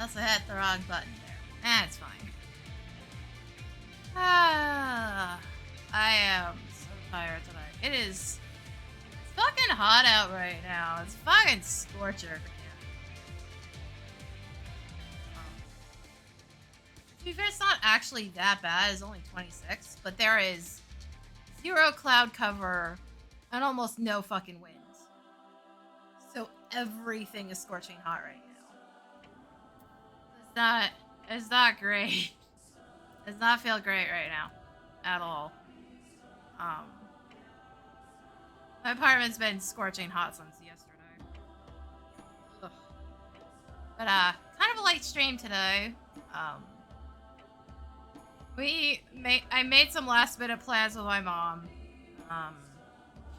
also hit the wrong button there. It's fine. I am so tired tonight. It's fucking hot out right now. It's fucking scorcher. To be fair, it's not actually that bad. It's only 26, but there is 0 cloud cover and almost no fucking wind. So everything is scorching hot right now. It's not great. It does not feel great right now. At all. My apartment's been scorching hot since yesterday. Ugh. But kind of a light stream today. I made some last minute plans with my mom.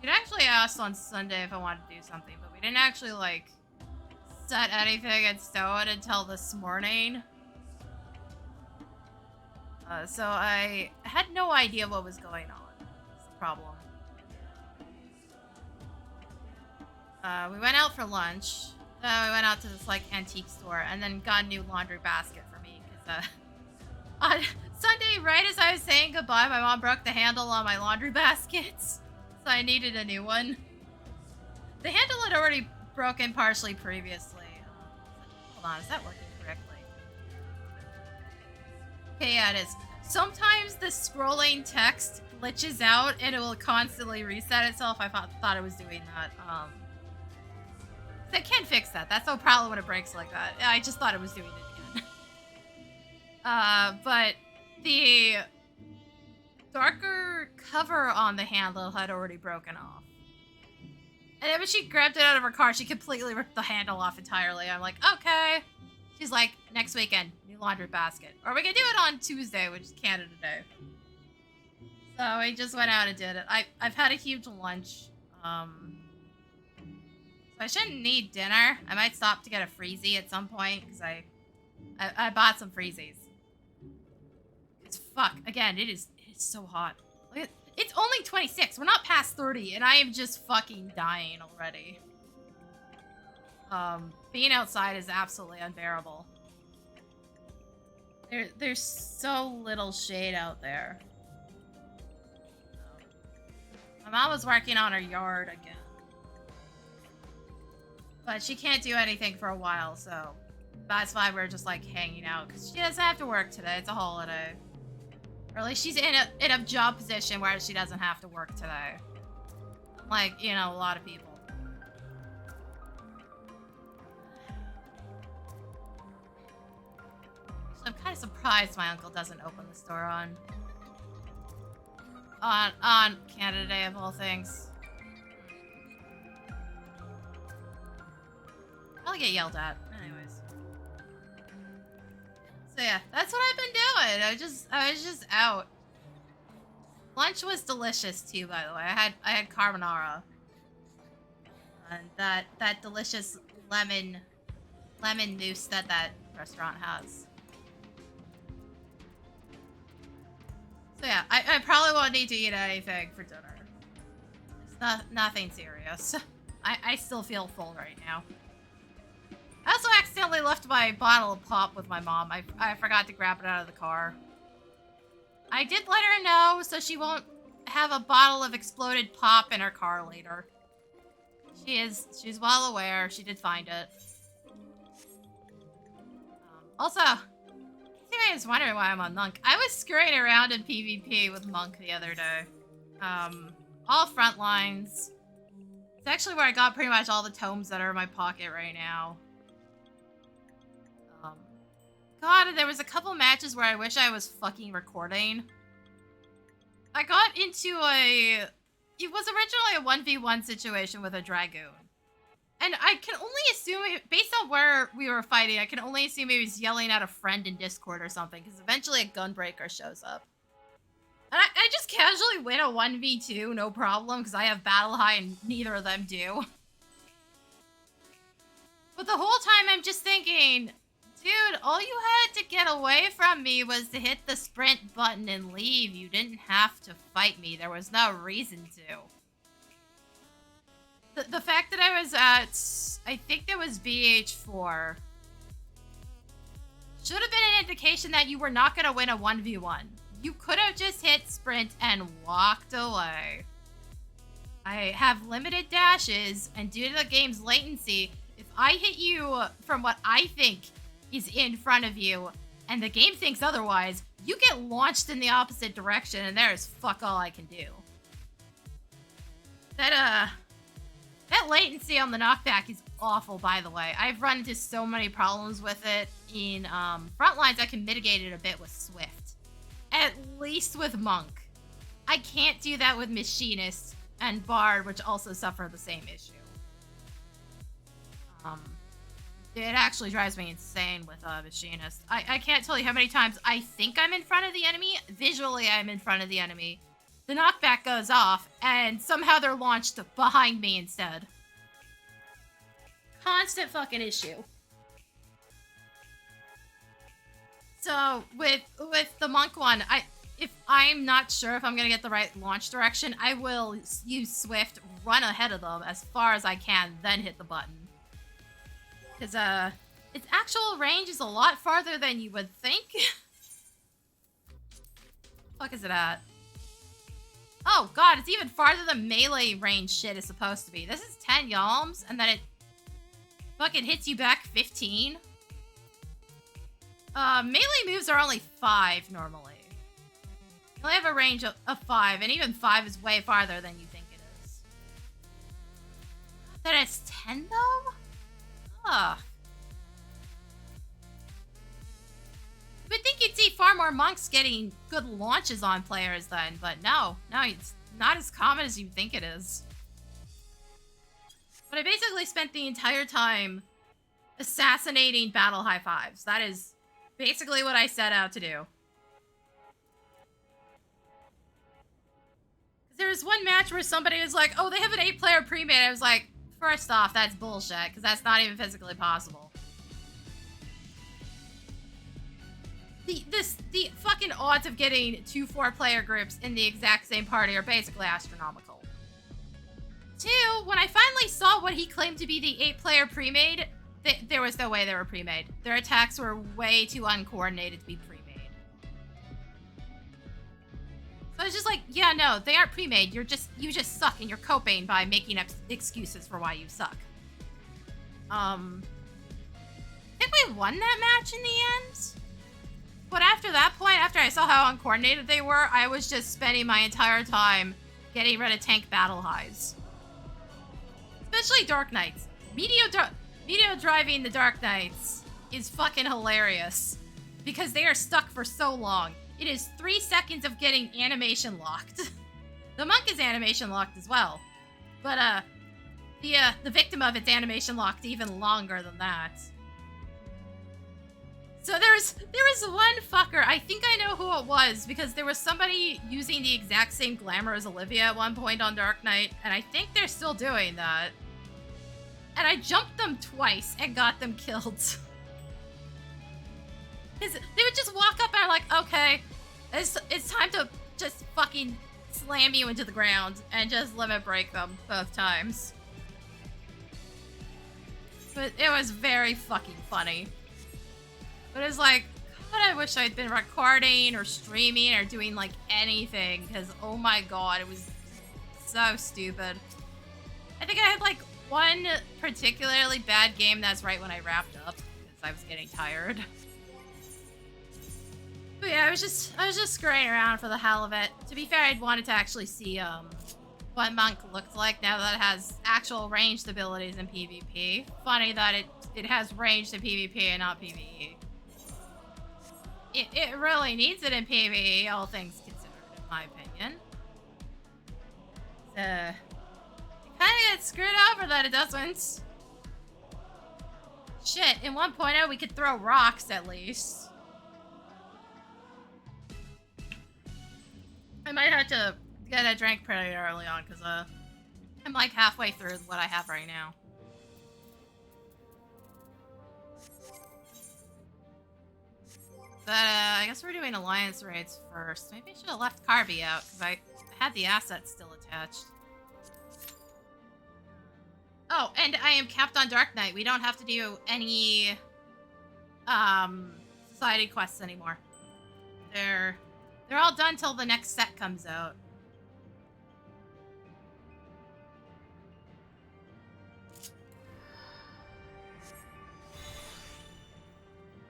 She'd actually asked on Sunday if I wanted to do something, but we didn't actually like set anything in stone until this morning. So I had no idea what was going on. That's the problem. We went out for lunch. We went out to this like antique store and then got a new laundry basket for me because on Sunday, right as I was saying goodbye, my mom broke the handle on my laundry baskets, so I needed a new one. The handle had already broken partially previously. Hold on, is that working correctly? Okay, yeah, it is. Sometimes the scrolling text glitches out and it will constantly reset itself. I thought it was doing that. I can fix that. That's no problem when it breaks like that. I just thought it was doing it again. But the darker cover on the handle had already broken off. And then when she grabbed it out of her car, she completely ripped the handle off entirely. I'm like, okay. She's like, next weekend, new laundry basket. Or we can do it on Tuesday, which is Canada Day. So we just went out and did it. I've had a huge lunch. So I shouldn't need dinner. I might stop to get a freezy at some point, because I bought some freezies. It's fuck. Again, it is so hot. Look at, it's only 26. We're not past 30, and I am just fucking dying already. Being outside is absolutely unbearable. There's so little shade out there. My mom was working on her yard again. But she can't do anything for a while, so that's why we're just like hanging out, because she doesn't have to work today. It's a holiday. Or at least she's in a job position where she doesn't have to work today. Like, you know, a lot of people. So I'm kind of surprised my uncle doesn't open the store on Canada Day of all things. I'll get yelled at. Anyways. So yeah, that's what I've been doing. I was just out. Lunch was delicious too, by the way. I had carbonara. And that delicious lemon mousse that restaurant has. So yeah, I probably won't need to eat anything for dinner. It's nothing serious. I still feel full right now. I also accidentally left my bottle of pop with my mom. I forgot to grab it out of the car. I did let her know so she won't have a bottle of exploded pop in her car later. She's well aware. She did find it. Also, I was wondering why I'm on Monk. I was scurrying around in PvP with Monk the other day. All front lines. It's actually where I got pretty much all the tomes that are in my pocket right now. God, there was a couple matches where I wish I was fucking recording. I got into it was originally a 1v1 situation with a Dragoon. And I can only assume, based on where we were fighting, I can only assume he was yelling at a friend in Discord or something, because eventually a Gunbreaker shows up. And I just casually win a 1v2, no problem, because I have Battle High and neither of them do. But the whole time I'm just thinking, dude, all you had to get away from me was to hit the sprint button and leave. You didn't have to fight me. There was no reason to. The fact that I was at, I think that was BH4. should have been an indication that you were not going to win a 1v1. You could have just hit sprint and walked away. I have limited dashes, and due to the game's latency, if I hit you from what I think is in front of you, and the game thinks otherwise, you get launched in the opposite direction, and there is fuck all I can do. That latency on the knockback is awful, by the way. I've run into so many problems with it. In Frontlines, I can mitigate it a bit with Swift. At least with Monk. I can't do that with Machinist and Bard, which also suffer the same issue. It actually drives me insane with Machinist. I can't tell you how many times I think I'm in front of the enemy. Visually, I'm in front of the enemy. The knockback goes off, and somehow they're launched behind me instead. Constant fucking issue. So, with the Monk one, if I'm not sure if I'm going to get the right launch direction, I will use Swift, run ahead of them as far as I can, then hit the button. Because, its actual range is a lot farther than you would think. Fuck is it at? Oh god, it's even farther than melee range shit is supposed to be. This is 10 yalms, and then it fucking hits you back 15. Melee moves are only 5 normally. You only have a range of 5, and even 5 is way farther than you think it is. That it's 10 though? Ugh. You would think you'd see far more monks getting good launches on players then, but no, it's not as common as you think it is. But I basically spent the entire time assassinating battle high fives. That is basically what I set out to do. There was one match where somebody was like, oh, they have an 8-player pre-made. I was like, first off, that's bullshit, because that's not even physically possible. The fucking odds of getting 2 4-player groups in the exact same party are basically astronomical. 2, when I finally saw what he claimed to be the 8-player pre-made, there was no way they were pre-made. Their attacks were way too uncoordinated to be pre-made. So I was just like, yeah, no, they aren't pre-made. You just suck, and you're coping by making up excuses for why you suck. I think we won that match in the end. But after that point, after I saw how uncoordinated they were, I was just spending my entire time getting rid of tank battle highs. Especially Dark Knights. Medio driving the Dark Knights is fucking hilarious. Because they are stuck for so long. It is 3 seconds of getting animation locked. The Monk is animation locked as well. But, the victim of it's animation locked even longer than that. So there was one fucker, I think I know who it was, because there was somebody using the exact same glamour as Olivia at one point on Dark Knight, and I think they're still doing that. And I jumped them twice and got them killed. They would just walk up and I'm like, okay, it's time to just fucking slam you into the ground and just limit break them both times. But it was very fucking funny. But it's like, God, I wish I'd been recording or streaming or doing like anything, because oh my god, it was so stupid. I think I had like one particularly bad game that's right when I wrapped up, because I was getting tired. But yeah, I was just scurrying around for the hell of it. To be fair, I'd wanted to actually see what Monk looked like now that it has actual ranged abilities in PvP. Funny that it has ranged in PvP and not PvE. It really needs it in PvE, all things considered, in my opinion. It kind of gets screwed over that it doesn't. Shit, in 1.0 we could throw rocks at least. I might have to get a drink pretty early on, because I'm like halfway through what I have right now. But I guess we're doing alliance raids first. Maybe I should have left Carby out, because I had the assets still attached. Oh, and I am capped on Dark Knight. We don't have to do any society quests anymore. They're all done till the next set comes out.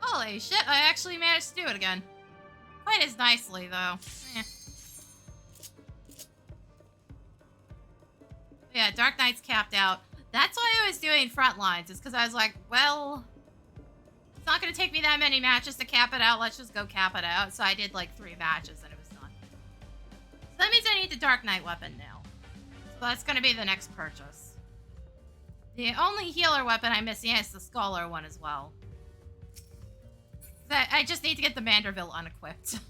Holy shit, I actually managed to do it again. Quite as nicely, though. Eh. Yeah, Dark Knight's capped out. That's why I was doing front lines, is because I was like, well, it's not going to take me that many matches to cap it out. Let's just go cap it out. So I did like 3 matches and it was done. So that means I need the Dark Knight weapon now. So that's going to be the next purchase. The only healer weapon I'm missing is the Scholar one as well. I just need to get the Manderville unequipped.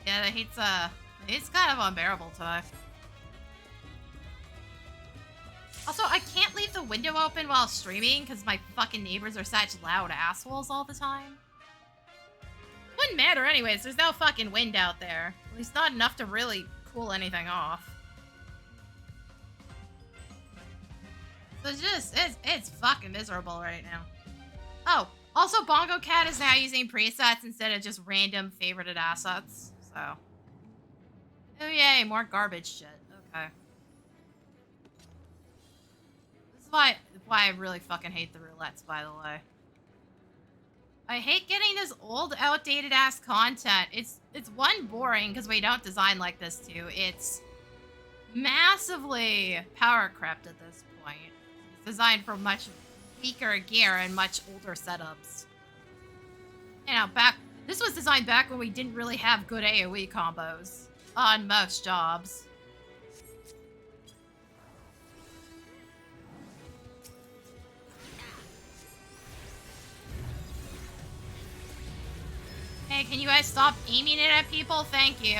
Yeah, the heat's kind of unbearable today. Also, I can't leave the window open while streaming because my fucking neighbors are such loud assholes all the time. Wouldn't matter anyways, there's no fucking wind out there. At least not enough to really cool anything off. So it's fucking miserable right now. Oh, also Bongo Cat is now using presets instead of just random favorited assets, so. Oh yay, more garbage shit, okay. This is why I really fucking hate the roulettes, by the way. I hate getting this old, outdated-ass content. It's one, boring, because we don't design like this, too. It's massively power-crept at this point. It's designed for much weaker gear and much older setups. You know, this was designed back when we didn't really have good AoE combos on most jobs. Hey, can you guys stop aiming it at people? Thank you.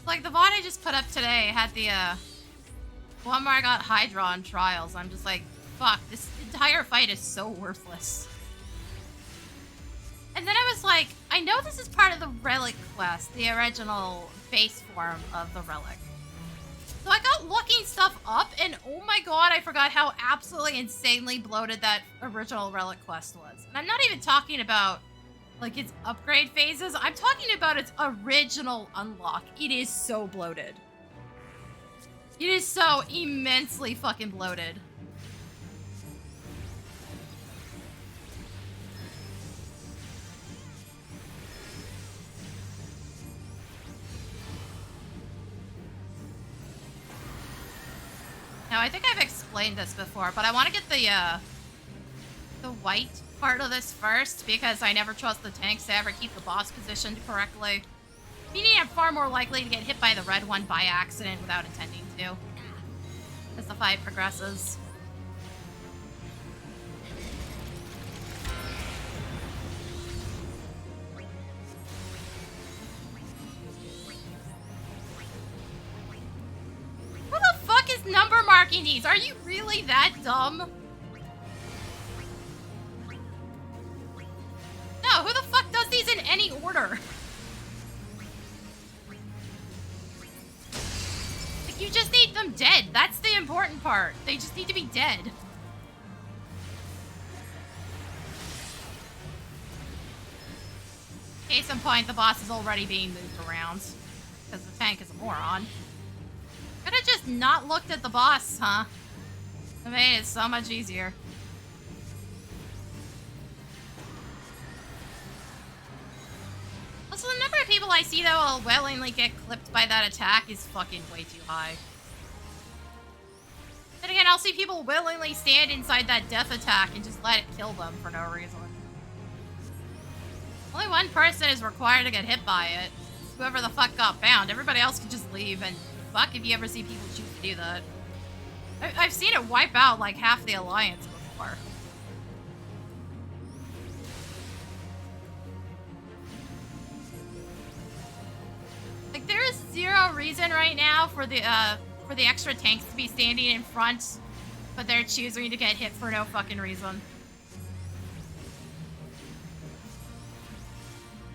Like, the VOD I just put up today had the, one where I got Hydra on trials. I'm just like, fuck, this entire fight is so worthless. And then I was like, I know this is part of the Relic quest, the original base form of the Relic. So I got looking stuff up, and oh my god, I forgot how absolutely insanely bloated that original Relic quest was. And I'm not even talking about like its upgrade phases. I'm talking about its original unlock. It is so bloated. It is so immensely fucking bloated. Now, I think I've explained this before, but I want to get the white part of this first, because I never trust the tanks to ever keep the boss positioned correctly. Meaning I'm far more likely to get hit by the red one by accident without intending to, as the fight progresses. Who the fuck is number marking these? Are you really that dumb? No, who the fuck does these in any order? Like, you just need them dead. That's the important part. They just need to be dead. Case in point, the boss is already being moved around. Because the tank is a moron. Could've just not looked at the boss, huh? It made it so much easier. Also, the number of people I see that will willingly get clipped by that attack is fucking way too high. Then again, I'll see people willingly stand inside that death attack and just let it kill them for no reason. Only one person is required to get hit by it. Whoever the fuck got bound. Everybody else can just leave, and fuck if you ever see people choose to do that. I've seen it wipe out like half the alliance before. Like, there is zero reason right now for the extra tanks to be standing in front, but they're choosing to get hit for no fucking reason.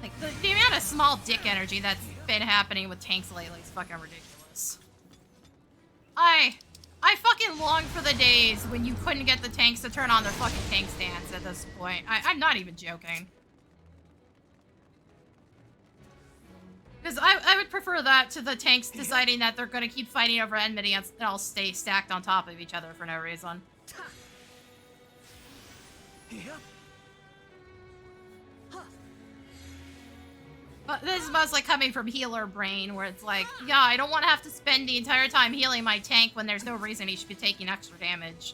Like, the amount of small dick energy that's been happening with tanks lately is fucking ridiculous. I fucking long for the days when you couldn't get the tanks to turn on their fucking tank stance at this point. I'm not even joking. Because I would prefer that to the tanks deciding that they're going to keep fighting over enmity and all stay stacked on top of each other for no reason. But this is mostly coming from healer brain, where it's like, yeah, I don't want to have to spend the entire time healing my tank when there's no reason he should be taking extra damage.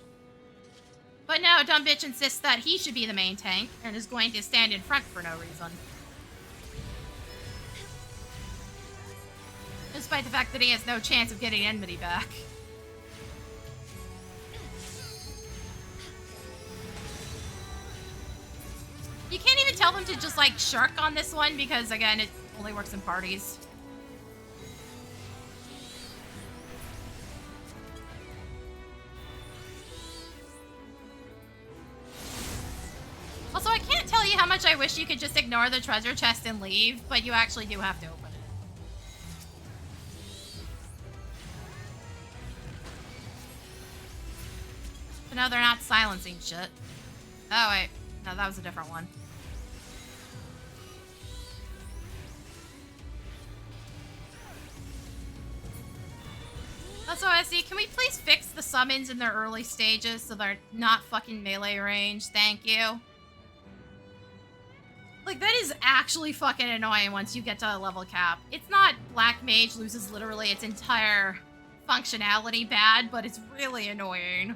But no, dumb bitch insists that he should be the main tank, and is going to stand in front for no reason. Despite the fact that he has no chance of getting enmity back. You can't even tell them to just, like, shark on this one because, again, it only works in parties. Also, I can't tell you how much I wish you could just ignore the treasure chest and leave, but you actually do have to open it. But no, they're not silencing shit. Oh, wait. No, that was a different one. Also, SE, can we please fix the summons in their early stages so they're not fucking melee range? Thank you. Like, that is actually fucking annoying once you get to a level cap. It's not Black Mage loses literally its entire functionality bad, but it's really annoying.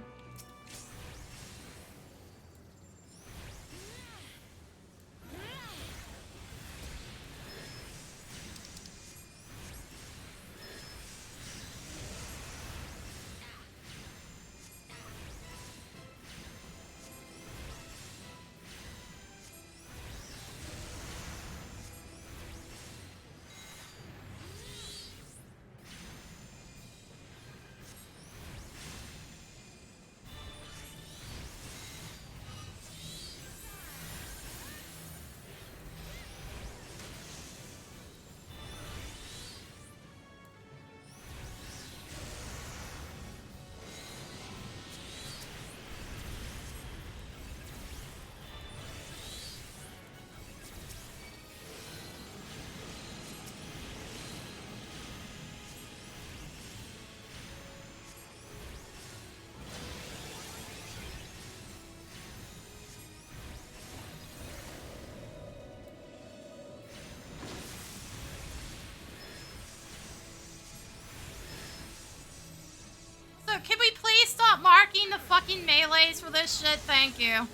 So, can we please stop marking the fucking melees for this shit? Thank you.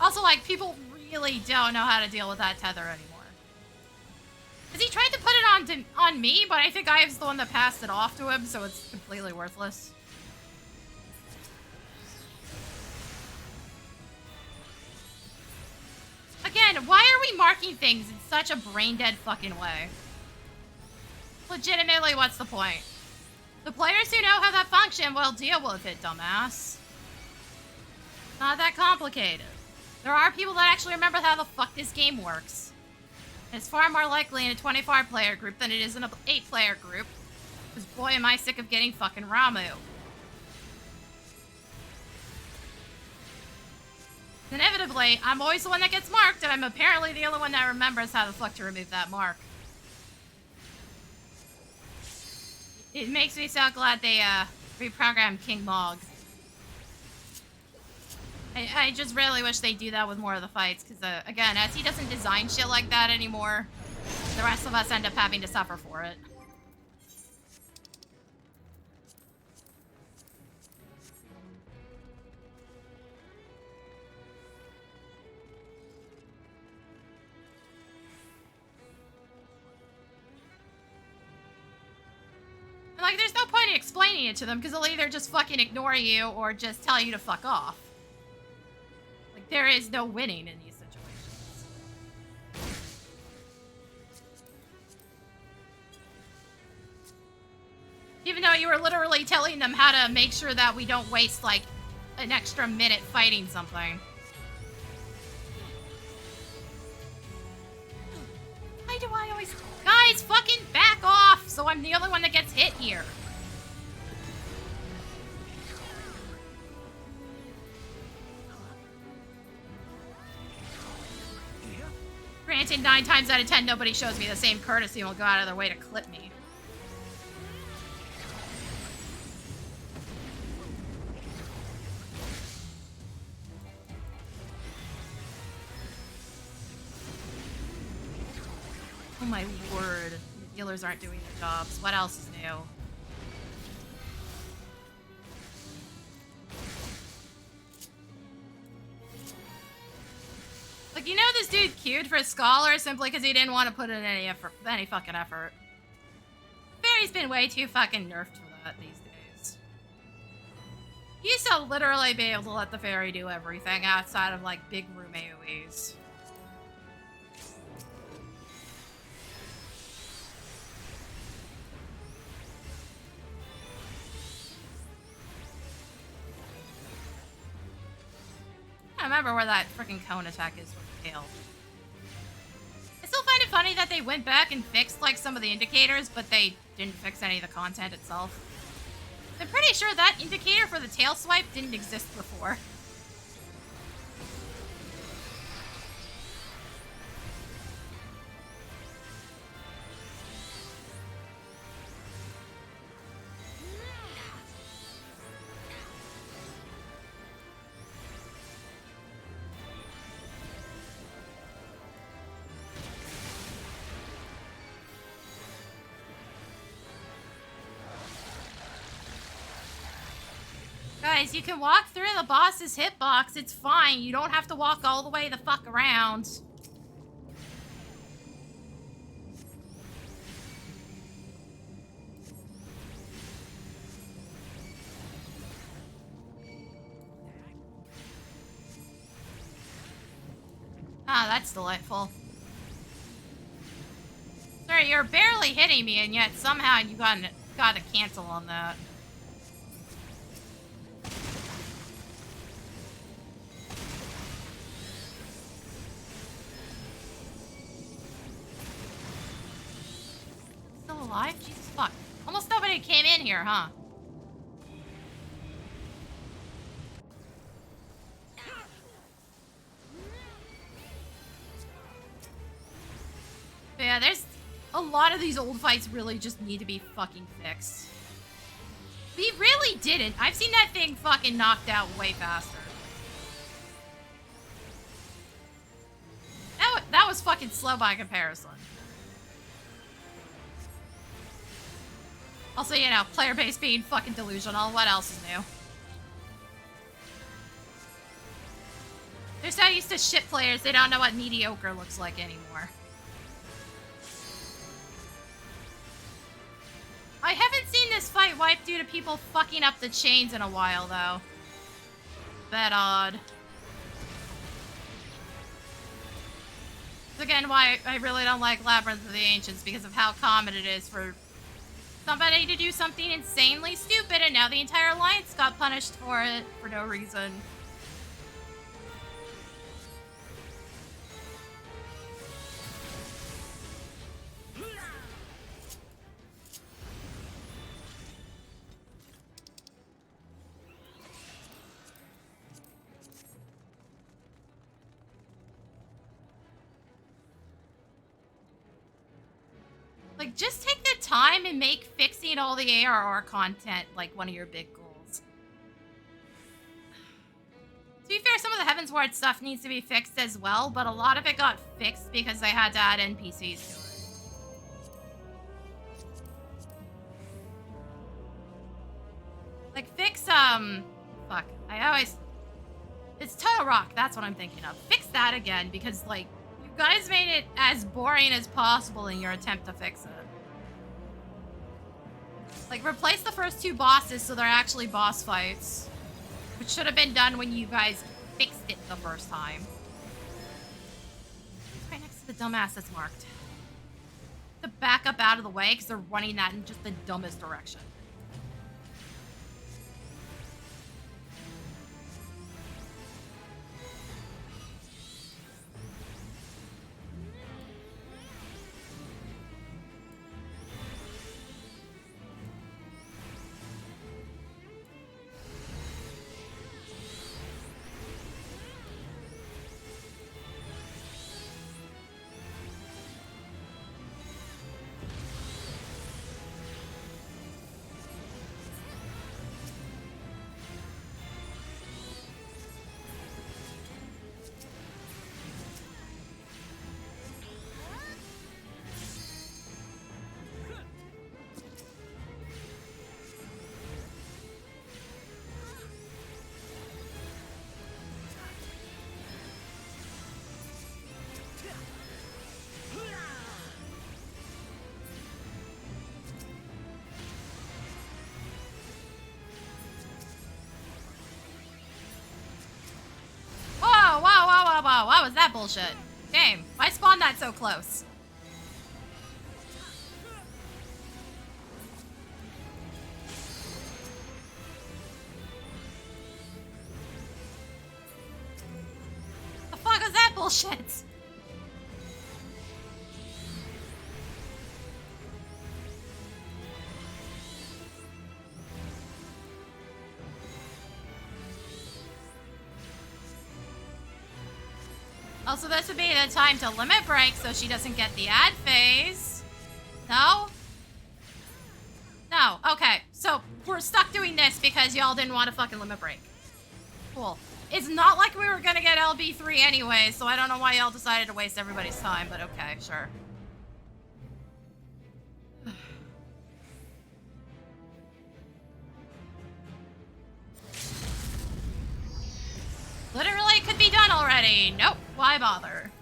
Also, like, people really don't know how to deal with that tether anymore. Because he tried to put it on me, but I think I was the one that passed it off to him, so it's completely worthless. Again, why are we marking things in such a brain-dead fucking way? Legitimately, what's the point? The players who know how that function will deal with it, dumbass. Not that complicated. There are people that actually remember how the fuck this game works. It's far more likely in a 25-player group than it is in an 8-player group. Because boy, am I sick of getting fucking Ramu. Inevitably, I'm always the one that gets marked, and I'm apparently the only one that remembers how the fuck to remove that mark. It makes me so glad they reprogrammed King Mog. I just really wish they do that with more of the fights, because again, as he doesn't design shit like that anymore, the rest of us end up having to suffer for it. Like, there's no point in explaining it to them, because they'll either just fucking ignore you or just tell you to fuck off. Like, there is no winning in these situations. Even though you were literally telling them how to make sure that we don't waste, like, an extra minute fighting something. Why do I always... Guys, fucking back off, so I'm the only one that gets hit here. Granted, 9 times out of 10, nobody shows me the same courtesy and will go out of their way to clip me. Oh my word. The healers aren't doing their jobs. What else is new? Like, you know this dude queued for a Scholar simply because he didn't want to put in any fucking effort. Fairy's been way too fucking nerfed for that these days. He used to literally be able to let the Fairy do everything outside of, like, big room AoEs. I remember where that freaking cone attack is with the tail. I still find it funny that they went back and fixed, like, some of the indicators, but they didn't fix any of the content itself. I'm pretty sure that indicator for the tail swipe didn't exist before. Guys, you can walk through the boss's hitbox. It's fine. You don't have to walk all the way the fuck around. Ah, that's delightful. Sorry, you're barely hitting me, and yet somehow you got a cancel on that. Alive? Jesus fuck. Almost nobody came in here, huh? But yeah, there's a lot of these old fights really just need to be fucking fixed. We really didn't. I've seen that thing fucking knocked out way faster. That was fucking slow by comparison. Also, you know, player base being fucking delusional. What else is new? They're so used to shit players, they don't know what mediocre looks like anymore. I haven't seen this fight wiped due to people fucking up the chains in a while, though. That odd. That's again why I really don't like Labyrinth of the Ancients, because of how common it is for somebody to do something insanely stupid, and now the entire alliance got punished for it for no reason. Like, just take the time and make fixing all the ARR content, like, one of your big goals. To be fair, some of the Heavensward stuff needs to be fixed as well, but a lot of it got fixed because they had to add NPCs to it. Like, fix, fuck. It's Total Rock, that's what I'm thinking of. Fix that again, because, like, you guys made it as boring as possible in your attempt to fix it. Like, replace the first 2 bosses so they're actually boss fights. Which should have been done when you guys fixed it the first time. Right next to the dumbass that's marked. To back up out of the way because they're running that in just the dumbest direction. Whoa, what was that bullshit? Game, why spawned that so close? The fuck was that bullshit? Also, this would be the time to limit break so she doesn't get the ad phase. No? No. Okay, so we're stuck doing this because y'all didn't want to fucking limit break. Cool. It's not like we were gonna get LB3 anyway, so I don't know why y'all decided to waste everybody's time, but okay, sure. Literally could be done already. Nope. Why bother?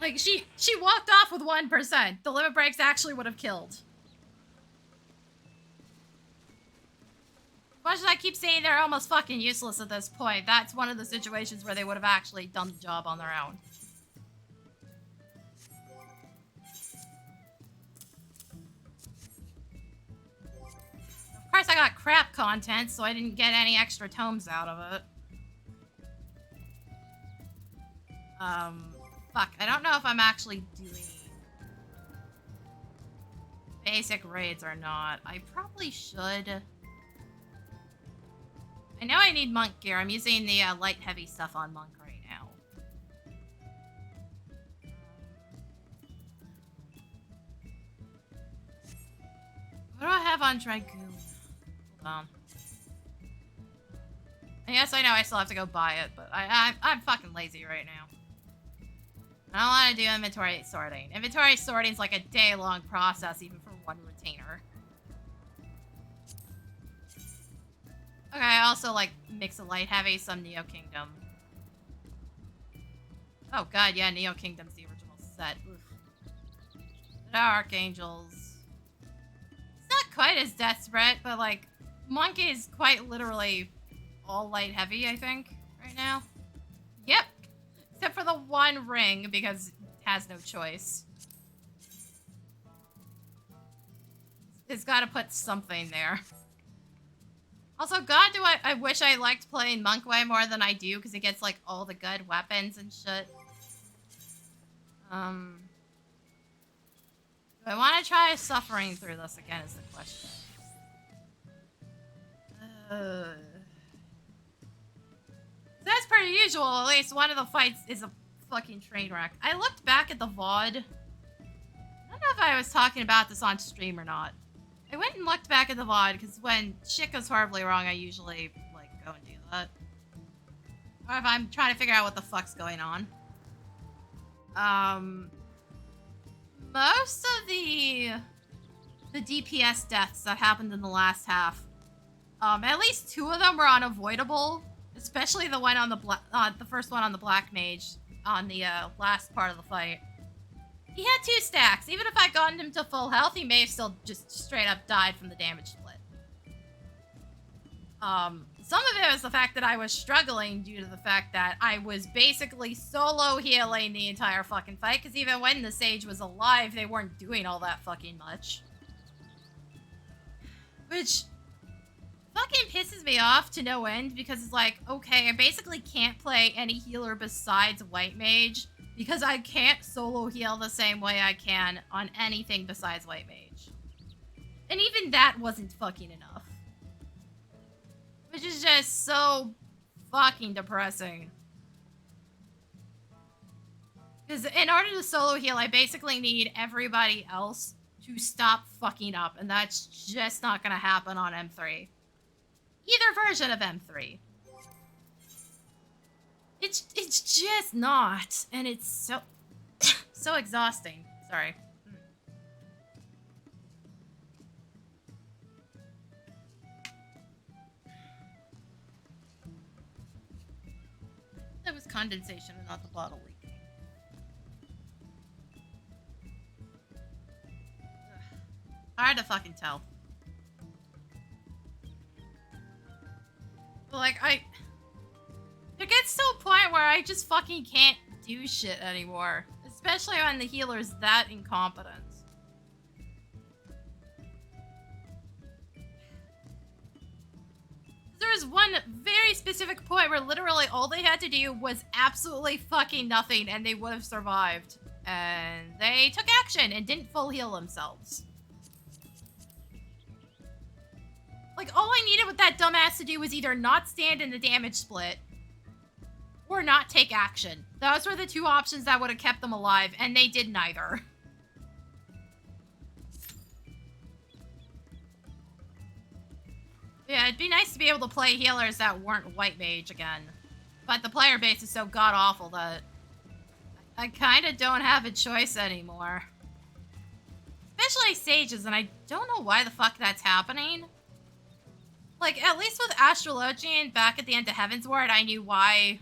Like, she walked off with 1%. The limit breaks actually would have killed. As much as I keep saying they're almost fucking useless at this point, that's one of the situations where they would have actually done the job on their own. Of course, I got crap content, so I didn't get any extra tomes out of it. Fuck, I don't know if I'm actually doing basic raids or not. I probably should. I know I need monk gear. I'm using the light heavy stuff on monk right now. What do I have on Dragoon? Hold on. Yes, I know I still have to go buy it, but I'm fucking lazy right now. I don't want to do inventory sorting. Inventory sorting is like a day-long process, even for one retainer. Okay, I also like mix of light heavy, some Neo Kingdom. Oh god, yeah, Neo Kingdom's the original set. Oof. The Archangels. It's not quite as desperate, but like, Monk is quite literally all light heavy, I think, right now. Yep. Except for the one ring, because it has no choice. It's gotta put something there. Also, god, do I wish I liked playing Monk way more than I do, because it gets, like, all the good weapons and shit. Do I want to try suffering through this again is the question. That's pretty usual. At least one of the fights is a fucking train wreck. I looked back at the VOD. I don't know if I was talking about this on stream or not. I went and looked back at the VOD because when shit goes horribly wrong, I usually like go and do that. Or if I'm trying to figure out what the fuck's going on. Most of the DPS deaths that happened in the last half, at least 2 of them were unavoidable. Especially the one on the first one on the Black Mage on the last part of the fight. He had 2 stacks. Even if I'd gotten him to full health, he may have still just straight up died from the damage split. Some of it was the fact that I was struggling due to the fact that I was basically solo healing the entire fucking fight, because even when the Sage was alive, they weren't doing all that fucking much. Which fucking pisses me off to no end, because it's like, okay, I basically can't play any healer besides White Mage, because I can't solo heal the same way I can on anything besides White Mage. And even that wasn't fucking enough. Which is just so fucking depressing. Because in order to solo heal, I basically need everybody else to stop fucking up, and that's just not gonna happen on M3. Either version of M3. It's just not, and it's so so exhausting. Sorry. That was condensation and not the bottle leaking. Ugh. Hard to fucking tell. But like, it gets to a point where I just fucking can't do shit anymore. Especially when the healer's that incompetent. There was one very specific point where literally all they had to do was absolutely fucking nothing and they would have survived. And they took action and didn't full heal themselves. Like, all I needed with that dumbass to do was either not stand in the damage split or not take action. Those were the 2 options that would have kept them alive, and they did neither. Yeah, it'd be nice to be able to play healers that weren't White Mage again. But the player base is so god-awful that I kind of don't have a choice anymore. Especially Sages, and I don't know why the fuck that's happening. Like, at least with Astrologian back at the end of Heavensward, I knew why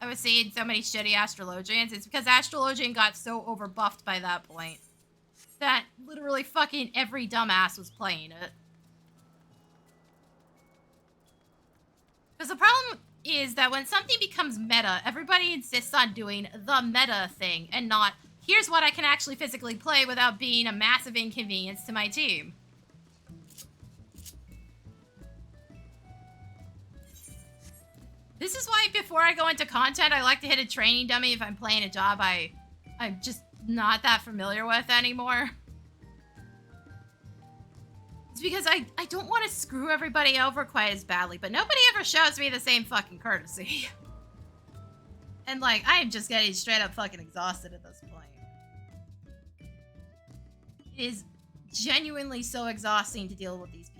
I was seeing so many shitty Astrologians. It's because Astrologian got so overbuffed by that point that literally fucking every dumbass was playing it. Because the problem is that when something becomes meta, everybody insists on doing the meta thing and not, here's what I can actually physically play without being a massive inconvenience to my team. This is why before I go into content, I like to hit a training dummy if I'm playing a job I'm just not that familiar with anymore. It's because I don't want to screw everybody over quite as badly, but nobody ever shows me the same fucking courtesy. And like, I am just getting straight up fucking exhausted at this point. It is genuinely so exhausting to deal with these people.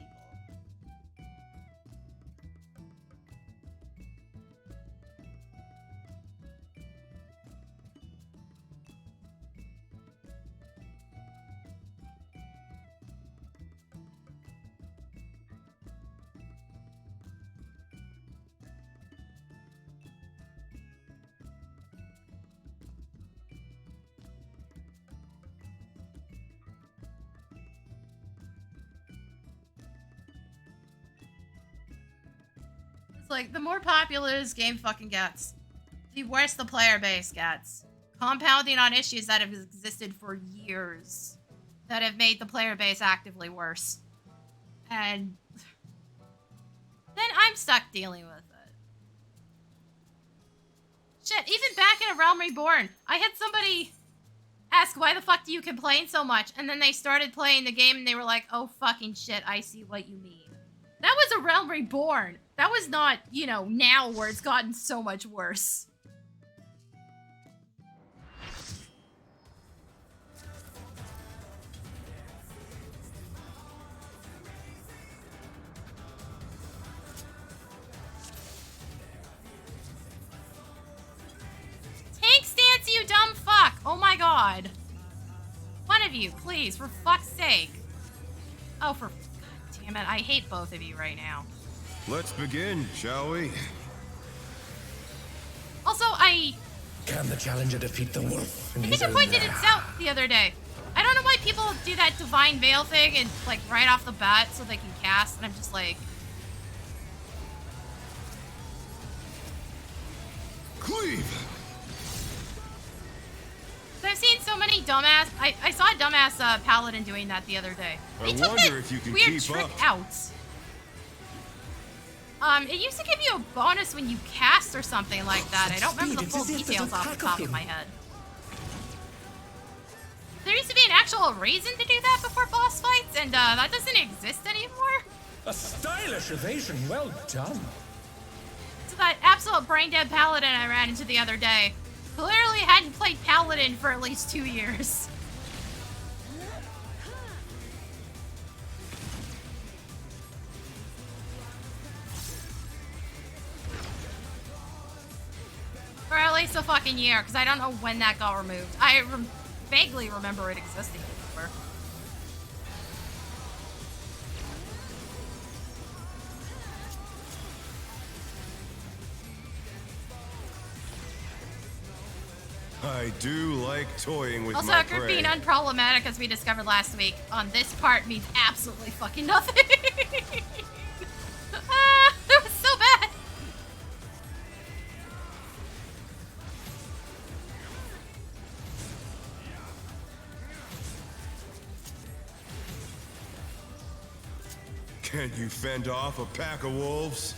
Like, the more popular this game fucking gets, the worse the player base gets. Compounding on issues that have existed for years that have made the player base actively worse. And then I'm stuck dealing with it. Shit, even back in A Realm Reborn, I had somebody ask, why the fuck do you complain so much? And then they started playing the game and they were like, oh fucking shit, I see what you mean. That was A Realm Reborn. That was not, you know, now where it's gotten so much worse. Tank stance, you dumb fuck! Oh my god. One of you, please, for fuck's sake. Oh, for... God damn it, I hate both of you right now. Let's begin, shall we? Also, I Can the challenger defeat the wolf in I his think I own pointed it lair? out the other day. I don't know why people do that divine veil thing and like right off the bat so they can cast, and I'm just like, Cleave. I've seen so many dumbass. I saw a dumbass paladin doing that the other day. They took wonder that if you can weird keep trick up. out. It used to give you a bonus when you cast or something like that. I don't remember the full details off the top of my head. There used to be an actual reason to do that before boss fights, and that doesn't exist anymore. A stylish evasion, well done. So that absolute brain-dead paladin I ran into the other day clearly hadn't played paladin for at least 2 years. Or at least a fucking year, because I don't know when that got removed. I vaguely remember it existing before. I do like toying with Also, my group prey. being unproblematic, as we discovered last week, on this part means absolutely fucking nothing. It was so bad. Can you fend off a pack of wolves?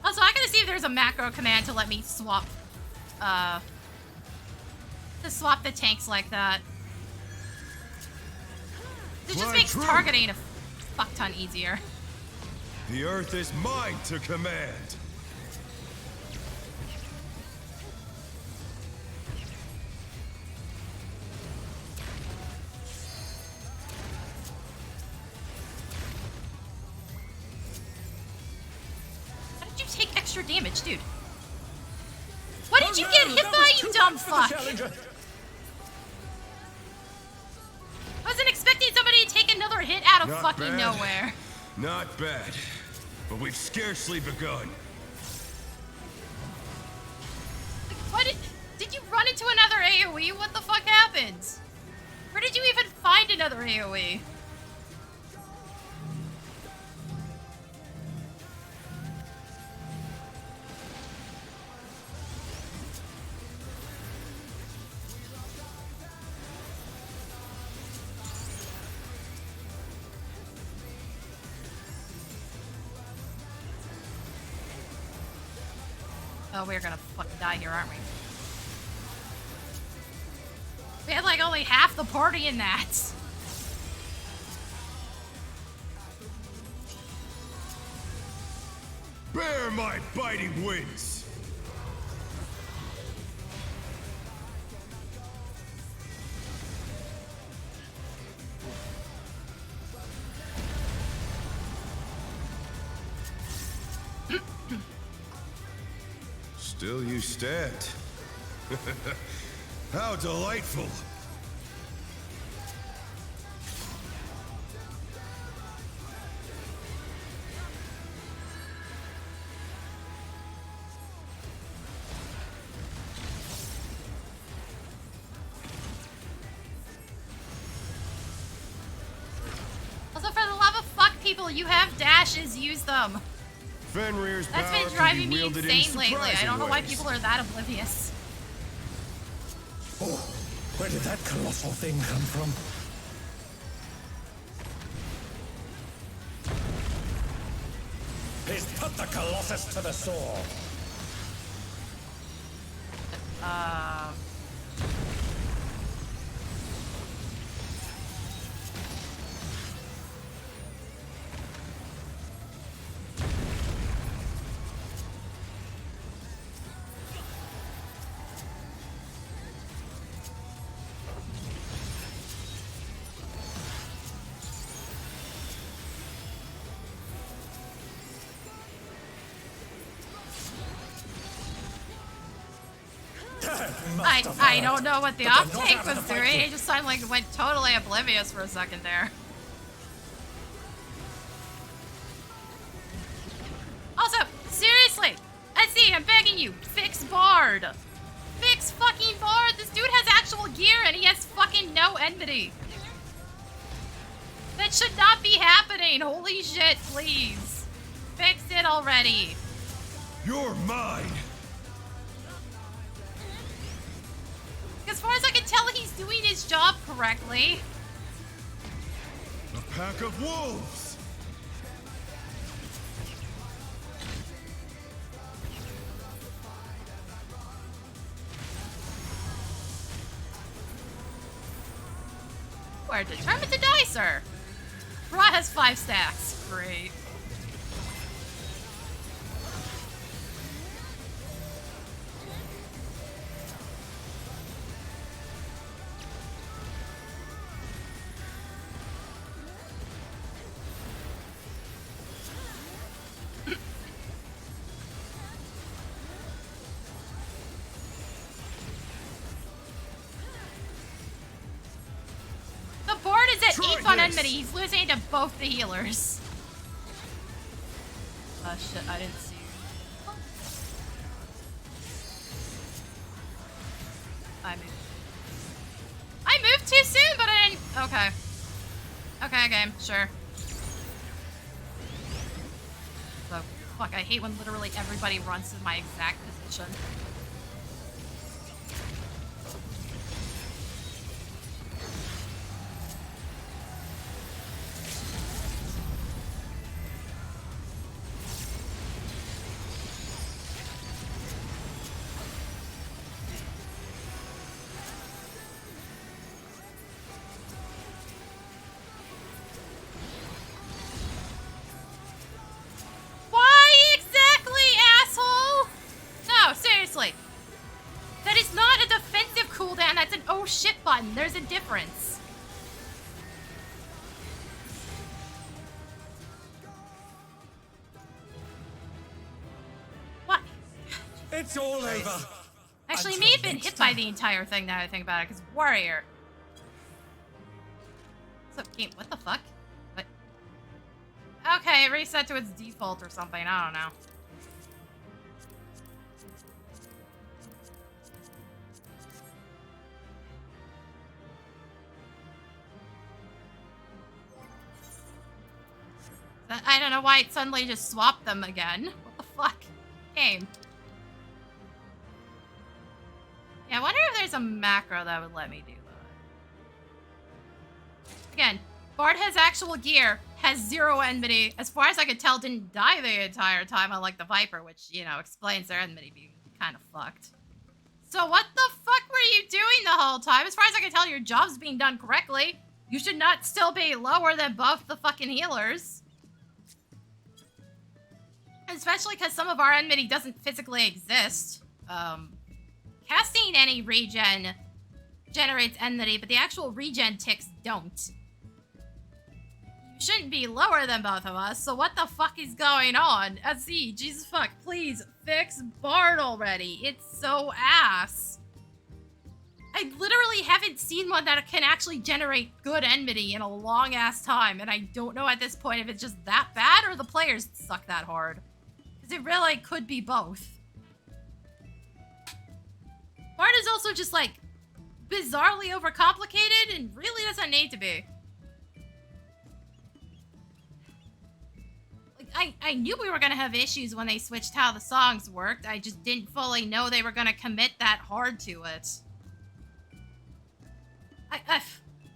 Also, I gotta see if there's a macro command to let me swap, the tanks like that. It just Fly makes true. targeting a fuck ton easier. The earth is mine to command. How did you take extra damage, dude? What did you Oh, get no, hit that by, was you too dumb much for the fuck? challenger. I wasn't expecting somebody to take another hit out of Not fucking bad. nowhere. Not bad, but we've scarcely begun. What did you run into another AoE? What the fuck happened? Where did you even find another AoE? Oh, we're gonna fucking die here, aren't we? We had like only half the party in that. Bear my biting wings! Still you stand. How delightful! Also, for the love of fuck, people, you have dashes, use them. Fenrir's That's power been driving can be me wielded in insane lately. I don't know why surprising people are that oblivious. Oh, where did that colossal thing come from? He's put the Colossus to the sword. I don't know what the But they're not off-tank out of was the fight doing. yet. It just sounded like it went totally oblivious for a second there. enmity. That should not be happening. Holy shit, please. Fix it already. You're mine. As far as I can tell, he's doing his job correctly. A pack of wolves. We're determined to die, sir. Ra has 5 stacks. Great. The board is at 8 on enmity. He's losing to both the healers. Oh shit, I didn't see you. I moved too soon, but I didn't. Okay. Okay, game, sure. So, fuck, I hate when literally everybody runs to my exact position. Why exactly, asshole? No, seriously. That is not a defensive cooldown, that's an oh shit button. There's a difference. What? It's all over. Actually, he may have been hit by the entire thing now that I think about it, because Warrior. What's up, game? What the fuck? What? Okay, it reset to its default or something. I don't know. I don't know why it suddenly just swapped them again. What the fuck? Game. Yeah, I wonder if there's a macro that would let me do that. Again, Bard has actual gear, has 0 enmity. As far as I could tell, didn't die the entire time, unlike the Viper, which, you know, explains their enmity being kind of fucked. So what the fuck were you doing the whole time? As far as I can tell, your job's being done correctly. You should not still be lower than both the fucking healers. Especially because some of our enmity doesn't physically exist. Casting any regen generates enmity, but the actual regen ticks don't. You shouldn't be lower than both of us, so what the fuck is going on? SC, Jesus fuck, please fix Bard already. It's so ass. I literally haven't seen one that can actually generate good enmity in a long ass time, and I don't know at this point if it's just that bad or the players suck that hard. Because it really could be both. Bard is also just, like, bizarrely overcomplicated and really doesn't need to be. Like, I knew we were going to have issues when they switched how the songs worked. I just didn't fully know they were going to commit that hard to it.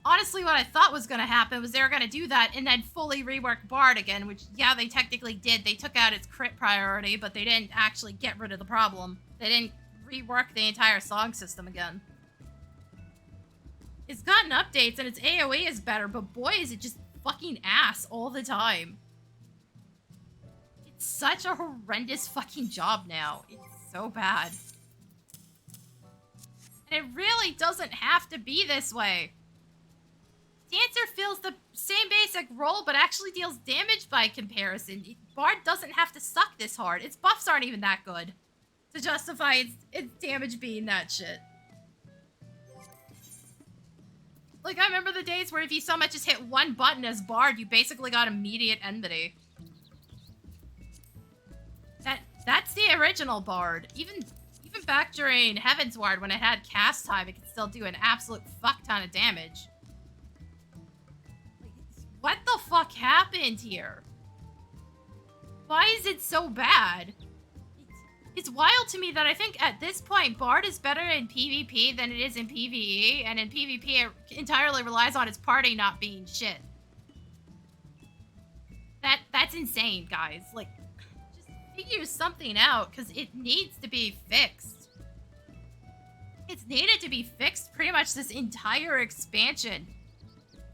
Honestly, what I thought was going to happen was they were going to do that and then fully rework Bard again, which, yeah, they technically did. They took out its crit priority, but they didn't actually get rid of the problem. They didn't rework the entire song system again. It's gotten updates and its AoE is better, but boy is it just fucking ass all the time. It's such a horrendous fucking job now. It's so bad. And it really doesn't have to be this way. Dancer fills the same basic role, but actually deals damage by comparison. Bard doesn't have to suck this hard. Its buffs aren't even that good to justify its damage being that shit. Like, I remember the days where if you so much as hit one button as Bard, you basically got immediate enmity. That's the original Bard. Even back during Heaven's Ward, when it had cast time, it could still do an absolute fuck ton of damage. what the fuck happened here? Why is it so bad? It's wild to me that I think at this point, Bard is better in PvP than it is in PvE, and in PvP it entirely relies on its party not being shit. That's insane, guys. Like, just figure something out, because it needs to be fixed. It's needed to be fixed pretty much this entire expansion.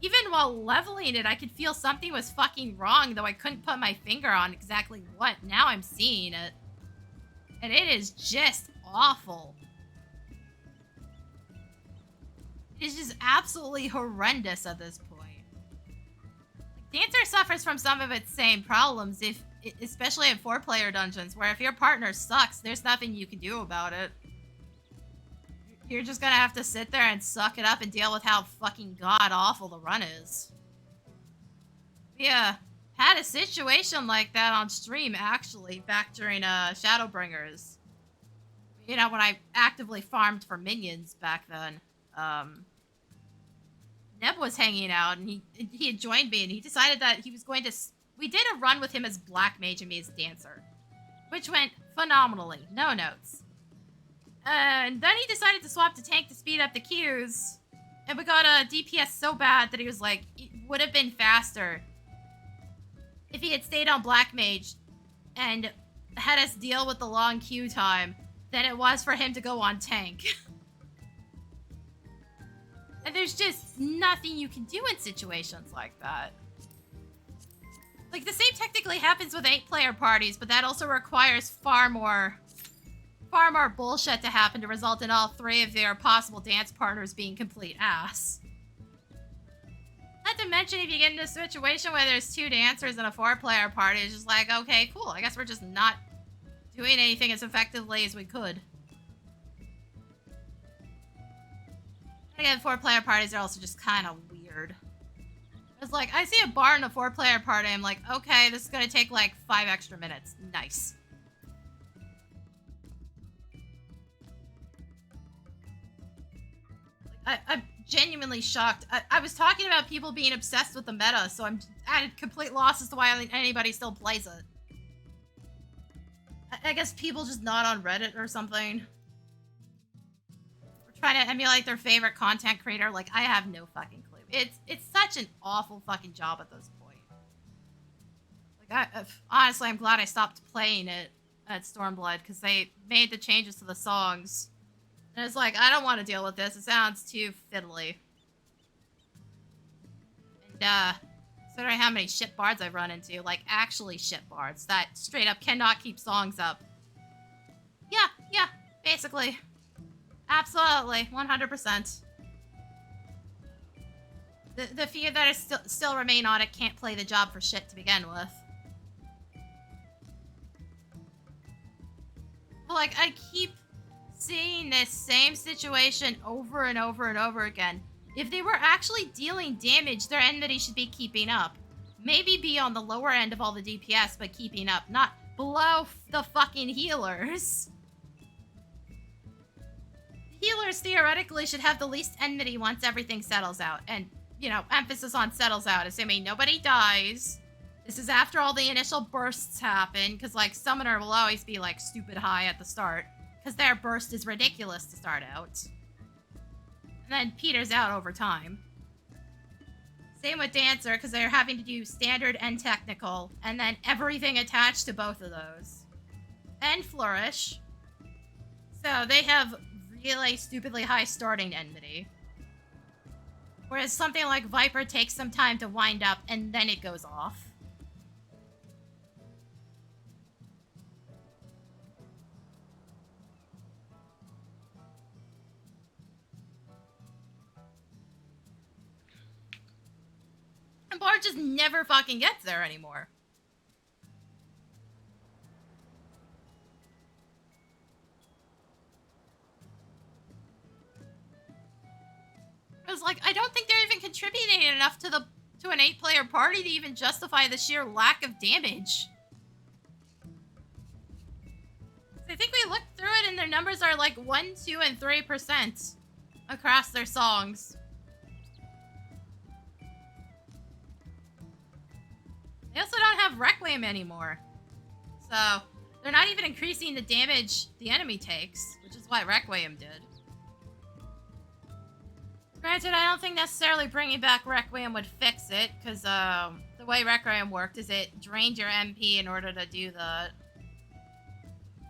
Even while leveling it, I could feel something was fucking wrong, though I couldn't put my finger on exactly what. Now I'm seeing it. And it is just awful. It is just absolutely horrendous at this point. Dancer suffers from some of its same problems, especially in 4-player dungeons, where if your partner sucks, there's nothing you can do about it. You're just gonna have to sit there and suck it up and deal with how fucking god-awful the run is. Yeah, had a situation like that on stream, actually, back during Shadowbringers. You know, when I actively farmed for minions back then. Neb was hanging out, and he had joined me, and he decided that he was going to... We did a run with him as Black Mage and me as Dancer, which went phenomenally. No notes. And then he decided to swap to tank to speed up the queues, and we got a DPS so bad that he was like, it would have been faster if he had stayed on Black Mage and had us deal with the long queue time than it was for him to go on tank. And there's just nothing you can do in situations like that. Like, the same technically happens with 8-player parties, but that also requires far more bullshit to happen to result in all 3 of their possible dance partners being complete ass. Not to mention, if you get into a situation where there's 2 dancers in a 4-player party, it's just like, okay, cool, I guess we're just not doing anything as effectively as we could. Again, 4-player parties are also just kind of weird. It's like, I see a bar in a 4-player party, I'm like, okay, this is gonna take like 5 extra minutes. Nice. I'm genuinely shocked. I was talking about people being obsessed with the meta, so I'm at a complete loss as to why anybody still plays it. I guess people just not on Reddit or something. Trying to emulate their favorite content creator. Like, I have no fucking clue. It's such an awful fucking job at this point. Like, honestly, I'm glad I stopped playing it at Stormblood, because they made the changes to the songs. And it's like, I don't want to deal with this. It sounds too fiddly. And, considering how many shit bards I've run into, like, actually shit bards that straight up cannot keep songs up. Yeah, basically. Absolutely, 100%. The few that are still remain on it can't play the job for shit to begin with. But, like, I keep seeing this same situation over and over and over again. If they were actually dealing damage, their enmity should be keeping up. Maybe be on the lower end of all the DPS, but keeping up, not below the fucking healers. Healers theoretically should have the least enmity once everything settles out. And, you know, emphasis on settles out, assuming nobody dies. This is after all the initial bursts happen, because, like, Summoner will always be, like, stupid high at the start, because their burst is ridiculous to start out. And then peters out over time. Same with Dancer, because they're having to do standard and technical, and then everything attached to both of those. And Flourish. So they have really stupidly high starting enmity. Whereas something like Viper takes some time to wind up, and then it goes off. And Bard just never fucking gets there anymore. I was like, I don't think they're even contributing enough to an 8-player party to even justify the sheer lack of damage. I think we looked through it and their numbers are like 1, 2, and 3% across their songs. They also don't have Requiem anymore. So, they're not even increasing the damage the enemy takes, which is what Requiem did. Granted, I don't think necessarily bringing back Requiem would fix it, because the way Requiem worked is it drained your MP in order to do that.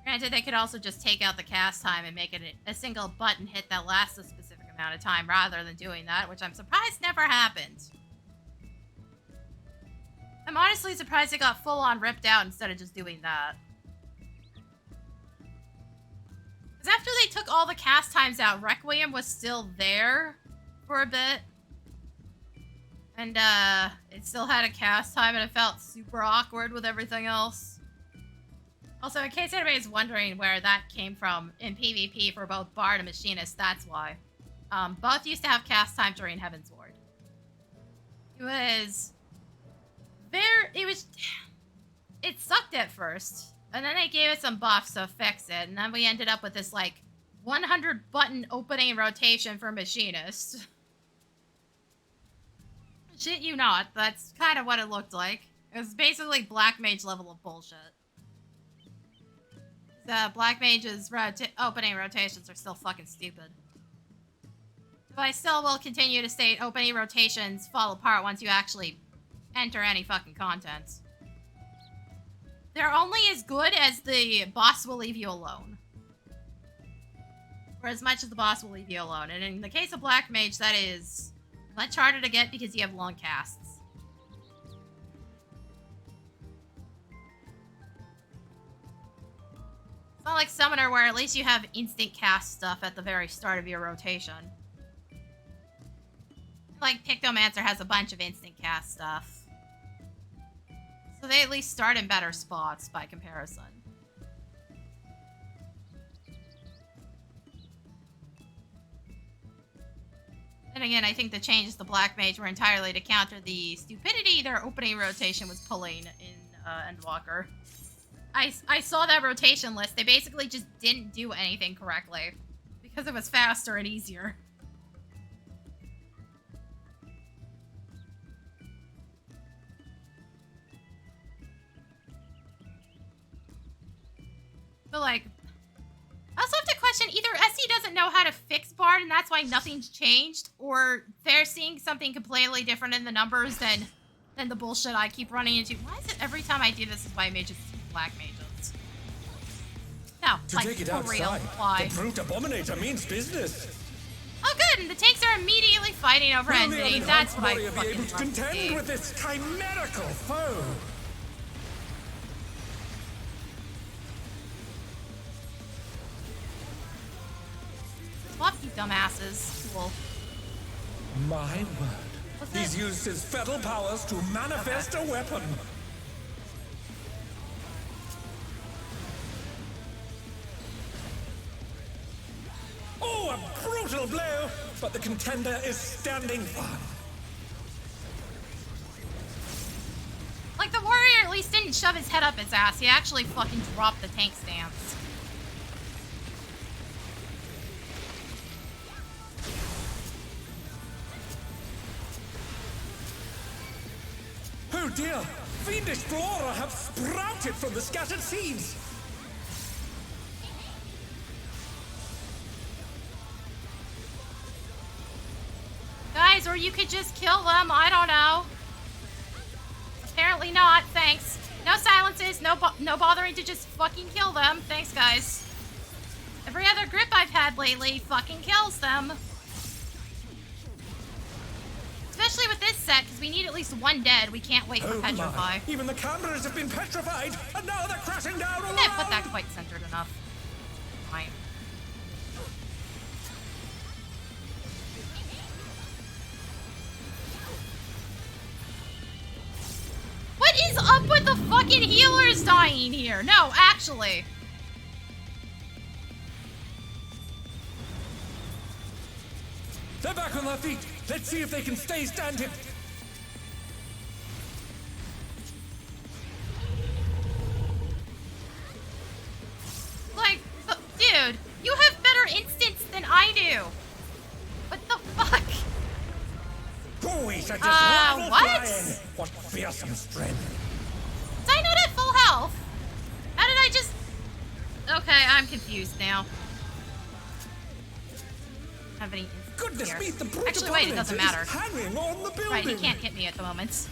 Granted, they could also just take out the cast time and make it a single button hit that lasts a specific amount of time rather than doing that, which I'm surprised never happened. I'm honestly surprised it got full-on ripped out instead of just doing that. Because after they took all the cast times out, Requiem was still there for a bit. And, it still had a cast time and it felt super awkward with everything else. Also, in case anybody's wondering where that came from in PvP for both Bard and Machinist, that's why. Both used to have cast time during Heaven's Ward. It sucked at first, and then they gave it some buffs to fix it, and then we ended up with this, like, 100 button opening rotation for Machinist. Shit you not, that's kind of what it looked like. It was basically Black Mage level of bullshit. The Black Mage's opening rotations are still fucking stupid. But I still will continue to state opening rotations fall apart once you actually enter any fucking content. They're only as good as the boss will leave you alone. Or as much as the boss will leave you alone. And in the case of Black Mage, that is much harder to get because you have long casts. It's not like Summoner where at least you have instant cast stuff at the very start of your rotation. Like Pictomancer has a bunch of instant cast stuff. So they at least start in better spots by comparison. And again, I think the changes to Black Mage were entirely to counter the stupidity their opening rotation was pulling in Endwalker. I saw that rotation list. They basically just didn't do anything correctly because it was faster and easier. But like, I also have to question either SE doesn't know how to fix Bard and that's why nothing's changed, or they're seeing something completely different in the numbers than the bullshit I keep running into. Why is it every time I do this is White Mages and Black Mages? No, To like, take it for outside, real, why? the brute abominator means business. Oh good, and the tanks are immediately fighting over Will the enmity. unenhanced That's what I warrior be fucking able to love to contend see. with this chimerical foe? Fuck you dumbasses. Cool. My word. What's He's that? used his fetal powers to manifest a weapon. Oh, a brutal blow! But the contender is standing firm. Like, the warrior at least didn't shove his head up his ass. He actually fucking dropped the tank stance. Oh dear! Fiendish flora have sprouted from the scattered seeds! Guys, or you could just kill them. I don't know. Apparently not. Thanks. No silences. No bothering to just fucking kill them. Thanks, guys. Every other grip I've had lately fucking kills them. Especially with this set, because we need at least one dead. We can't wait for Petrify. Even the cameras have been petrified, and now they're crashing down I around! didn't put that quite centered enough. Fine. What is up with the fucking healers dying here? No, actually. They're back on their feet. Let's see if they can stay standing. Like, dude, you have better instants than I do. What the fuck? Buoys are just level what? flying. What fearsome strength. Okay, I'm confused now. Have any Goodness here. me, the brute Actually, wait, it doesn't matter. is hanging on the building. Right, he can't hit me at the moment.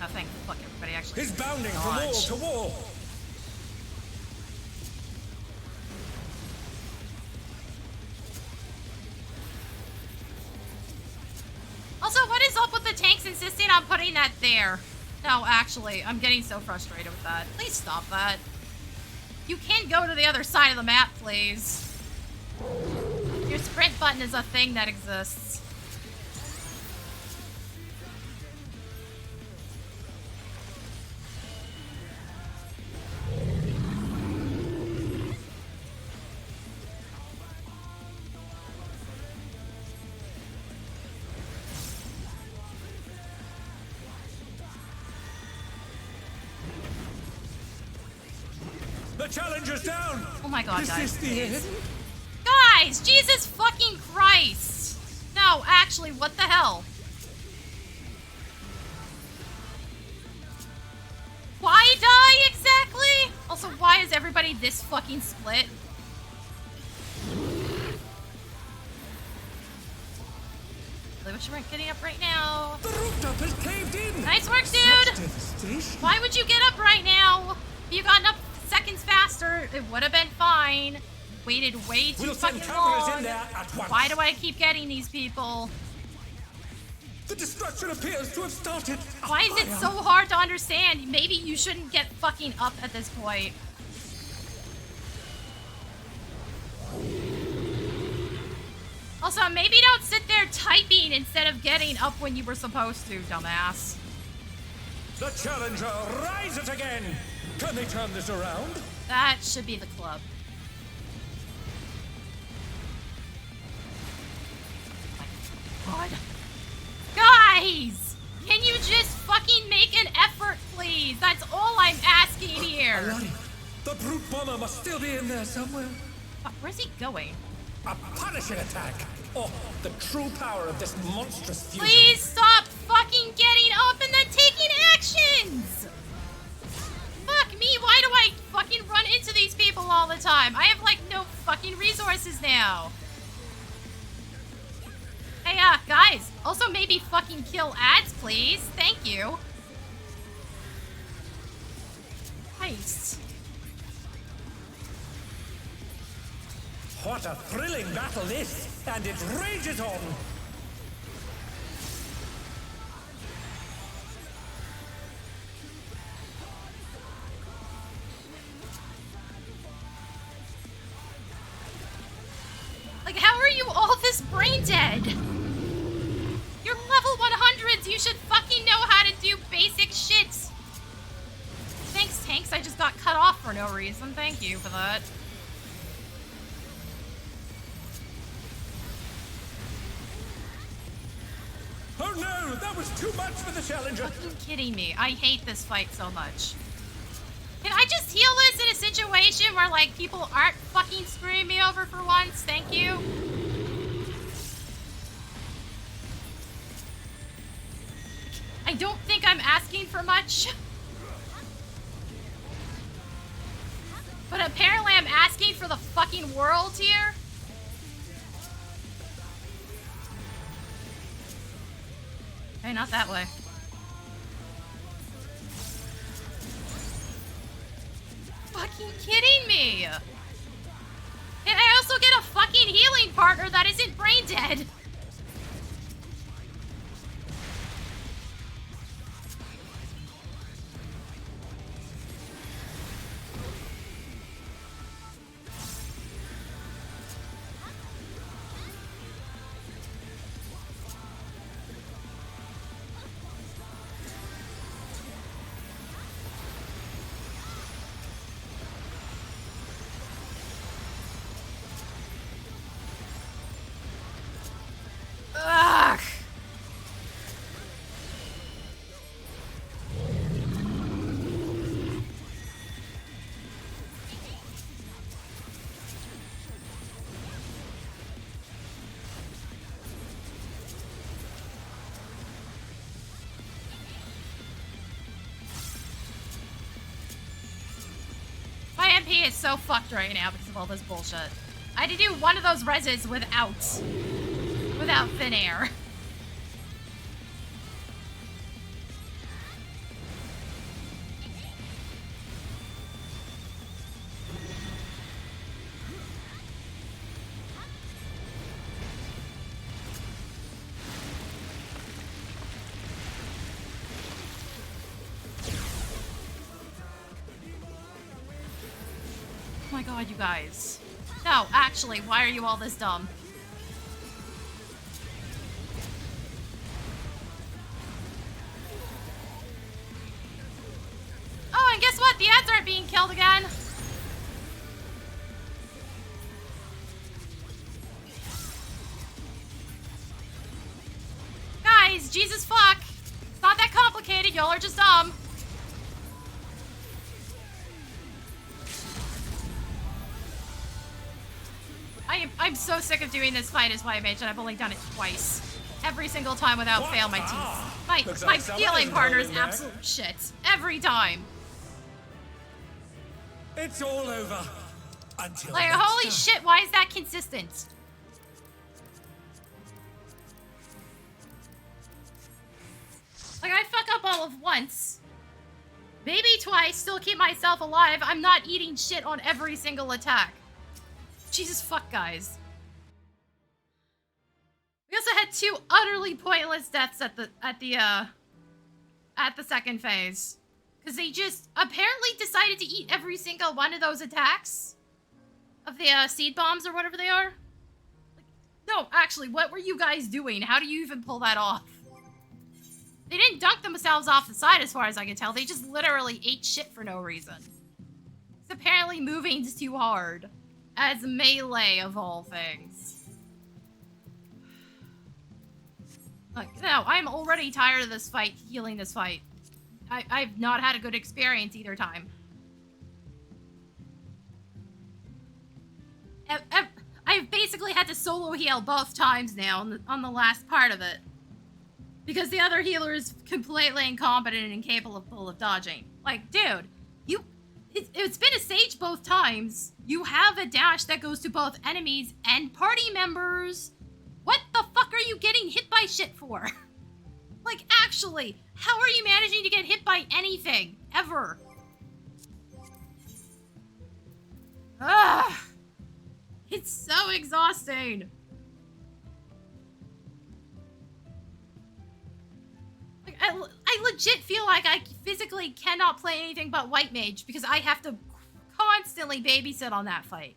I think fuck everybody actually. He's bounding from wall to wall. Also, what is up with the tanks insisting on putting that there? No, actually, I'm getting so frustrated with that. Please stop that. You can go to the other side of the map, please. Your sprint button is a thing that exists. The challenger's down. Oh my god, Is guys. this the end? Guys, Jesus fucking Christ. No, actually, what the hell? Why die exactly? Also, why is everybody this fucking split? Really wish you weren't getting up right now. The rooftop has caved in. Nice work, Such dude. devastation. Why would you get up right now? If you gotten up seconds faster, it would have been fine. Waited way too We'll send fucking cameras long. in there at once. Why do I keep getting these people? The destruction appears to have started. a Why is it fire. so hard to understand? Maybe you shouldn't get fucking up at this point. Also, maybe don't sit there typing instead of getting up when you were supposed to, dumbass. The challenger rises again. Can they turn this around? That should be the club. God. Guys! Can you just fucking make an effort, please? That's all I'm asking here. Alrighty. The brute bomber must still be in there somewhere. Fuck, where's he going? A punishing attack. Oh, the true power of this monstrous fusion. Please stop fucking getting up and then taking actions! Fuck me, why do I fucking run into these people all the time? I have like no fucking resources now. Hey, guys, also maybe fucking kill ads, please. Thank you. Christ. What a thrilling battle this, and it rages on. Like, how are you all this brain dead? You're level 100s. You should fucking know how to do basic shit. Thanks, Tanks. I just got cut off for no reason. Thank you for that. Oh no, that was too much for the challenger. Fucking kidding me. I hate this fight so much. Can I just heal this in a situation where, like, people aren't fucking screwing me over for once? Thank you. I don't think I'm asking for much. But apparently I'm asking for the fucking world here. Hey, not that way. Fucking kidding me! And I also get a fucking healing partner that isn't brain dead! MP is so fucked right now because of all this bullshit. I had to do one of those reses without thin air. Oh my god, you guys. No, actually, why are you all this dumb? Oh, and guess what? The ads aren't being killed again. Guys, Jesus fuck. It's not that complicated, y'all are just dumb. I'm so sick of doing this fight as White Mage, and I've only done it twice. Every single time without fail, my teeth. My healing partner is absolute shit. Every time. It's all over. Until like, next holy time. shit, why is that consistent? Like, I fuck up all of once. Maybe twice, still keep myself alive. I'm not eating shit on every single attack. Jesus fuck, guys. We also had 2 utterly pointless deaths at the second phase. Because they just apparently decided to eat every single one of those attacks. Of the seed bombs or whatever they are. Like, no, actually, what were you guys doing? How do you even pull that off? They didn't dunk themselves off the side as far as I can tell. They just literally ate shit for no reason. It's apparently moving's too hard. As melee of all things. Look, no, I'm already tired of this fight, healing this fight. I've not had a good experience either time. I've basically had to solo heal both times now on the last part of it. Because the other healer is completely incompetent and incapable of dodging. Like, dude, it's been a sage both times. You have a dash that goes to both enemies and party members. What the fuck are you getting hit by shit for? Like, actually, how are you managing to get hit by anything? Ever? Ugh. It's so exhausting. Like, I legit feel like I physically cannot play anything but White Mage because I have to constantly babysit on that fight.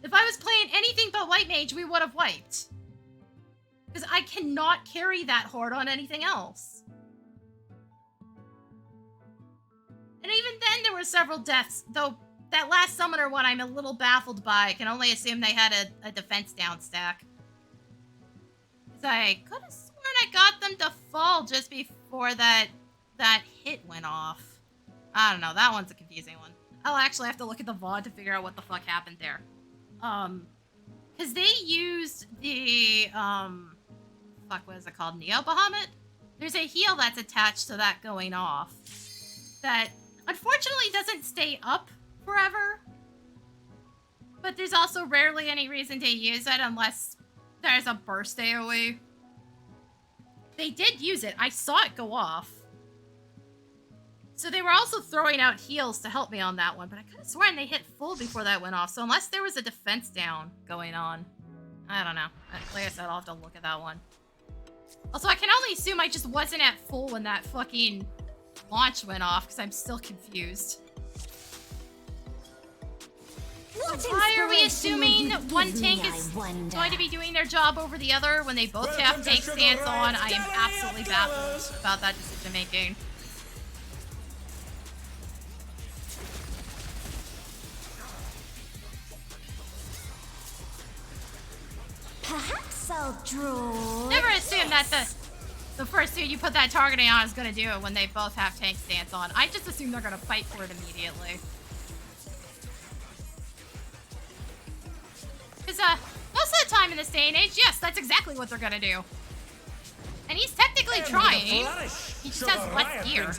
If I was playing anything but White Mage, we would have wiped. Because I cannot carry that hard on anything else. And even then there were several deaths, though that last summoner one I'm a little baffled by. I can only assume they had a defense down stack. Because I could have sworn I got them to fall just before that hit went off. I don't know, that one's a confusing one. I'll actually have to look at the VOD to figure out what the fuck happened there. Because they used the, what is it called? Neo Bahamut? There's a heal that's attached to that going off that unfortunately doesn't stay up forever. But there's also rarely any reason to use it unless there's a burst AoE. They did use it. I saw it go off. So they were also throwing out heals to help me on that one, but I could have sworn they hit full before that went off. So unless there was a defense down going on, I don't know. Like I said, I'll have to look at that one. Also, I can only assume I just wasn't at full when that fucking launch went off, because I'm still confused. Why are we assuming one tank is going to be doing their job over the other when they both have tank stance on? I am absolutely baffled about that decision making. Perhaps I'll draw. Never assume that the first dude you put that targeting on is going to do it when they both have tank stance on. I just assume they're going to fight for it immediately. Because most of the time in this day and age, yes, that's exactly what they're going to do. And he's technically trying. He just has less gear.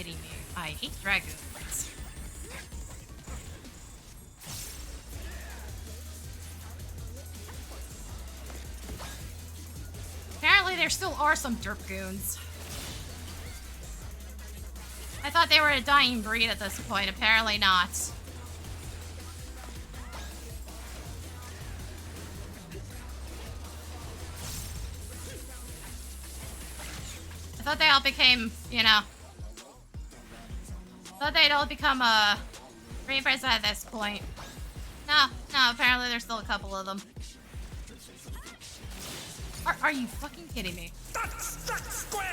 kidding me? I hate dragoons. Apparently there still are some derp goons. I thought they were a dying breed at this point. Apparently not. I thought they all became, you know... thought they'd all become, reapers at this point. No, apparently there's still a couple of them. Are you fucking kidding me? That's square!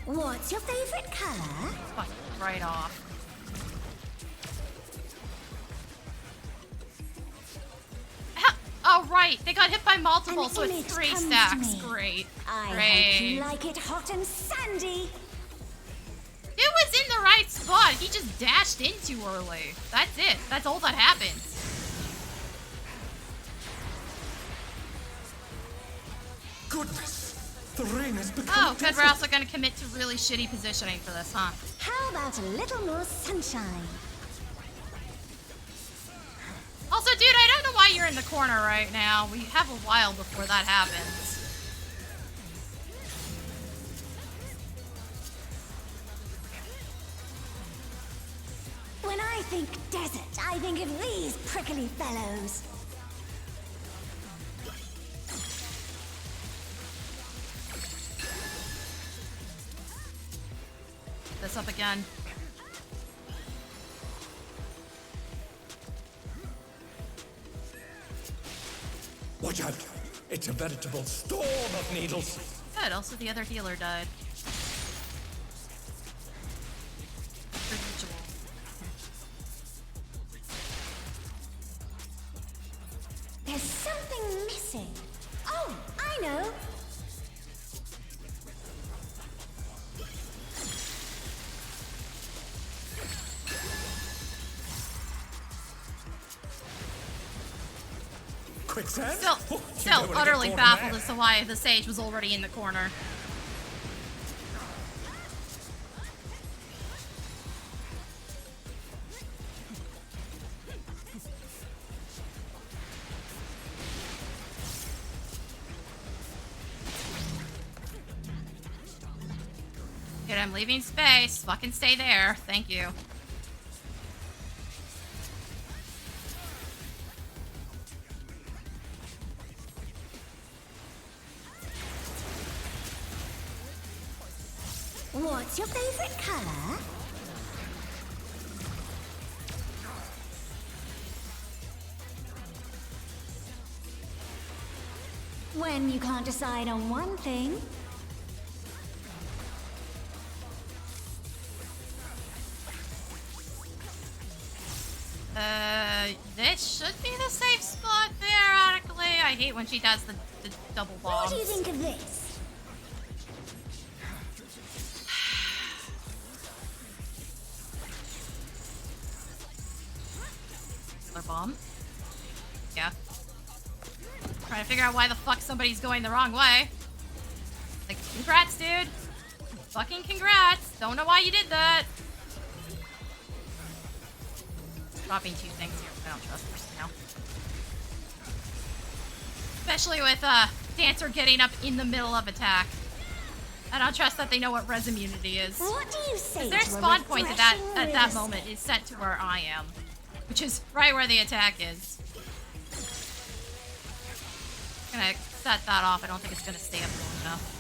What's your favorite color? Fuck right off. Oh, right. They got hit by multiple, so it's 3 stacks. Great. I Great. hope you like it hot and sandy. It was in the right spot. He just dashed in too early. That's it. That's all that happens. Goodness, the rain has become Oh, good. We're desert. also going to commit to really shitty positioning for this, huh? How about a little more sunshine? Also, dude, I don't know why you're in the corner right now. We have a while before that happens. When I think desert, I think of these prickly fellows. This up again. Watch out! It's a veritable storm of needles. Good. Also, the other healer died. Per usual. There's something missing. Oh, I know. Quicksand? Still, Oh, you still don't wanna get utterly caught in baffled there. as to why the sage was already in the corner. Good, I'm leaving space. Fucking stay there. Thank you. What's your favorite color? When you can't decide on one thing. This should be the safe spot theoretically. I hate when she does the double bombs. What do you think of this? Another bomb. Yeah. Trying to figure out why the fuck somebody's going the wrong way. Like, congrats, dude. Fucking congrats. Don't know why you did that. Dropping 2 things here. I don't trust this now. Especially with Dancer getting up in the middle of attack. I don't trust that they know what res immunity is. What do you say? Their to a spawn point at that refreshing moment is set to where I am, which is right where the attack is. Gonna set that off. I don't think it's gonna stay up long enough.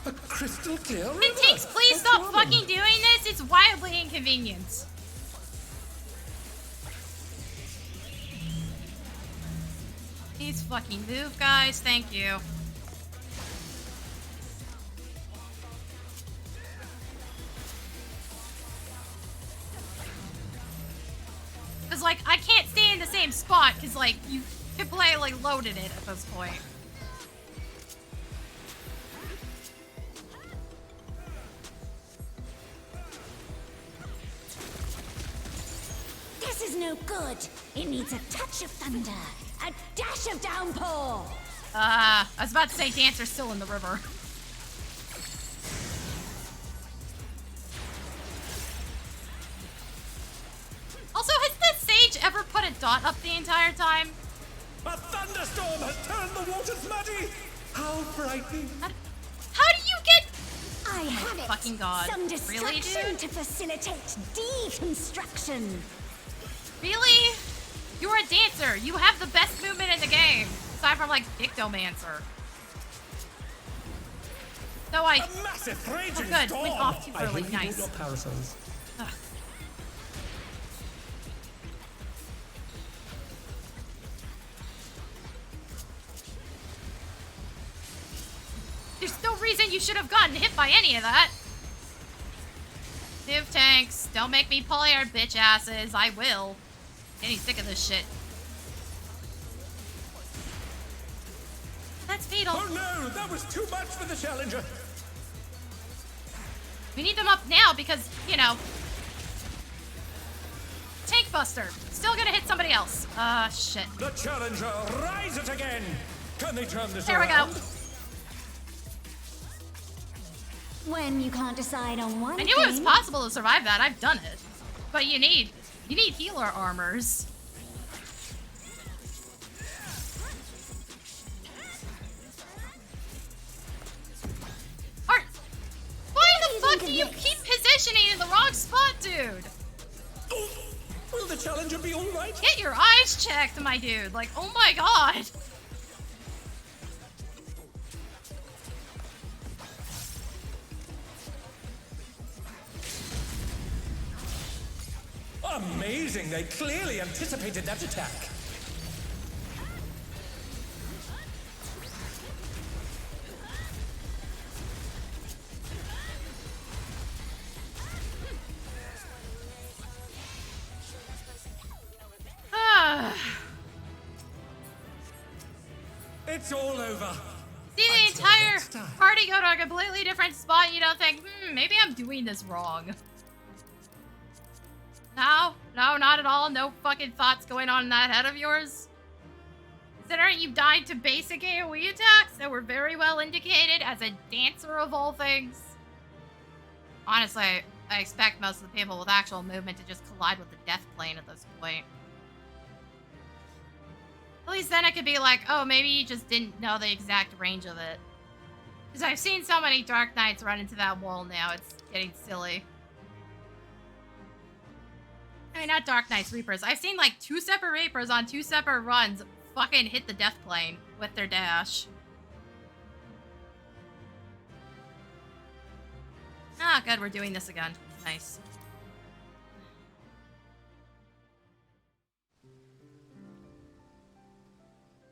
A crystal clear river. Mintinks, please No stop problem. fucking doing this. It's wildly inconvenient. Please fucking move, guys. Thank you. Cause like I can't stay in the same spot because like you could play like loaded it at this point. This is no good. It needs a touch of thunder, a dash of downpour. I was about to say Dancer's still in the river. Also, has the sage ever put a dot up the entire time? A thunderstorm has turned the waters muddy! How frightening! How do you get... I have it. Fucking God. Some Really, destruction dude? to facilitate deconstruction. Really? You're a dancer. You have the best movement in the game. Aside from, like, Dictomancer. So I... A massive raging good. storm! Went off too I early. hope you Nice. brought your parasols. Ugh. There's no reason you should have gotten hit by any of that. Div tanks, don't make me pull your bitch asses. I will. Getting sick of this shit. That's fatal. Oh no, that was too much for the challenger. We need them up now because, you know. Tank Buster. Still gonna hit somebody else. Shit. The challenger rises again. Can they turn this There we around? go. When you can't decide on one I knew it was thing, possible to survive that. I've done it. But you need healer armors. Why the fuck do you keep positioning in the wrong spot, dude? Oh, will the challenger be all right? Get your eyes checked, my dude. Like, oh my god. Amazing, they clearly anticipated that attack. It's all over. See the Until entire next time. party go to a completely different spot and you don't think, maybe I'm doing this wrong. No, not at all. No fucking thoughts going on in that head of yours. Considering you died to basic AoE attacks that were very well indicated as a dancer of all things. Honestly, I expect most of the people with actual movement to just collide with the death plane at this point. At least then it could be like, oh, maybe you just didn't know the exact range of it. Because I've seen so many Dark Knights run into that wall now, it's getting silly. I mean, not Dark Knights, Reapers. I've seen like 2 separate Reapers on 2 separate runs fucking hit the death plane with their dash. Ah, good, we're doing this again. Nice.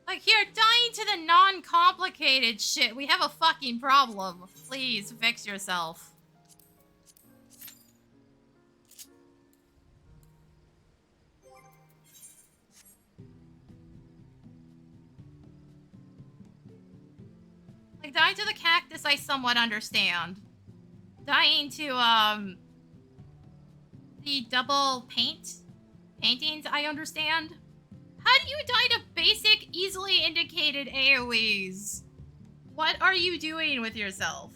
Like, here, dying to the non-complicated shit. We have a fucking problem. Please, fix yourself. Like, dying to the cactus, I somewhat understand. Dying to, the double paintings, I understand. How do you die to basic, easily indicated AoEs? What are you doing with yourself?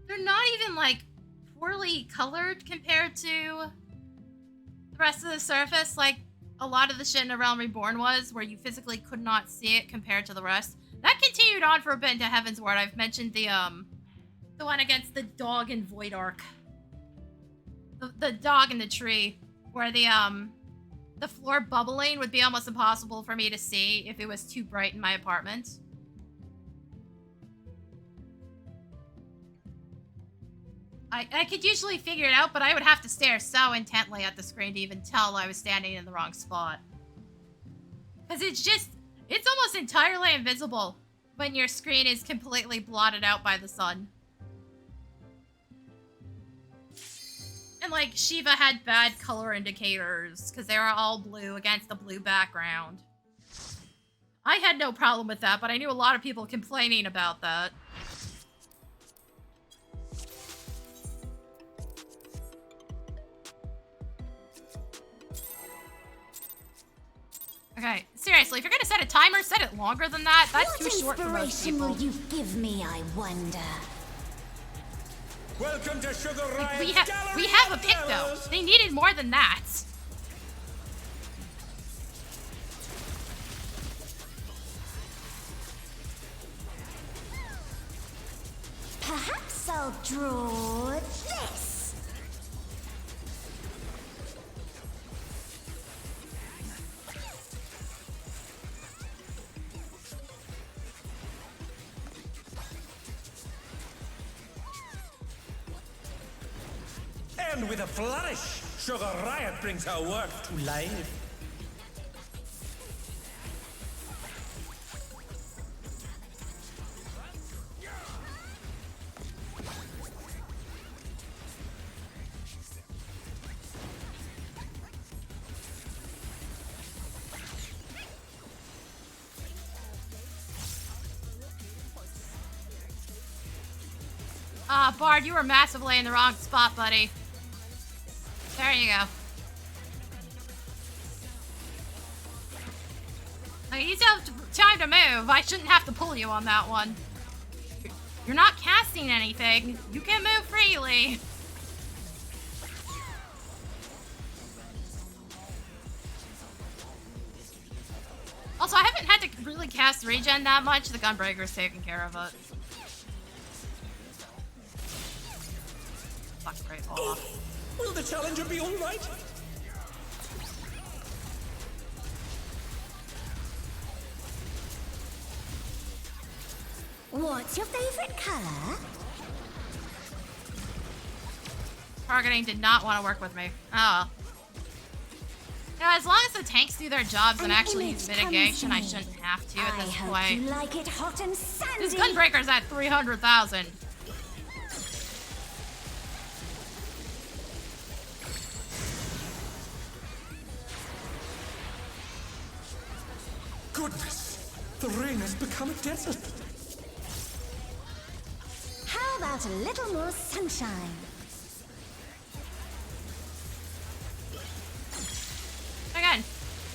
They're not even, like, poorly colored compared to the rest of the surface, like a lot of the shit in A Realm Reborn was, where you physically could not see it compared to the rest. That continued on for a bit into Heaven's Ward. I've mentioned the one against the dog in Void Ark. The dog in the tree, where the floor bubbling would be almost impossible for me to see if it was too bright in my apartment. I could usually figure it out, but I would have to stare so intently at the screen to even tell I was standing in the wrong spot. Because it's almost entirely invisible when your screen is completely blotted out by the sun. And, like, Shiva had bad color indicators because they were all blue against a blue background. I had no problem with that, but I knew a lot of people complaining about that. Okay, seriously, if you're gonna set a timer, set it longer than that. That's What too short for most inspiration people. will you give me, I wonder? Welcome to Sugar Riot's We Gallery have a of pick though. Terrors. They needed more than that. Perhaps I'll draw this. And with a flourish, Sugar Riot brings her work to life. Bard, you were massively in the wrong spot, buddy. There you go. Like, you still have time to move. I shouldn't have to pull you on that one. You're not casting anything. You can move freely. Also, I haven't had to really cast regen that much. The Gunbreaker's taking care of it. Fuck, great ball. Will the challenger be all right? What's your favorite color? Targeting did not want to work with me. Oh. You know, as long as the tanks do their jobs and actually use mitigation, I shouldn't have to at this I hope point. you like it hot and sandy. This Gunbreaker's at 300,000. Goodness, the rain has become a desert. How about a little more sunshine? Again,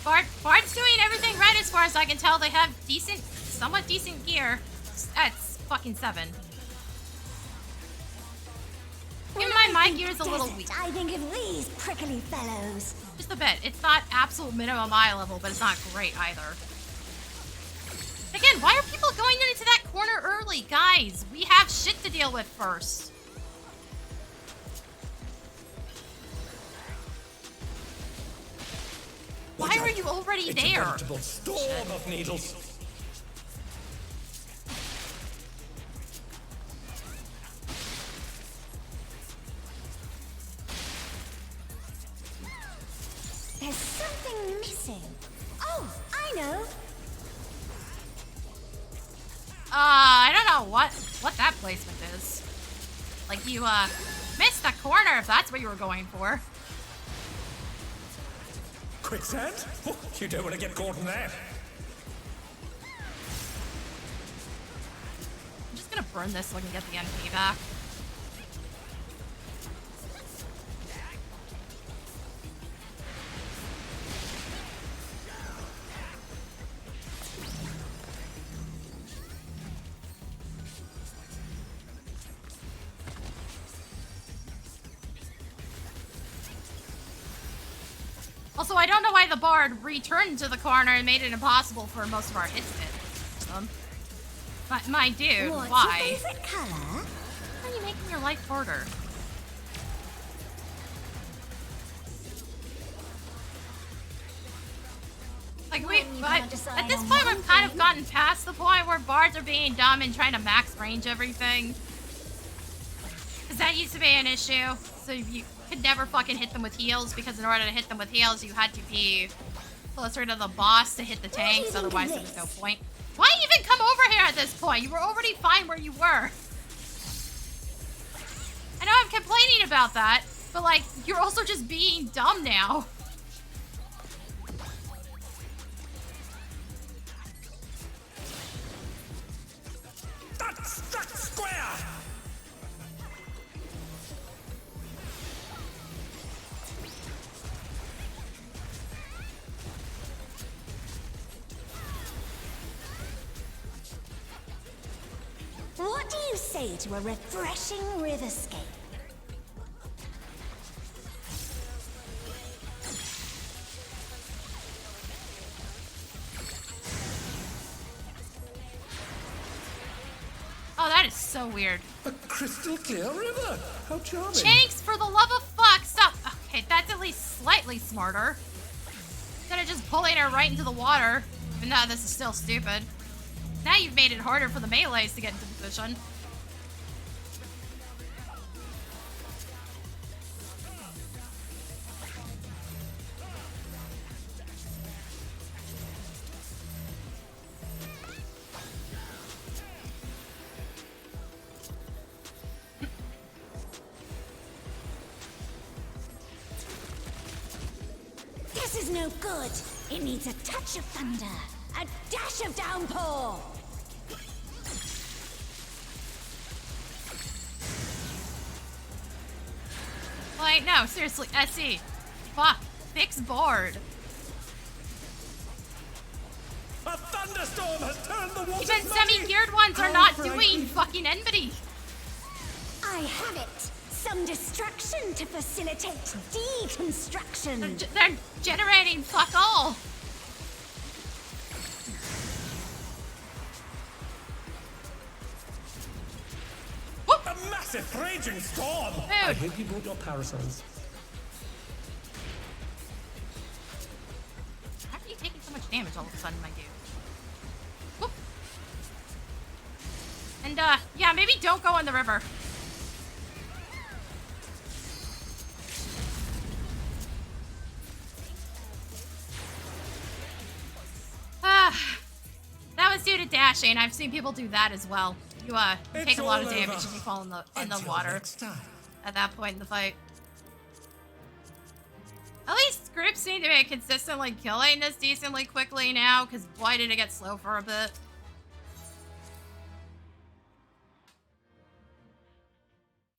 Bard's doing everything right as far as I can tell. They have decent, somewhat decent gear. That's fucking 7. Even my gear's a little weak. I think of these prickly fellows. Just a bit. It's not absolute minimum eye level, but it's not great either. Again, why are people going into that corner early? Guys, we have shit to deal with first. Why are you already It's a there? veritable storm of needles. There's something missing. Oh, I know. I don't know what that placement is. Like, you, missed the corner if that's what you were going for. Quicksand? Oh, you don't want to get caught in that. I'm just gonna burn this so I can get the MP back. Also, I don't know why the Bard returned to the corner and made it impossible for most of our hits to hit them. My dude, What's why? your favorite color? Why are you making your life harder? Like, at this point, we've kind of gotten past the point where Bards are being dumb and trying to max range everything. Because that used to be an issue. So you could never fucking hit them with heals, because in order to hit them with heals, you had to be closer to the boss to hit the tanks, otherwise there was no point. Why even come over here at this point? You were already fine where you were. I know I'm complaining about that, but like, you're also just being dumb now. That's square! you say to a refreshing riverscape? Oh, that is so weird. A crystal clear river. How charming. Jinx, for the love of fuck, stop. Okay, that's at least slightly smarter. Instead of just pulling her right into the water. Even though this is still stupid. Now you've made it harder for the melees to get into position. This is no good. It needs a touch of thunder, a dash of downpour. Like, no, seriously, SE. Fuck, fix board. A thunderstorm has turned the water. Even semi-geared ones are not doing fucking enmity. I have it. Some destruction to facilitate deconstruction. They're generating fuck all. Whoop. A massive raging storm. Dude. I hope you brought your parasols. How are you taking so much damage all of a sudden, my dude? Whoop. And, yeah, maybe don't go in the river. That was due to dashing. I've seen people do that as well. You take a lot of damage if you fall in the water at that point in the fight. At least groups seem to be consistently killing this decently quickly now, because boy did it get slow for a bit.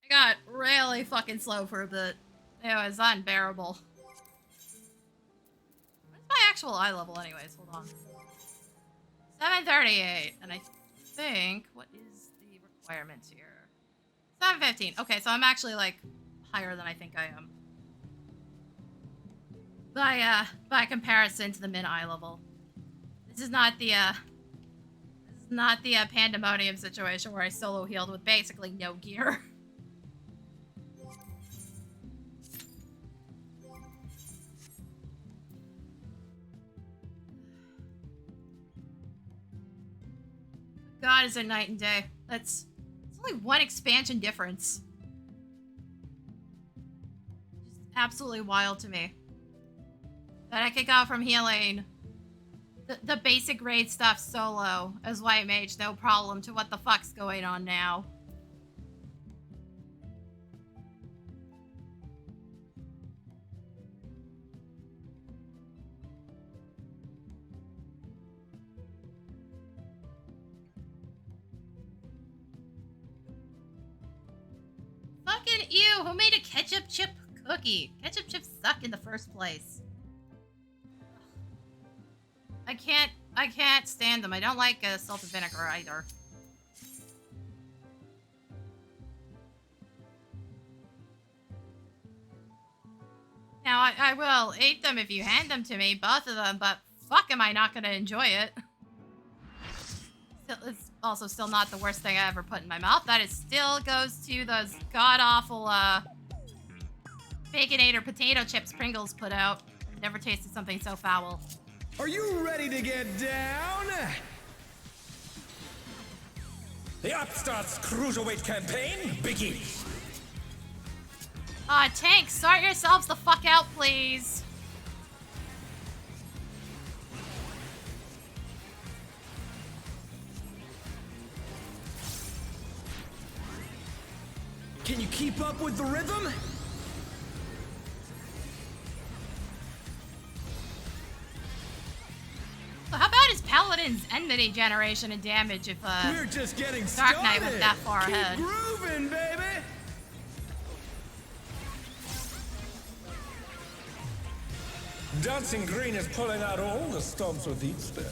It got really fucking slow for a bit. It was unbearable. What's my actual eye level anyways? Hold on. 738, and I think, what is the requirements here? 715. Okay, so I'm actually, like, higher than I think I am. By comparison to the mid eye level. This is not the pandemonium situation where I solo healed with basically no gear. God, is it night and day? It's only one expansion difference. Just absolutely wild to me. That I could go from healing the basic raid stuff solo as White Mage, no problem, to what the fuck's going on now. Fucking ew, who made a ketchup chip cookie? Ketchup chips suck in the first place. I can't stand them. I don't like salt and vinegar either. Now, I will eat them if you hand them to me, both of them, but fuck am I not gonna enjoy it. It's also still not the worst thing I ever put in my mouth. That is still goes to those god-awful, Baconator potato chips Pringles put out. I've never tasted something so foul. Are you ready to get down? The Upstart's Cruiserweight campaign begins. Tanks, sort yourselves the fuck out, please. Can you keep up with the rhythm? So how about his Paladin's enmity generation and damage if We're just getting Dark Knight started. went that far Keep ahead? grooving, baby. Dancing Green is pulling out all the stops with each step.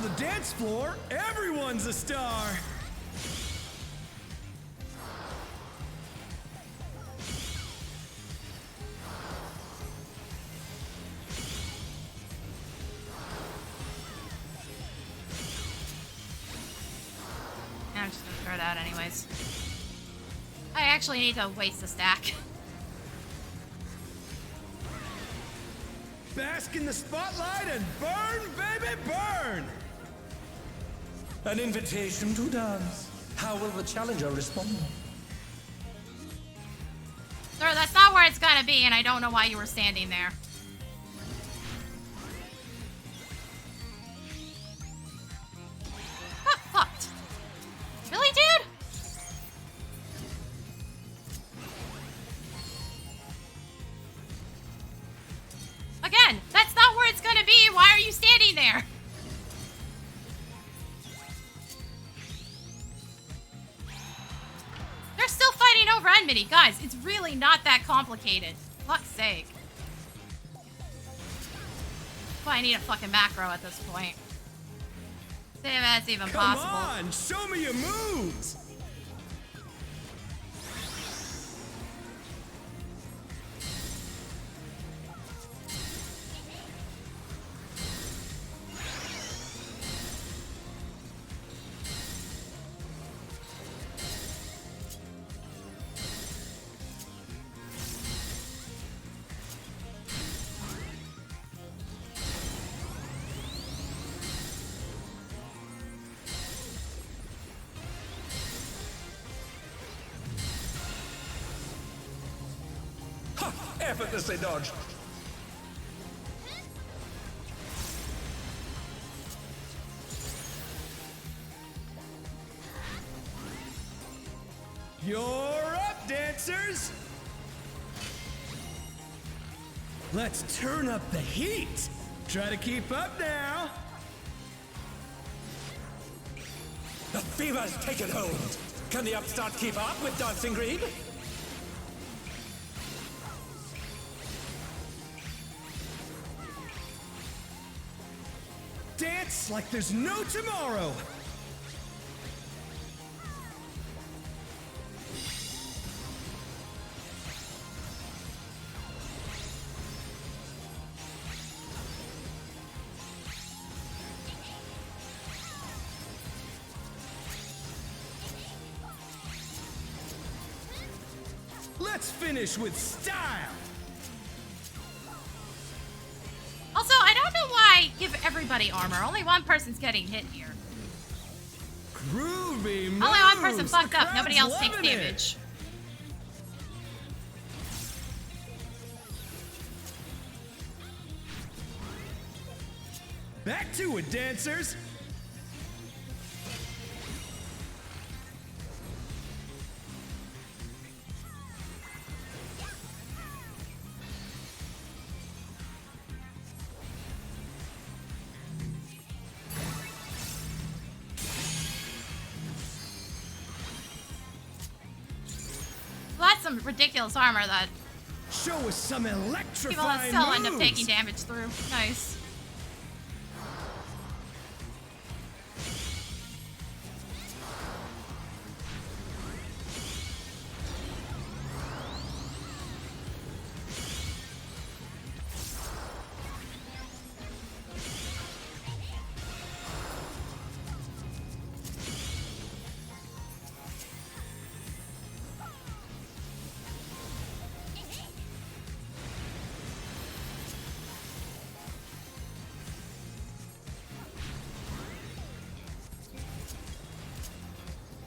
on the dance floor, everyone's a star. I'm just gonna throw it out anyways. I actually need to waste a stack. Bask in the spotlight and burn, baby, burn! An invitation to dance. How will the challenger respond? Sir, that's not where it's gonna be, and I don't know why you were standing there. Got fucked. Really, dude? Again, that's not where it's gonna be. Why are you standing there? They're still fighting over enmity. Guys, it's really not that complicated. Fuck's sake. Well, I need a fucking macro at this point. See if that's even possible. Come on, show me your moves! Effortlessly dodged. You're up, dancers! Let's turn up the heat! Try to keep up now! The fever's taken hold. Can the upstart keep up with Dancing Green? Dance like there's no tomorrow! Let's finish with style! Also, I don't know why give everybody armor. Only one person's getting hit here. Groovy moves! Only one person The fucked up. Nobody crowd's else takes loving it. damage. Back to it, dancers! Well, that's some ridiculous armor that Show us some people electrifying still end up moves. taking damage through. Nice.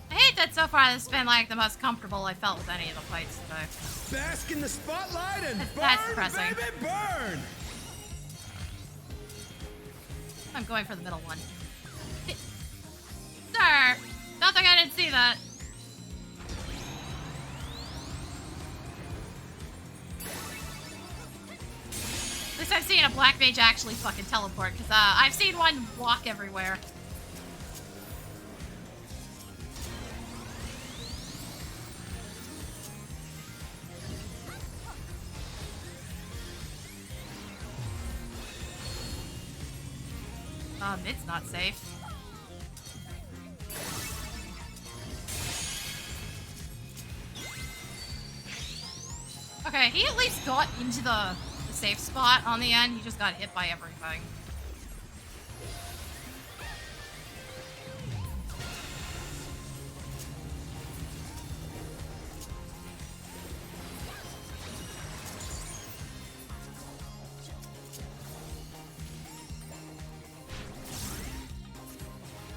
I hate that so far this has been like the most comfortable I felt with any of the fights today. Bask in the spotlight and That's burn, depressing. baby, burn! I'm going for the middle one. Sir! Don't think I didn't see that. At least I've seen a black mage actually fucking teleport, because I've seen one walk everywhere. It's not safe. Okay, he at least got into the safe spot on the end. He just got hit by everything.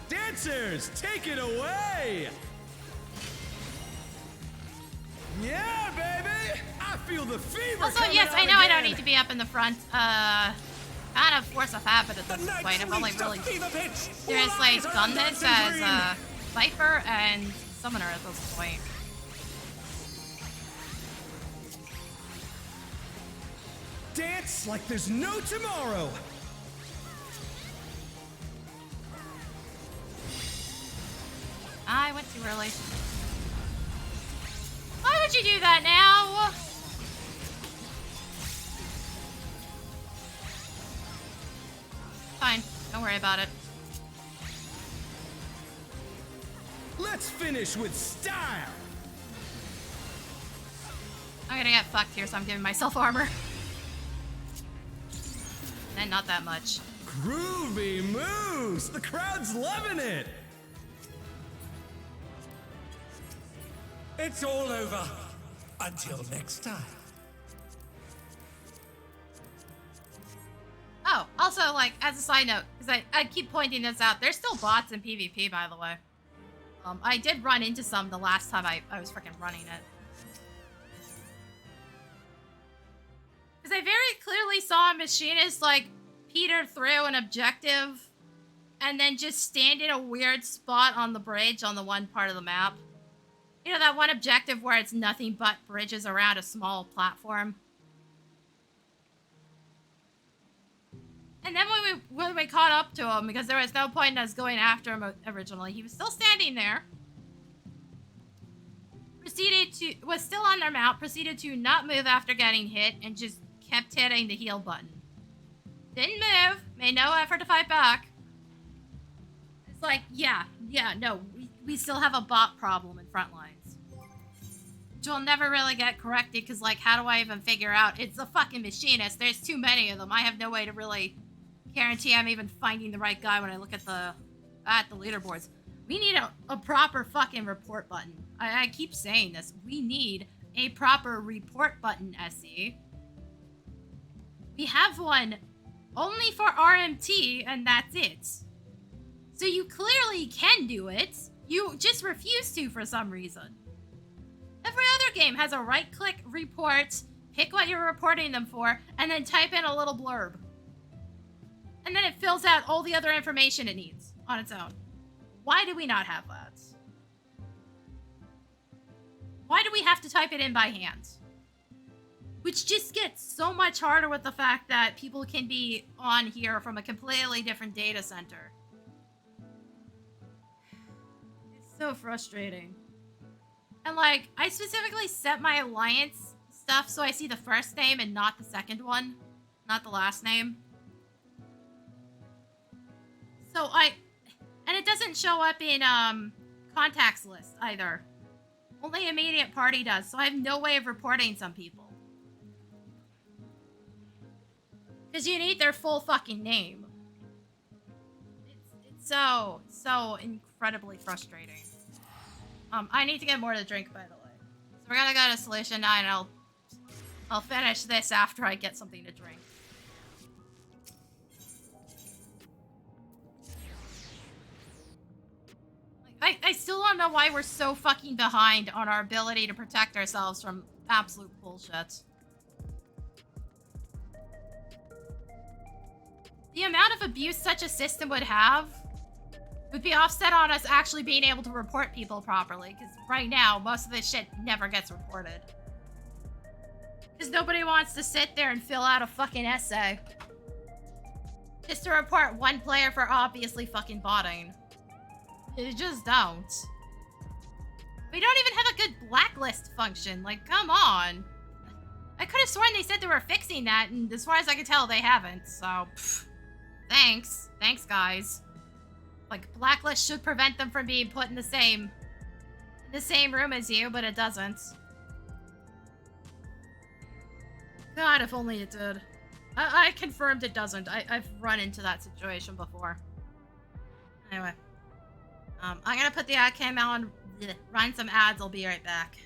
Dancers, take it away! Yeah, baby! I feel the fever. Also, yes, I know I don't need to be up in the front. Kind of force of habit at this point. I've only really seriously done this as Viper and Summoner at this point. Dance like there's no tomorrow! I went too early. Why would you do that now? Fine, don't worry about it. Let's finish with style! I'm gonna get fucked here, so I'm giving myself armor. And not that much. Groovy moves! The crowd's loving it! It's all over. Until next time. Oh, also, like, as a side note, because I keep pointing this out, there's still bots in PvP, by the way. I did run into some the last time I was freaking running it. Because I very clearly saw a machinist, like, peter through an objective and then just stand in a weird spot on the bridge on the one part of the map. You know, that one objective where it's nothing but bridges around a small platform. And then when we caught up to him, because there was no point in us going after him originally, he was still standing there. Was still on their mount, proceeded to not move after getting hit, and just kept hitting the heal button. Didn't move, made no effort to fight back. It's like, yeah, no, we still have a bot problem in front lines. Which will never really get corrected, because, like, how do I even figure out? It's a fucking machinist. There's too many of them. I have no way to really guarantee I'm even finding the right guy when I look at the leaderboards. We need a proper fucking report button. I keep saying this. We need a proper report button, SE. We have one only for RMT, and that's it. So you clearly can do it. You just refuse to for some reason. Every other game has a right-click report, pick what you're reporting them for, and then type in a little blurb. And then it fills out all the other information it needs on its own. Why do we not have that? Why do we have to type it in by hand? Which just gets so much harder with the fact that people can be on here from a completely different data center. It's so frustrating. And, like, I specifically set my alliance stuff so I see the first name and not the second one. Not the last name. So and it doesn't show up in, contacts list either. Only immediate party does, so I have no way of reporting some people. Because you need their full fucking name. It's so incredibly frustrating. I need to get more to drink, by the way. So we're gonna go to Solution 9, and I'll finish this after I get something to drink. I still don't know why we're so fucking behind on our ability to protect ourselves from absolute bullshit. The amount of abuse such a system would have would be offset on us actually being able to report people properly, because right now, most of this shit never gets reported. Because nobody wants to sit there and fill out a fucking essay just to report one player for obviously fucking botting. You just don't. We don't even have a good blacklist function. Like, come on. I could have sworn they said they were fixing that, and as far as I could tell, they haven't, so... Pfft. Thanks. Thanks, guys. Like, Blacklist should prevent them from being put in the same room as you, but it doesn't. God, if only it did. I confirmed it doesn't. I've run into that situation before. Anyway. I'm gonna put the ad cam on, run some ads, I'll be right back.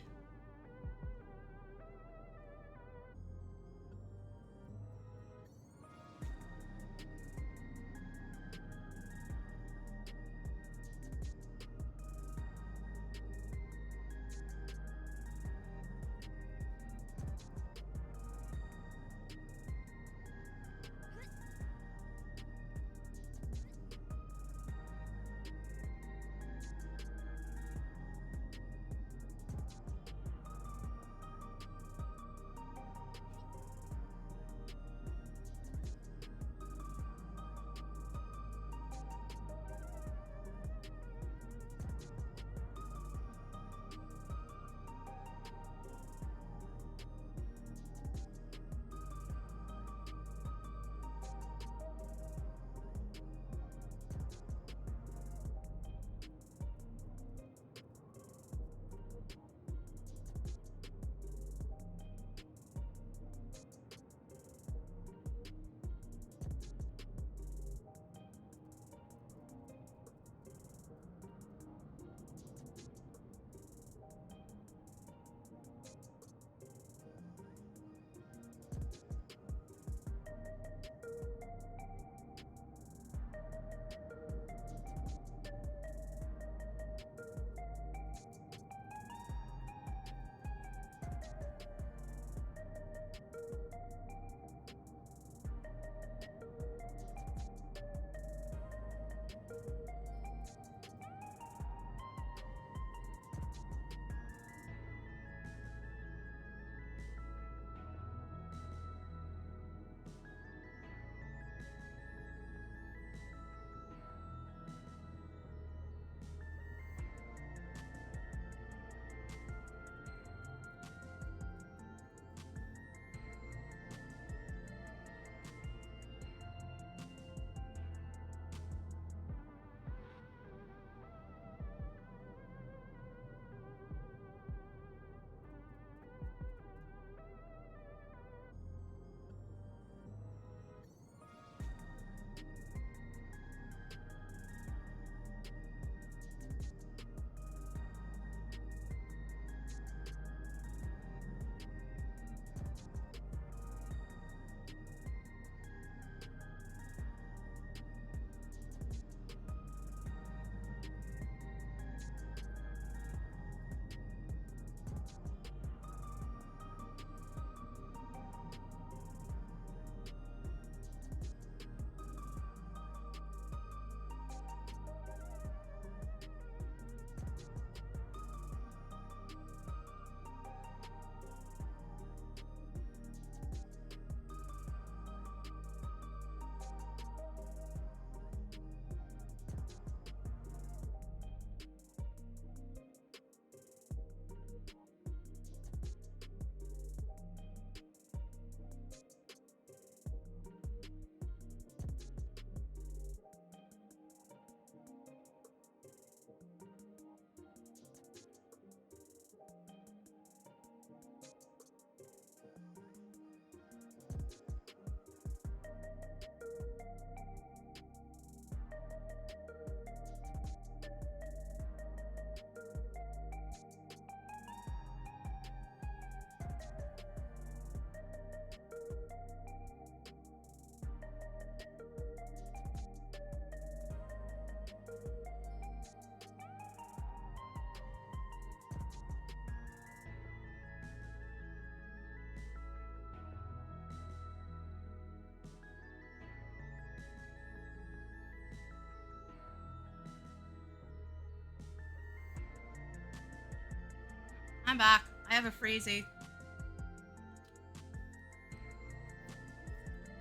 I'm back. I have a freezy.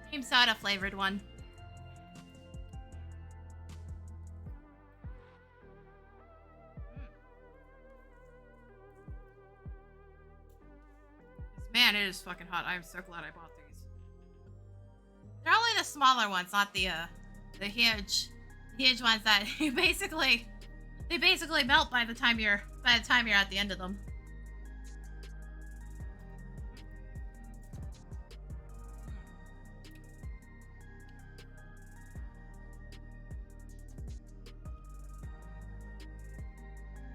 Cream soda flavored one. Man, it is fucking hot. I'm so glad I bought these. They're only the smaller ones, not the The huge ones that they basically melt by the time you're at the end of them.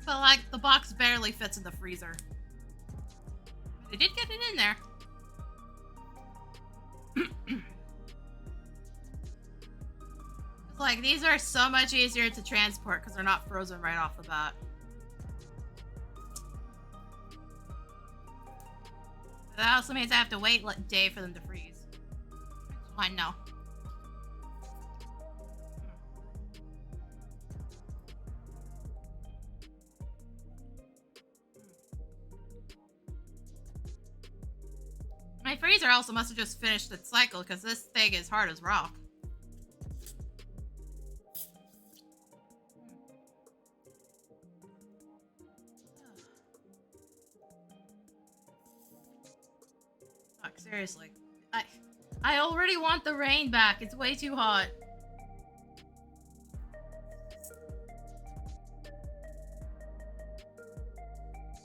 But like the box barely fits in the freezer. They did get it in there. Like, these are so much easier to transport because they're not frozen right off the bat. That also means I have to wait a day for them to freeze. I know. My freezer also must have just finished its cycle because this thing is hard as rock. Fuck, seriously. I already want the rain back. It's way too hot.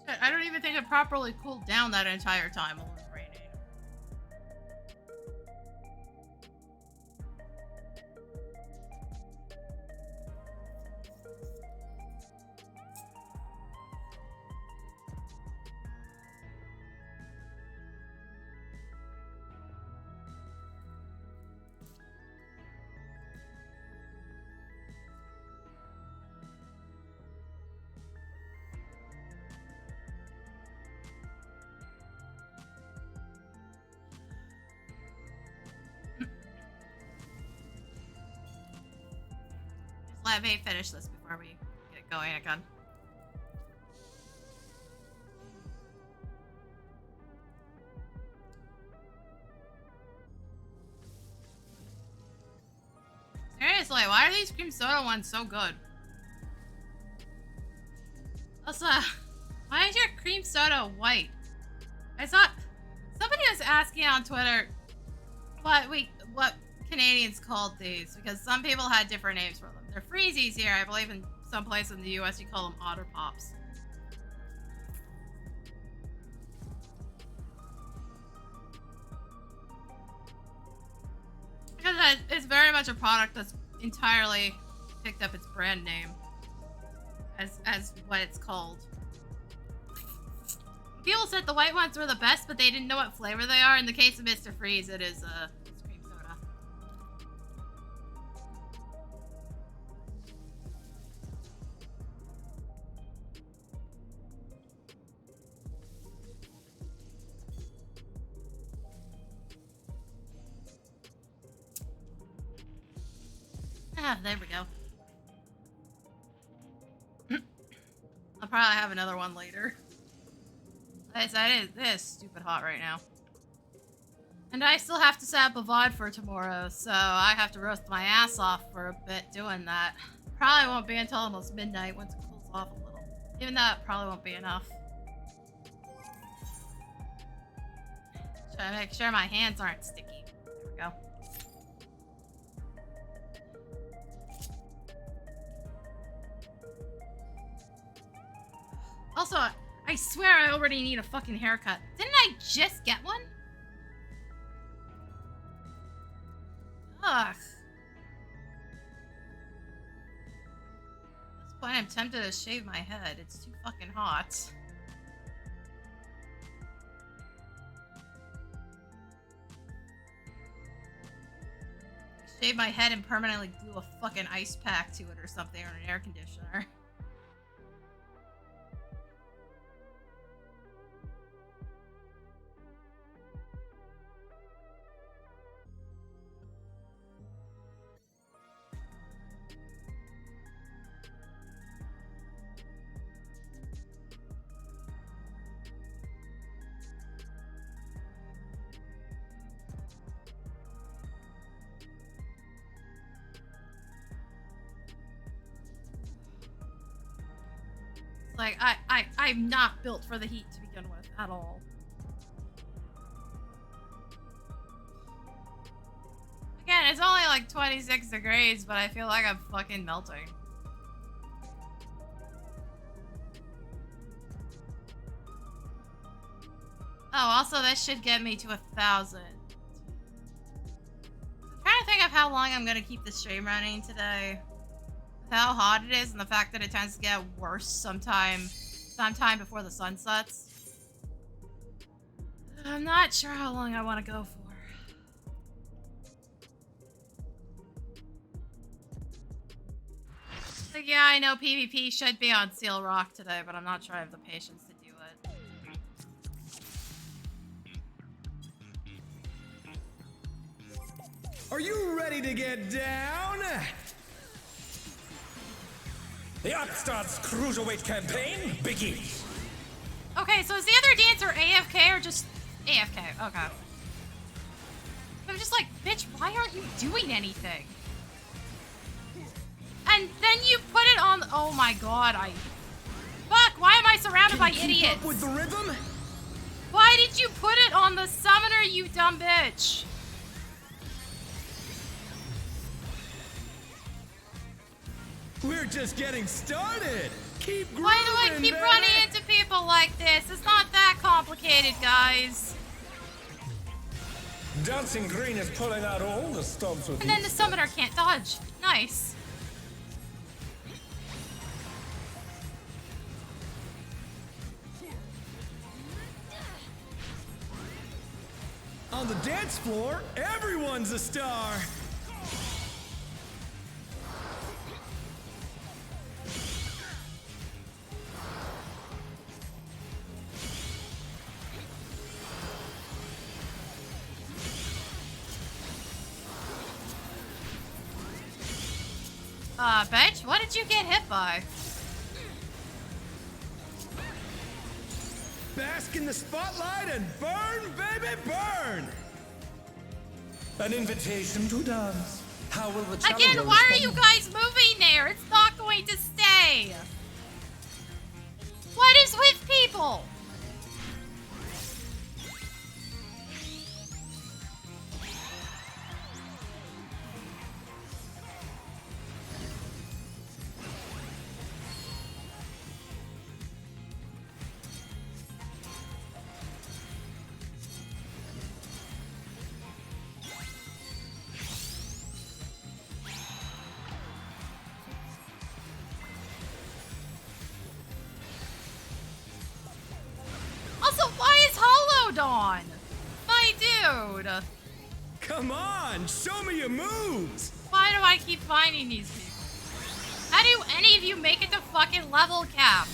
Shit, I don't even think it properly cooled down that entire time while it was raining. Let me finish this before we get going again. Seriously, why are these cream soda ones so good? Also, why is your cream soda white? I saw somebody was asking on Twitter what Canadians called these, because some people had different names for them. They're freezies here. I believe in some place in the US you call them Otter Pops. Because it's very much a product that's entirely picked up its brand name as what it's called. People said the white ones were the best, but they didn't know what flavor they are. In the case of Mr. Freeze, it is it's cream soda. Ah, there we go. I'll probably have another one later. It is stupid hot right now. And I still have to set up a VOD for tomorrow, so I have to roast my ass off for a bit doing that. Probably won't be until almost midnight once it cools off a little. Even that probably won't be enough. Try to make sure my hands aren't sticky. There we go. Also, I swear I already need a fucking haircut. Didn't I just get one? Ugh. At this point, I'm tempted to shave my head. It's too fucking hot. Shave my head and permanently glue a fucking ice pack to it or something, or an air conditioner. Like, I'm not built for the heat to begin with, at all. Again, it's only like 26 degrees, but I feel like I'm fucking melting. Oh, also, this should get me to 1,000. I'm trying to think of how long I'm gonna keep the stream running today. With how hot it is and the fact that it tends to get worse sometime before the sun sets. I'm not sure how long I want to go for. Like, yeah, I know PvP should be on Seal Rock today, but I'm not sure I have the patience to do it. Are you ready to get down? The Upstart's Cruiserweight campaign begins. Okay, so is the other dancer AFK or just AFK? Okay. I'm just like, bitch, why aren't you doing anything? And then you put it on. Oh my god, fuck, why am I surrounded by idiots? Keep up with the rhythm? Why did you put it on the summoner, you dumb bitch? We're just getting started. Keep grooving, Why do I keep baby. running into people like this? It's not that complicated, guys. Dancing Green is pulling out all the stops with And then the summoner can't dodge. Nice. On the dance floor, everyone's a star. Bitch, what did you get hit by? Bask in the spotlight and burn, baby, burn! An invitation to dance. How will the challenger Again, why are you respond? guys moving there? It's not going to stay. What is with people? Also, why is Hollow Dawn? My dude. Come on, show me your moves! Why do I keep finding these people? How do any of you make it to fucking level cap?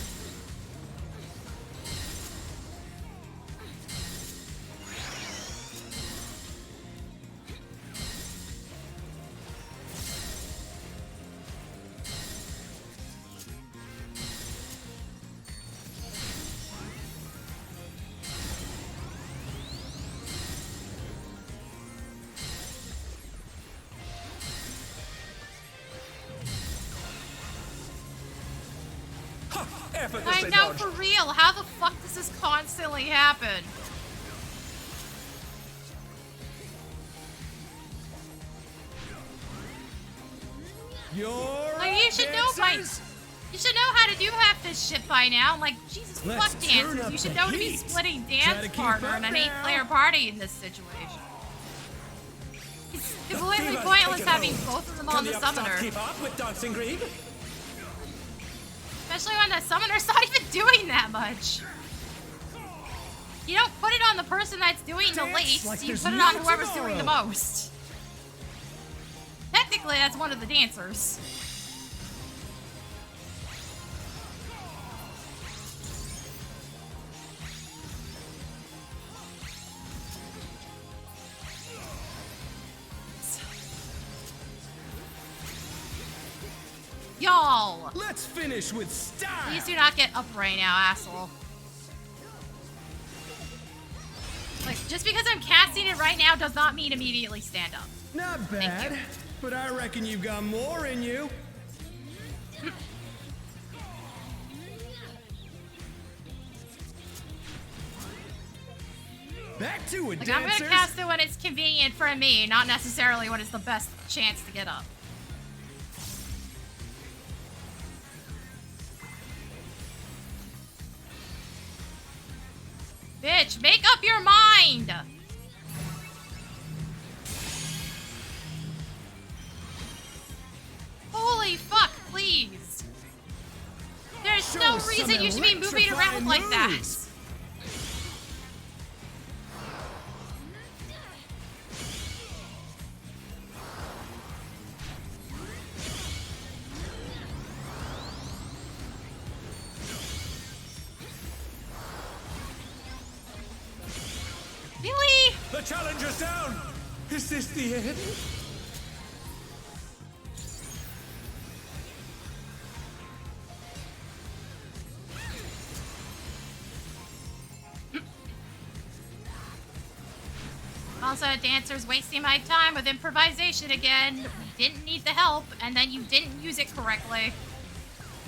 Effortlessly I know, dodged. for real. How the fuck does this constantly happen? You're Like, you should know by... dancers? You should know how to do half this shit by now. Like, Jesus Let's fuck turn dancers. up You should the know to be heat. splitting Try dance to keep partner up in an now. 8-player party in this situation. It's completely Divas pointless take it having home. both of them Can on the Upstart summoner. keep up with Dancing Green? Especially when the summoner's not even doing that much. You don't put it on the person that's doing the Dance least, like you there's put it no on whoever's doing the tomorrow. most. Technically, that's one of the dancers. Y'all! Let's finish with style! Please do not get up right now, asshole. Like, just because I'm casting it right now does not mean immediately stand up. Not Thank bad, you. but I reckon you've got more in you. Back to it, Like, I'm dancers. gonna cast it when it's convenient for me, not necessarily when it's the best chance to get up. Bitch, make up your mind! Holy fuck, please. There's Show no us reason some you should be moving around electrifying like that. moves. Really? The challenger's down! Is this the end? Also, Dancer's wasting my time with improvisation again. We didn't need the help, and then you didn't use it correctly.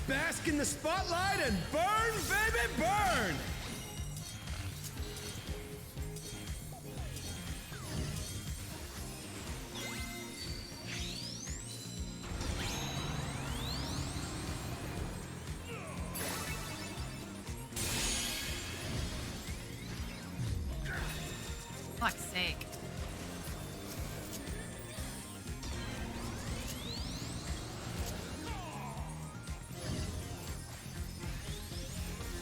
Bask in the spotlight and burn, baby, burn! Fuck's sake.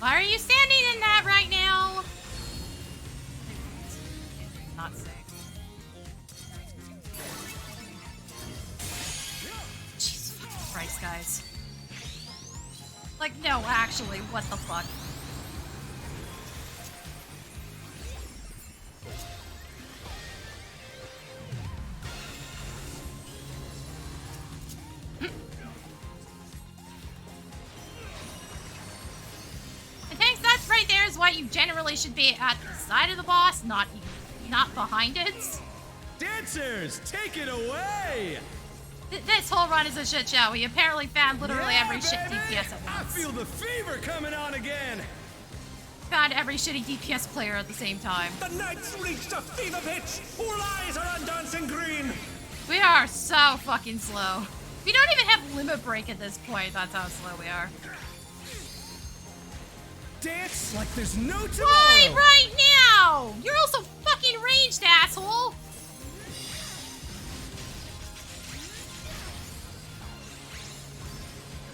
Why are you standing in that right now? Not safe. Jesus fucking Christ, guys. Like, no, actually, what the fuck? Why you generally should be at the side of the boss, not behind it. Dancers, take it away! This whole run is a shit show. We apparently found literally Yeah, every shit baby! DPS at I once. feel the fever coming on again! Found every shitty DPS player at the same time. The knight's reached a fever pitch! All eyes are on dancing green! We are so fucking slow. We don't even have limit break at this point. That's how slow we are. Dance like there's no tomorrow! Why right now? You're also fucking ranged, asshole!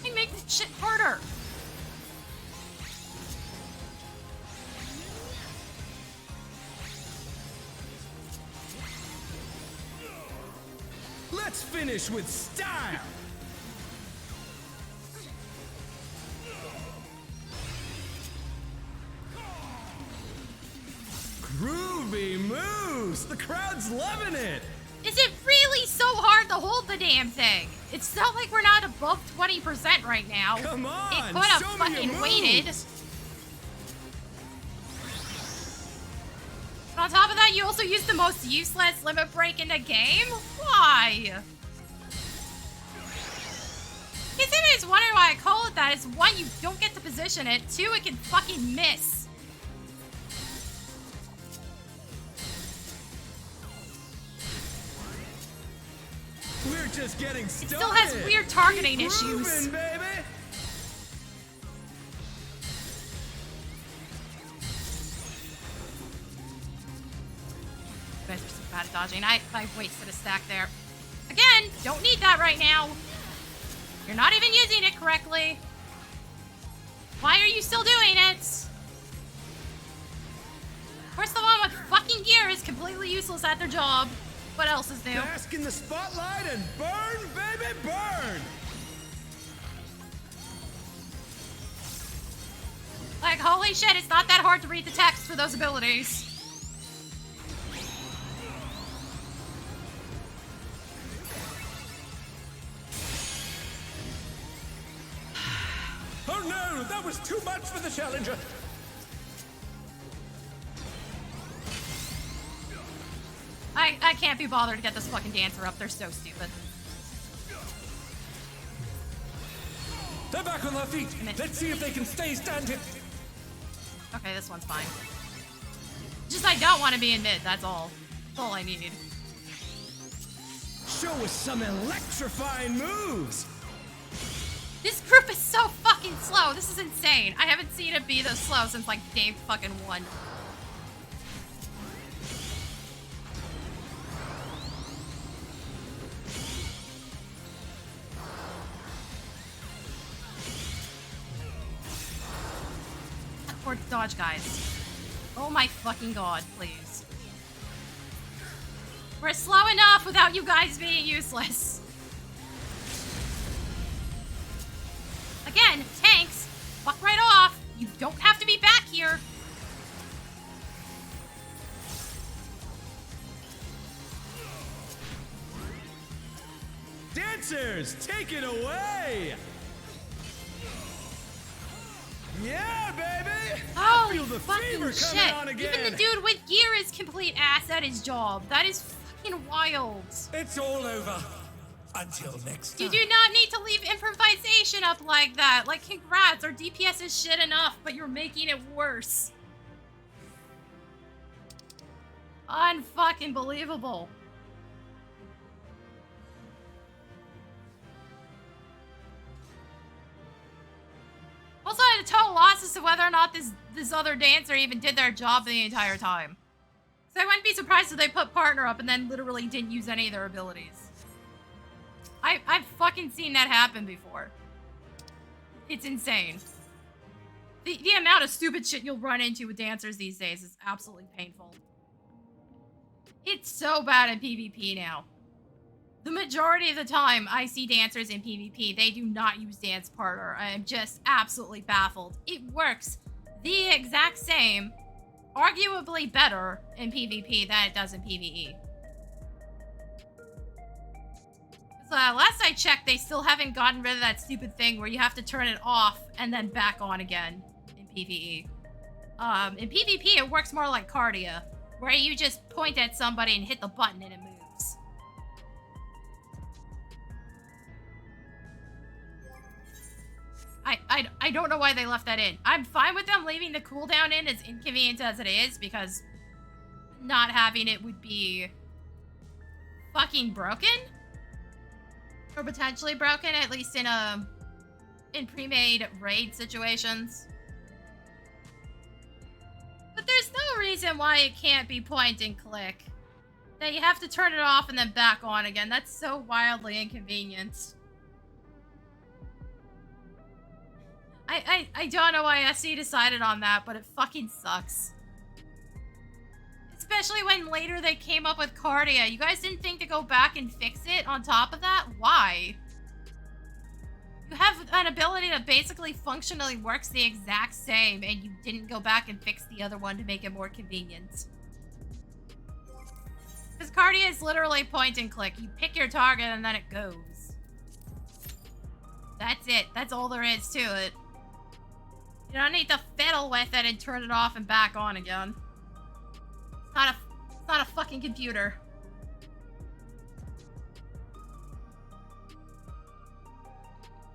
I make this shit harder. Let's finish with style! Groovy moves! The crowd's loving it! Is it really so hard to hold the damn thing? It's not like we're not above 20% right now. Come on, It could have show me fucking your waited. moves. But on top of that, you also use the most useless limit break in the game? Why? Considering wondering why I call it that, is one, you don't get to position it. Two, it can fucking miss. We're just getting started! It still has weird targeting Keep issues. grooving, baby! You guys are so bad at dodging. I wasted a stack there. Again, don't need that right now. You're not even using it correctly. Why are you still doing it? Of course, the one with fucking gear is completely useless at their job. What else is new? Bask in the spotlight and burn, baby, burn! Like, holy shit, it's not that hard to read the text for those abilities. Oh no, that was too much for the challenger! I can't be bothered to get this fucking dancer up. They're so stupid. They're back on their feet! Let's see if they can stay standing! Okay, this one's fine. Just I don't want to be in mid, that's all. That's all I need. Show us some electrifying moves! This group is so fucking slow. This is insane. I haven't seen it be this slow since like day fucking 1. Or dodge, guys. Oh my fucking god, please. We're slow enough without you guys being useless. Again, tanks, fuck right off. You don't have to be back here. Dancers, take it away! Yeah, baby! I Holy feel the fucking fever coming shit. on again! Even the dude with gear is complete ass at his job. That is fucking wild. It's all over. Until next time. You do not need to leave improvisation up like that. Like, congrats, our DPS is shit enough, but you're making it worse. Unfucking believable. Also, I had a total loss as to whether or not this other dancer even did their job the entire time. So I wouldn't be surprised if they put partner up and then literally didn't use any of their abilities. I've fucking seen that happen before. It's insane. The amount of stupid shit you'll run into with dancers these days is absolutely painful. It's so bad in PvP now. The majority of the time I see dancers in PvP, they do not use dance partner. I am just absolutely baffled. It works the exact same, arguably better in PvP than it does in PvE. Last I checked, they still haven't gotten rid of that stupid thing where you have to turn it off and then back on again in PvE. In PvP, it works more like Cardia, where you just point at somebody and hit the button and it moves. I don't know why they left that in. I'm fine with them leaving the cooldown in, as inconvenient as it is, because not having it would be fucking broken. Or potentially broken, at least in pre-made raid situations. But there's no reason why it can't be point and click. That you have to turn it off and then back on again. That's so wildly inconvenient. I don't know why SC decided on that, but it fucking sucks. Especially when later they came up with Cardia. You guys didn't think to go back and fix it on top of that? Why? You have an ability that basically functionally works the exact same, and you didn't go back and fix the other one to make it more convenient. Because Cardia is literally point and click. You pick your target and then it goes. That's it. That's all there is to it. You don't need to fiddle with it and turn it off and back on again. It's not a fucking computer.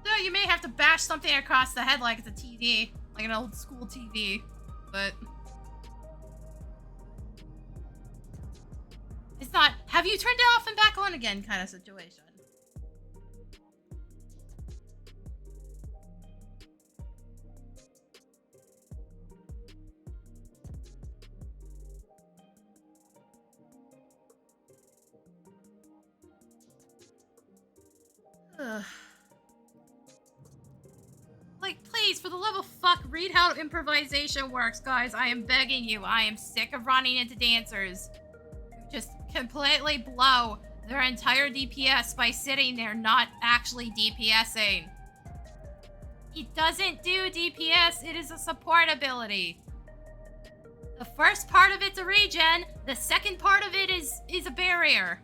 So you may have to bash something across the head like it's a TV, like an old school TV, but it's not, have you turned it off and back on again kind of situation. Ugh. Like, please, for the love of fuck, read how improvisation works, guys. I am begging you. I am sick of running into dancers who just completely blow their entire DPS by sitting there not actually DPSing. It doesn't do DPS. It is a support ability. The first part of it's a regen. The second part of it is a barrier.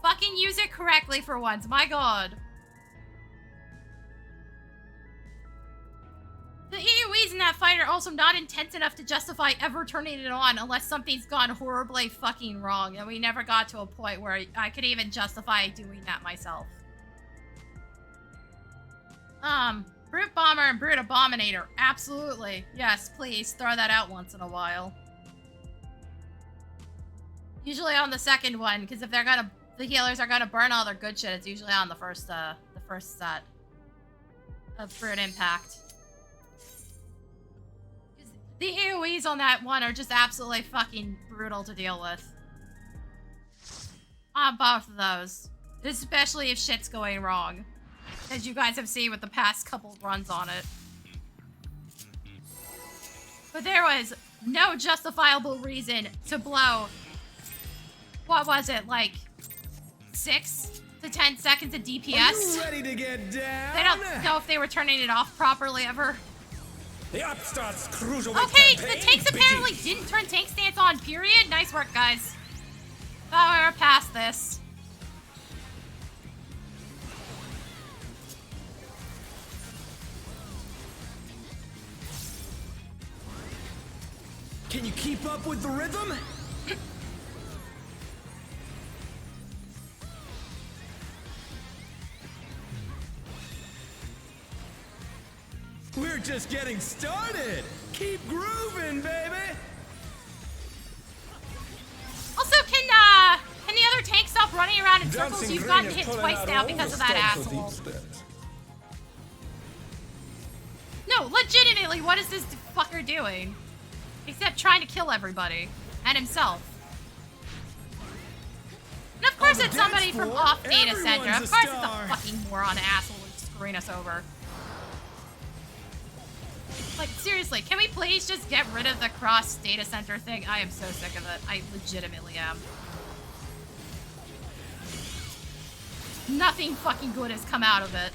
Fucking use it correctly for once. My god. The AoEs in that fight are also not intense enough to justify ever turning it on unless something's gone horribly fucking wrong, and we never got to a point where I could even justify doing that myself. Brute Bomber and Brute Abominator. Absolutely. Yes, please, throw that out once in a while. Usually on the second one, because if the healers are gonna burn all their good shit, it's usually on the first set of Brute Impact. The AoEs on that one are just absolutely fucking brutal to deal with. On both of those. Especially if shit's going wrong. As you guys have seen with the past couple runs on it. But there was no justifiable reason to blow, what was it, like 6 to 10 seconds of DPS? Are you ready to get down? They don't know if they were turning it off properly ever. The upstarts Cruiserweight Okay, campaign the tanks apparently begins. didn't turn tank stance on, period. Nice work, guys. Thought we were past this. Can you keep up with the rhythm? We're just getting started. Keep grooving, baby. Also, can the other tank stop running around in circles? Dancing You've Green gotten is hit pulling twice out now all because the of that stops of asshole. these steps. No, legitimately, what is this fucker doing? Except trying to kill everybody. And himself. And of course On the it's somebody dance from floor, off data center. everyone's Of a course it's star. a fucking moron asshole who's screwing us over. Like, seriously, can we please just get rid of the cross data center thing? I am so sick of it. I legitimately am. Nothing fucking good has come out of it.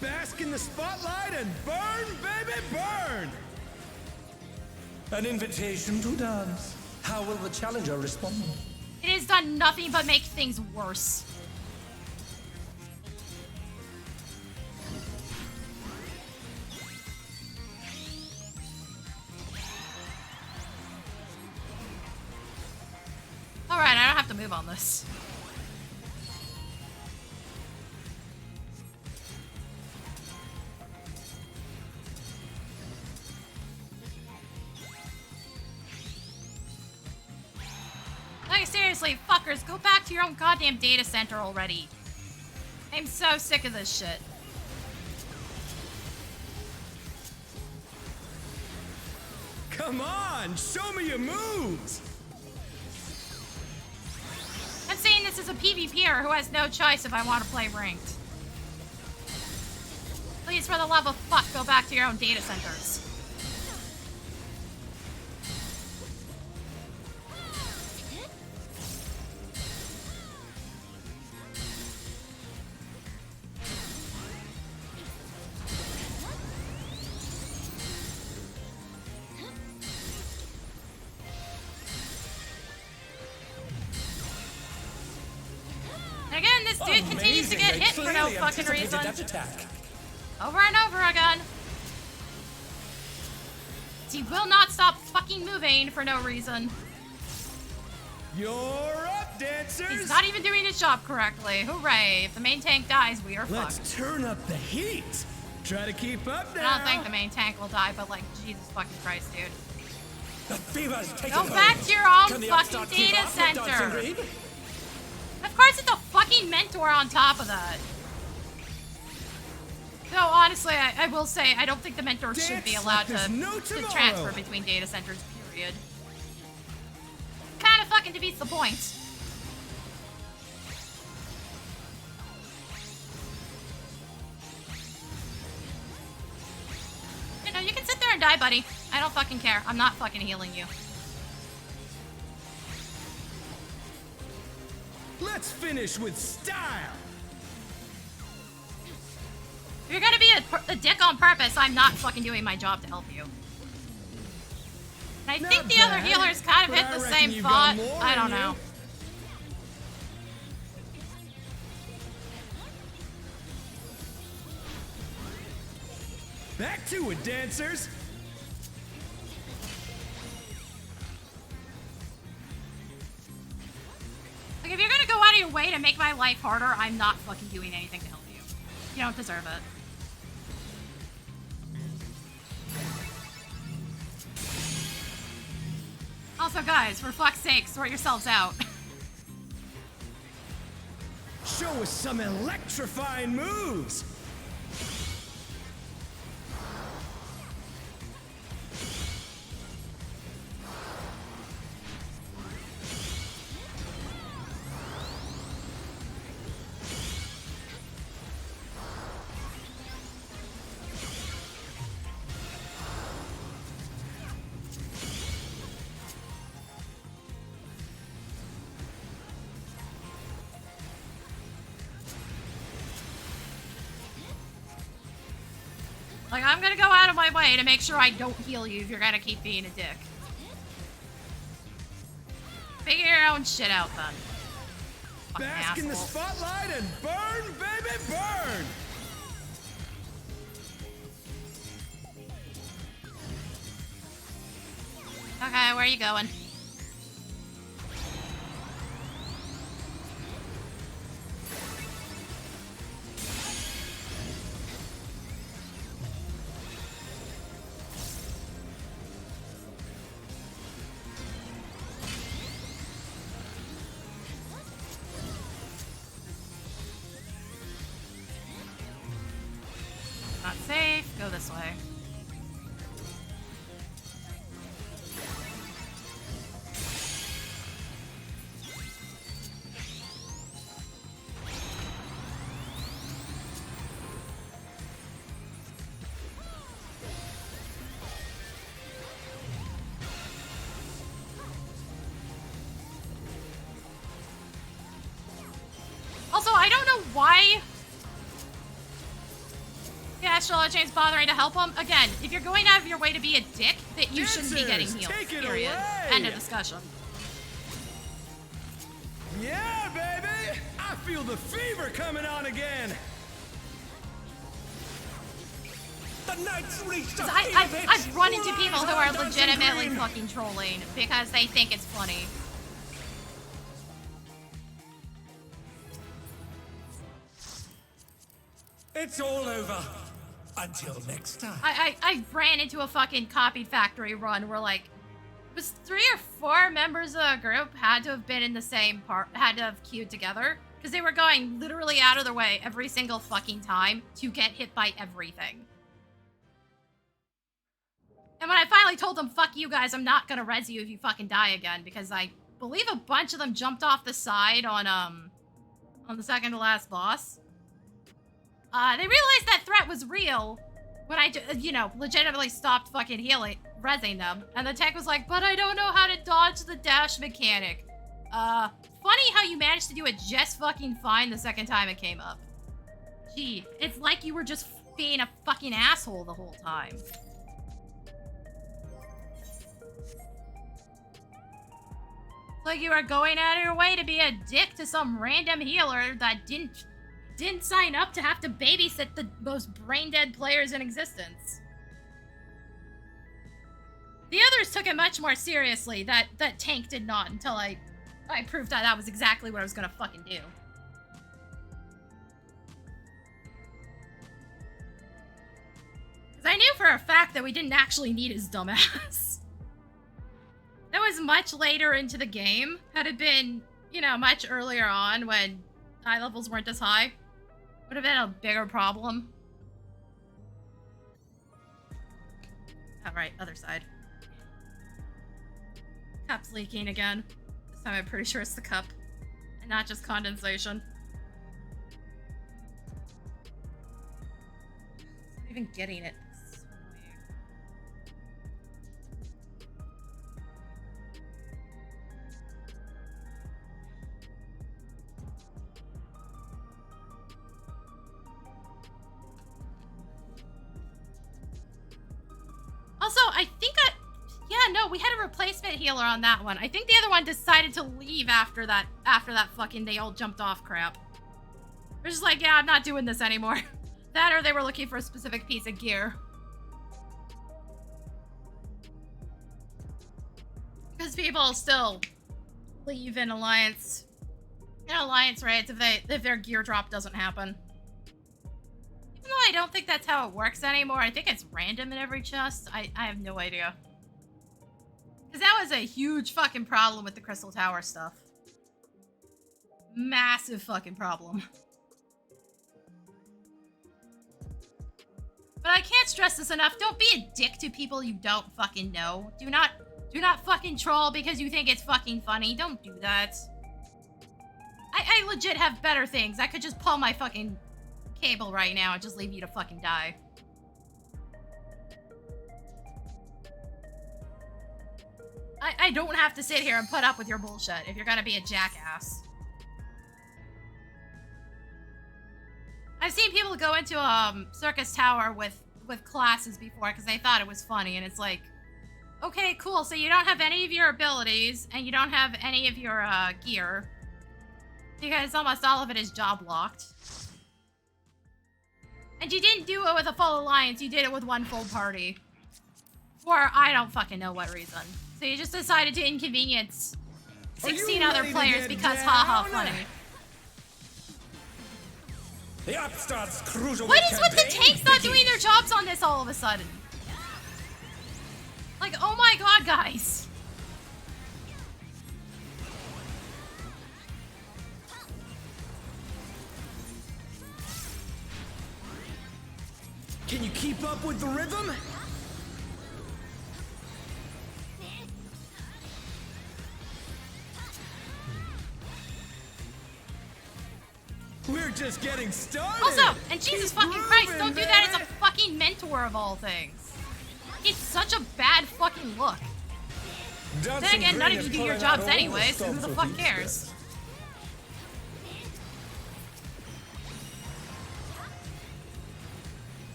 Bask in the spotlight and burn, baby, burn. An invitation to dance. How will the challenger respond? It has done nothing but make things worse. Alright, I don't have to move on this. Like, seriously, fuckers, go back to your own goddamn data center already. I'm so sick of this shit. Come on, show me your moves. I'm saying this as a PvPer who has no choice if I want to play ranked. Please, for the love of fuck, go back to your own data centers. And again, this dude continues to get Amazing, hit they for no clearly fucking anticipated reason. that attack. Over and over again. He will not stop fucking moving for no reason. You're up, dancers. He's not even doing his job correctly. Hooray. If the main tank dies, we are Let's fucked. turn up the heat. Try to keep up I now. don't think the main tank will die, but like, Jesus fucking Christ, dude. The fever's taken Go hold. back to your own Can the fucking upstart keep data up with Dancing center. Green? Of course it's a fucking mentor on top of that. No, honestly, I will say, I don't think the mentor should be Dance allowed like there's to no tomorrow. transfer between data centers, period. Kind of fucking defeats the point. You know, you can sit there and die, buddy. I don't fucking care. I'm not fucking healing you. Let's finish with style. If you're gonna be a dick on purpose, I'm not fucking doing my job to help you. And I Not think the other bad, healers kind of but hit I the reckon same you've thought. got more I don't in you. know. Back to it, dancers. Like, if you're gonna go out of your way to make my life harder, I'm not fucking doing anything to help you. You don't deserve it. Also, guys, for fuck's sake, sort yourselves out. Show us some electrifying moves! Like, I'm gonna go out of my way to make sure I don't heal you if you're gonna keep being a dick. Figure your own shit out, then. Fucking Bask in the asshole. spotlight and burn, baby, burn! Okay, where are you going? Not safe. Go this way. Also, I don't know why the Astral Chain's bothering to help him. Again, if you're going out of your way to be a dick, that you shouldn't be getting Dancers, healed. take it Period. away! End of discussion. Yeah, baby! I feel the fever coming on again! The knight's reached a I've run into people who are Dancing legitimately green. fucking trolling because they think it's funny. It's all over. Until next time. I ran into a fucking copied factory run where, like, it was 3 or 4 members of the group had to have been in the same part, had to have queued together, because they were going literally out of their way every single fucking time to get hit by everything. And when I finally told them, fuck you guys, I'm not gonna res you if you fucking die again, because I believe a bunch of them jumped off the side on the second to last boss. They realized that threat was real when I, you know, legitimately stopped fucking resing them. And the tech was like, but I don't know how to dodge the dash mechanic. Funny how you managed to do it just fucking fine the second time it came up. Gee, it's like you were just being a fucking asshole the whole time. Like you were going out of your way to be a dick to some random healer that didn't sign up to have to babysit the most brain-dead players in existence. The others took it much more seriously. That tank did not until I proved that was exactly what I was gonna fucking do. Because I knew for a fact that we didn't actually need his dumbass. That was much later into the game. Had it been, you know, much earlier on when eye levels weren't as high, would have been a bigger problem. Alright, other side. Cup's leaking again. This time I'm pretty sure it's the cup, and not just condensation. It's not even getting it. It's so annoying. Also, I think yeah, no, we had a replacement healer on that one. I think the other one decided to leave after that fucking they all jumped off crap. They're just like, yeah, I'm not doing this anymore. That or they were looking for a specific piece of gear. Because people still leave in alliance raids if their gear drop doesn't happen. Even though I don't think that's how it works anymore. I think it's random in every chest. I have no idea. Because that was a huge fucking problem with the Crystal Tower stuff. Massive fucking problem. But I can't stress this enough. Don't be a dick to people you don't fucking know. Do not fucking troll because you think it's fucking funny. Don't do that. I legit have better things. I could just pull my fucking cable right now and just leave you to fucking die. I don't have to sit here and put up with your bullshit if you're gonna be a jackass. I've seen people go into Circus Tower with classes before because they thought it was funny, and it's like, okay, cool, so you don't have any of your abilities, and you don't have any of your gear, because almost all of it is job locked. And you didn't do it with a full alliance, you did it with one full party. For I don't fucking know what reason. So you just decided to inconvenience 16 other players because haha funny. The upstart's Cruiserweight What is with the campaign tanks not begins. doing their jobs on this all of a sudden? Like, oh my god, guys. Can you keep up with the rhythm? We're just getting started. Also, and Jesus Keep fucking Christ, moving, don't do that as a baby. fucking mentor of all things. It's such a bad fucking look. Then again, none of you do your jobs anyway, so who the fuck cares?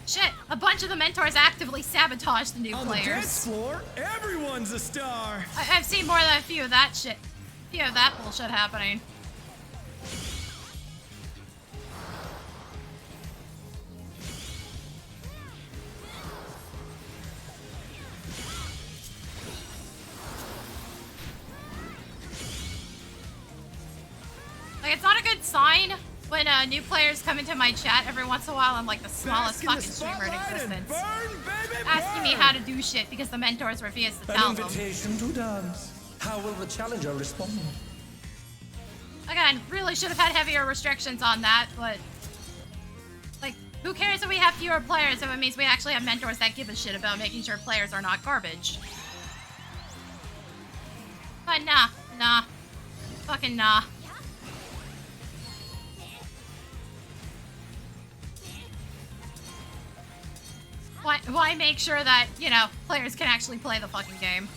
Shit, a bunch of the mentors actively sabotage the new On the dance players. floor, everyone's a star. I've seen more than a few of that shit. A few of that bullshit happening. Like, it's not a good sign when new players come into my chat every once in a while. I'm like the smallest Bask in the fucking streamer in spotlight and existence. burn, baby, Asking me burn. how to do shit because the mentors refuse to tell An them. invitation to dance. How will the challenger respond? Again, really should have had heavier restrictions on that, but... Like, who cares if we have fewer players if it means we actually have mentors that give a shit about making sure players are not garbage. But nah. Fucking nah. Why make sure that, you know, players can actually play the fucking game?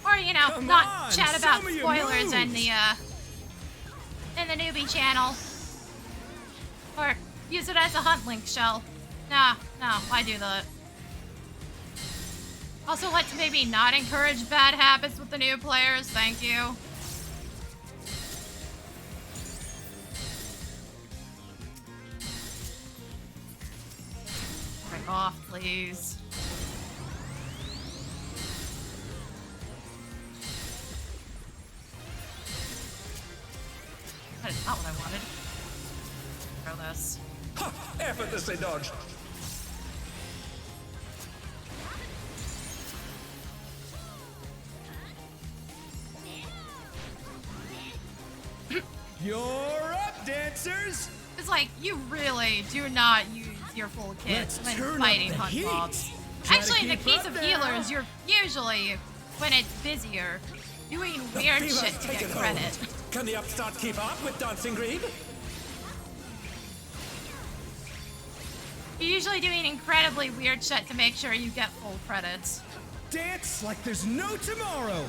Or, you know, Come not on, chat show about me your spoilers in moves. the newbie channel. Or use it as a hunt link, Shell. No, why do that? Also, let's maybe not encourage bad habits with the new players, thank you. Break off, please. That is not what I wanted. Throw this. Ha! Effortlessly dodged. You're up, dancers! It's like, you really do not use your full kit Let's when turn up fighting the hunt heat. mobs. Try to Actually, in the keep case up of now. healers, you're usually, when it's busier, doing weird Fever's shit to taken get hold. credit. Can the upstart keep up with Dancing Green? You're usually doing incredibly weird shit to make sure you get full credits. Dance like there's no tomorrow!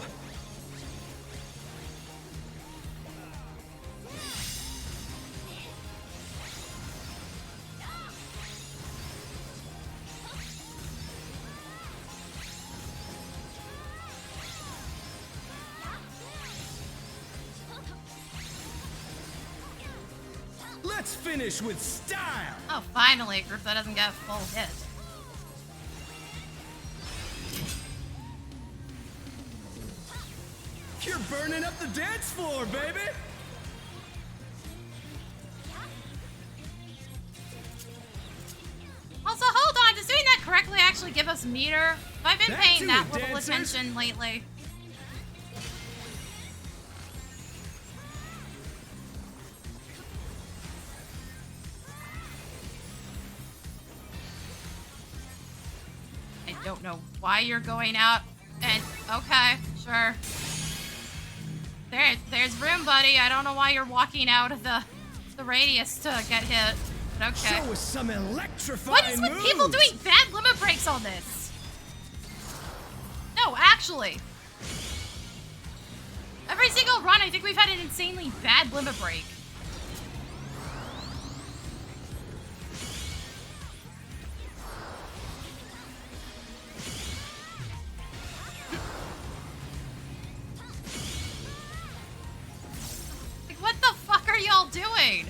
Let's finish with style! Oh, finally, a group that doesn't get a full hit. You're burning up the dance floor, baby! Also, hold on. Does doing that correctly actually give us meter? I've been Back paying to that it, little dancers. attention lately. I don't know why you're going out. And okay, sure. There's room, buddy. I don't know why you're walking out of the radius to get hit. But okay. Show us some electrifying What is with moves. people doing bad limit breaks on this? No, actually. Every single run, I think we've had an insanely bad limit break. Like, what the fuck are y'all doing?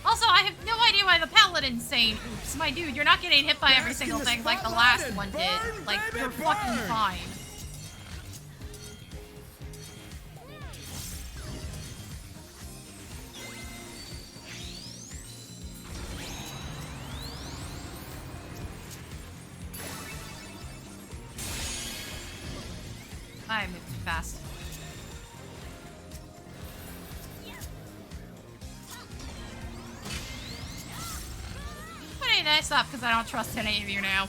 Also, I have no idea why the paladin's saying, oops, my dude, you're not getting hit by every Bask in single the thing like the spotlight last and one burn, did. Like, baby, you're fucking burn. fine. I moved too fast. Putting this up because I don't trust any of you now.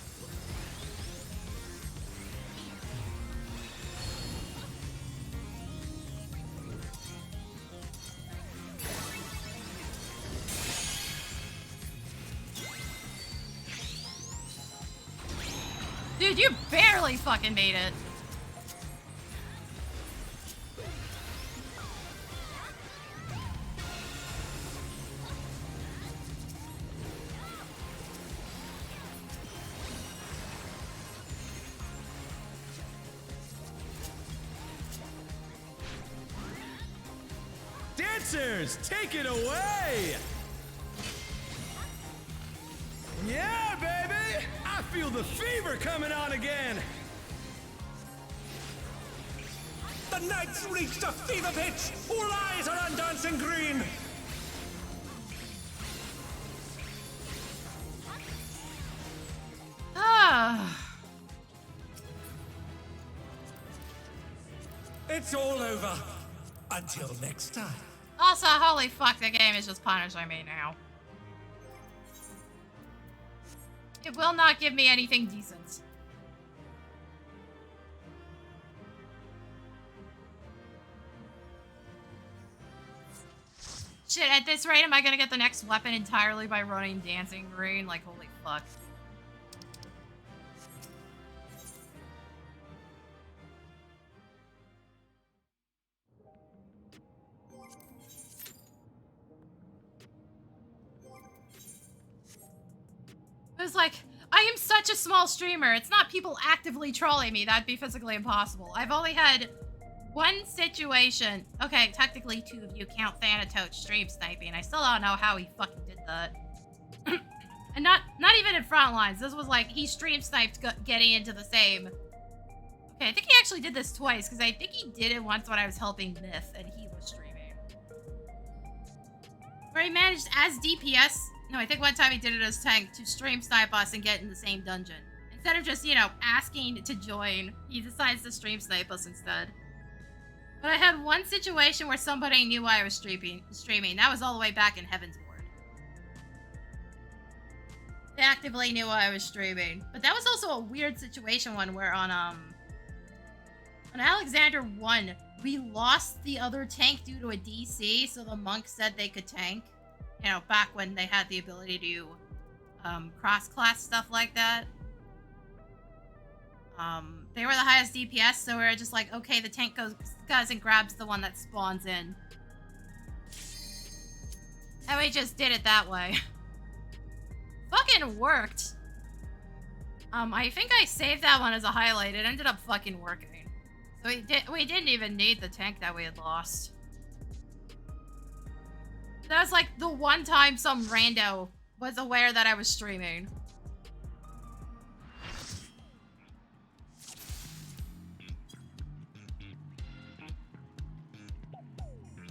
Dude, you barely fucking made it. Dancers, take it away! Yeah, baby! I feel the fever coming on again! The knight's reached a fever pitch! All eyes are on Dancing Green! Ah. It's all over. Until next time. Also, holy fuck, the game is just punishing me now. It will not give me anything decent. Shit, at this rate, am I gonna get the next weapon entirely by running Dancing Green? Like, holy fuck. It was like, I am such a small streamer. It's not people actively trolling me. That'd be physically impossible. I've only had one situation. Okay, technically two if you count Thanatos stream sniping. I still don't know how he fucking did that. And not even in front lines. This was like, he stream sniped getting into the same. Okay, I think he actually did this twice, because I think he did it once when I was helping Myth, and he was streaming. Where he managed as DPS. No, I think one time he did it as tank to stream snipe us and get in the same dungeon. Instead of just, you know, asking to join, he decides to stream snipe us instead. But I had one situation where somebody knew I was streaming. That was all the way back in Heaven's Ward. They actively knew I was streaming. But that was also a weird situation one where on Alexander 1, we lost the other tank due to a DC, so the monks said they could tank. You know, back when they had the ability to cross-class stuff like that. They were the highest DPS, so we were just like, okay, the tank goes and grabs the one that spawns in. And we just did it that way. Fucking worked. I think I saved that one as a highlight. It ended up fucking working. So we didn't even need the tank that we had lost. That was like the one time some rando was aware that I was streaming.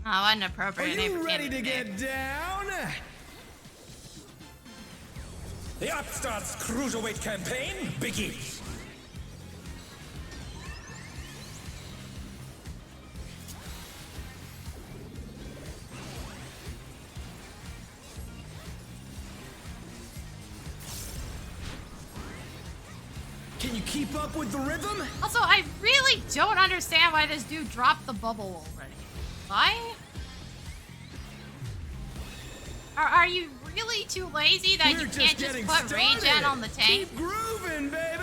Oh, what an Are appropriate name you for ready to Canada. get down? The Upstart's Cruiserweight campaign begins. Can you keep up with the rhythm? Also, I really don't understand why this dude dropped the bubble already. Why? Are you really too lazy that you can't just put regen on the tank? Keep grooving, baby.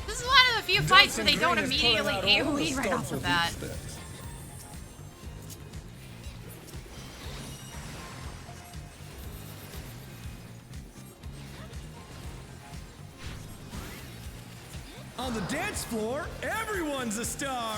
This is one of the few fights where they don't immediately AoE right off the bat. On the dance floor, everyone's a star.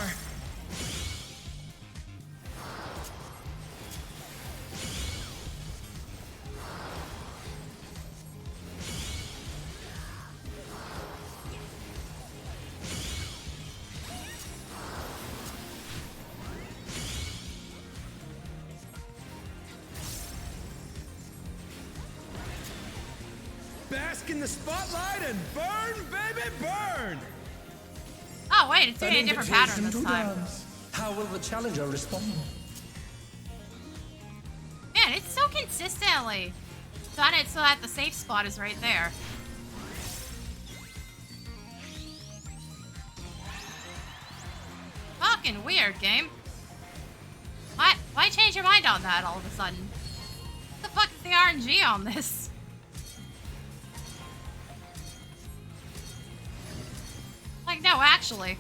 Bask in the spotlight and burn, baby, burn! Oh wait, it's doing a different pattern this time. Dance. How will the challenger respond? Man, it's so consistently done it so that the safe spot is right there. Fucking weird, game. Why change your mind on that all of a sudden? What the fuck is the RNG on this? Like, no, actually.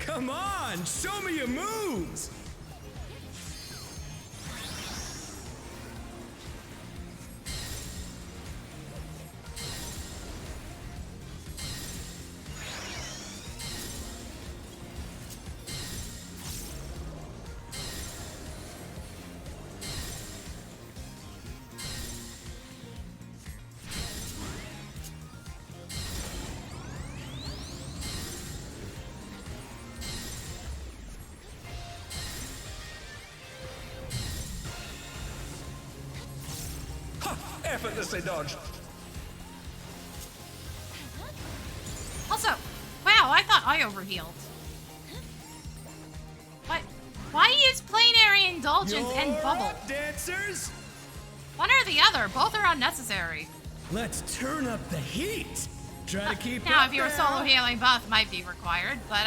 Come on, show me your moves! Effortlessly dodged. Also, wow, I thought I overhealed. What? Why use planary indulgence and You're bubble? up, dancers! One or the other, both are unnecessary. Let's turn up the heat! Try to keep Now, up if you were now. solo healing, buff might be required, but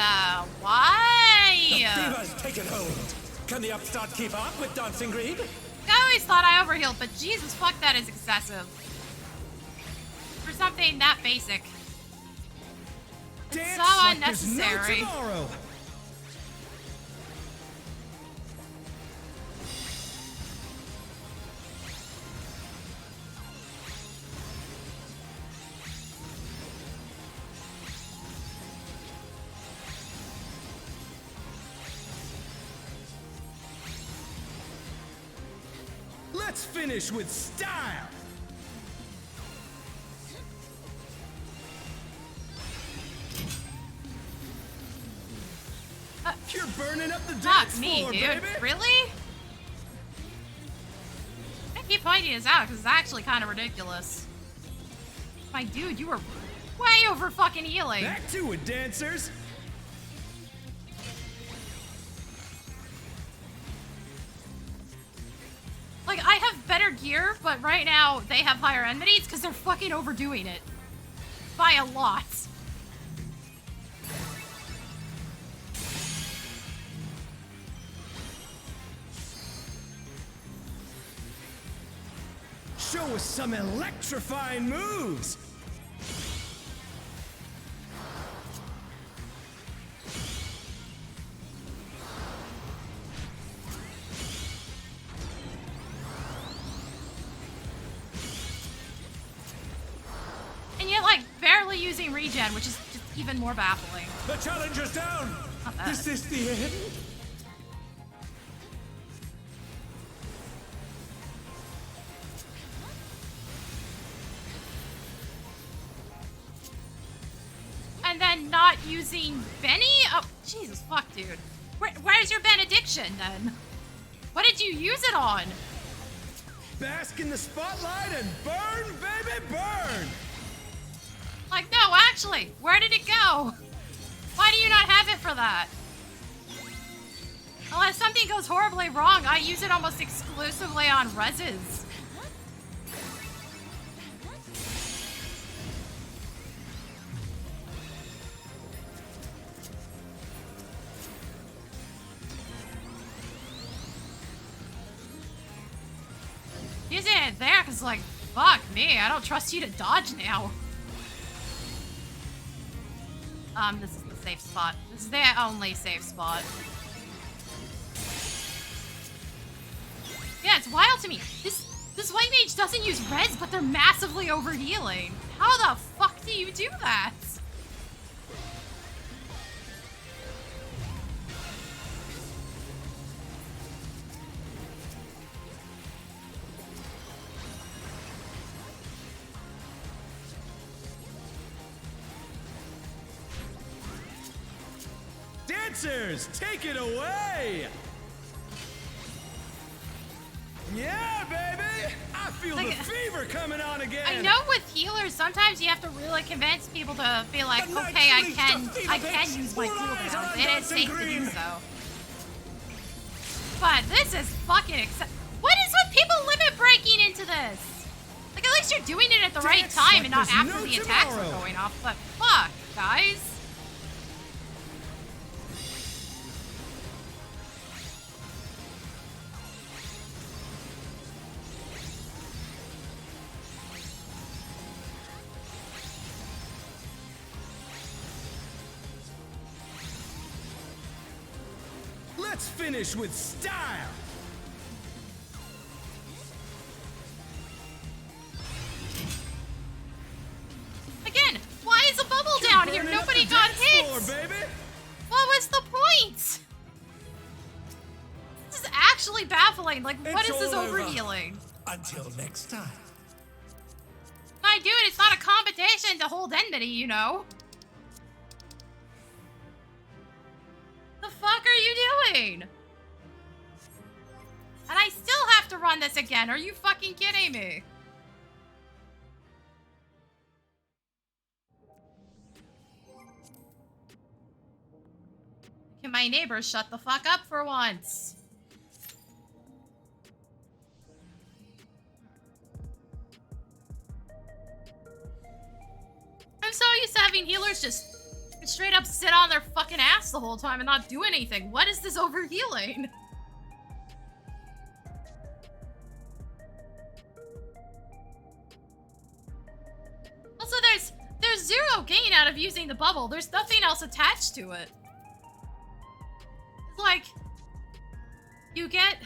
why? The fever's taken hold. Can the Upstart keep up with Dancing Greed? I always thought I overhealed, but Jesus, fuck, that is excessive. For something that basic. Dance so like there's unnecessary. No tomorrow. Let's finish with style. You're burning up the Not dance me, floor, dude. baby. Really? I keep pointing this out because it's actually kind of ridiculous. My dude, you were way over fucking healing. Back to it, dancers. Like, I have better gear, but right now they have higher enmities because they're fucking overdoing it. By a lot. Show us some electrifying moves. using regen, which is just even more baffling. The challenger's down! Not bad. Is this the end? And then not using Benny? Oh, Jesus fuck, dude. Where's your benediction, then? What did you use it on? Bask in the spotlight and burn, baby, burn! Like, no, actually, where did it go? Why do you not have it for that? Unless something goes horribly wrong, I use it almost exclusively on reses. Using it there, cause like, fuck me, I don't trust you to dodge now. This is the safe spot. This is the only safe spot. Yeah, it's wild to me. This White Mage doesn't use res, but they're massively overhealing. How the fuck do you do that? Dancers, take it away! Yeah, baby! I feel Like, the fever coming on again! I know with healers, sometimes you have to really convince people to be like, okay, I can use my cooldown. It is safe to do so. But this is fucking what is with people limit breaking into this? Like, at least you're doing it at the right time and not like there's after no the attacks are tomorrow. going off. But fuck, guys. Let's finish with style! Again, why is a bubble down here? Burning up Nobody the got dance hit. floor, baby! What was the point? This is actually baffling. Like, what It's is this all over. overhealing? Until next time. My dude, it's not a competition to hold enmity, you know. The fuck are you doing? And I still have to run this again. Are you fucking kidding me? Can my neighbors shut the fuck up for once? I'm so used to having healers just straight up sit on their fucking ass the whole time and not do anything. What is this overhealing? Also, there's zero gain out of using the bubble. There's nothing else attached to it. It's like, you get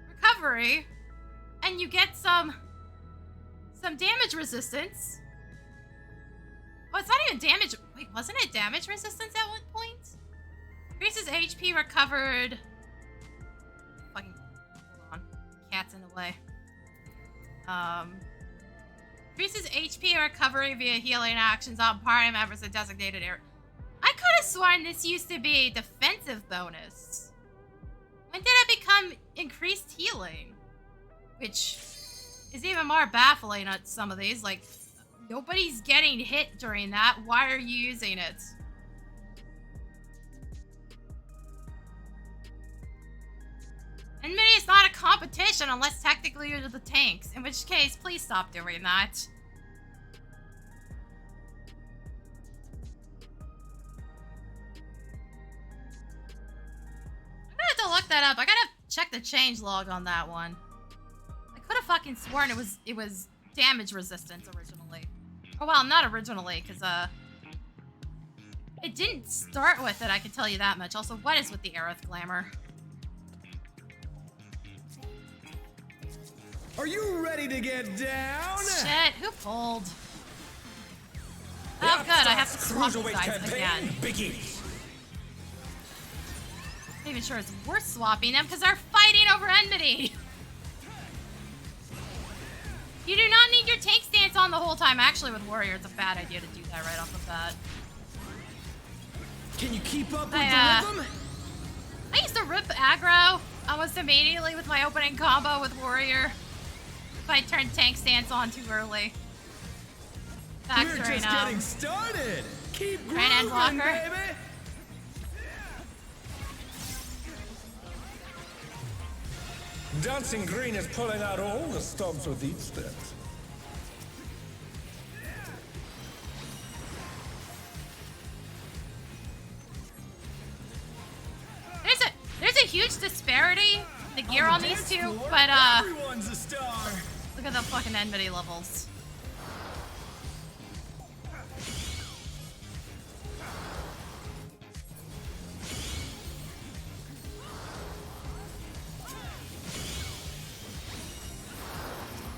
recovery, and you get some damage resistance. Oh, it's not even damage. Wait, wasn't it damage resistance at one point? Increases HP recovered. Fucking, hold on. Cat's in the way. Increases HP recovery via healing actions on party members in designated area. I could have sworn this used to be a defensive bonus. When did it become increased healing? Which is even more baffling on some of these. Like, nobody's getting hit during that. Why are you using it? Enmity is not a competition unless technically you're the tanks. In which case, please stop doing that. I'm gonna have to look that up. I gotta check the change log on that one. I could have fucking sworn it was damage resistance originally. Oh, well, not originally, because, it didn't start with it, I can tell you that much. Also, what is with the Aerith glamour? Are you ready to get down? Shit, who pulled? Oh, good. I have to swap these Cruiserweight guys campaign again. begins. Not even sure it's worth swapping them because they're fighting over enmity. You do not need your tank stance on the whole time. Actually, with Warrior, it's a bad idea to do that right off the bat. Can you keep up with I, the rhythm? I used to rip aggro almost immediately with my opening combo with Warrior. If I turned tank stance on too early. We're just getting started. Keep Right end grooving, blocker. baby. Dancing Green is pulling out all the stops with each step. There's a huge disparity in the gear on these two, Floor, but everyone's a star. look at the fucking enmity levels.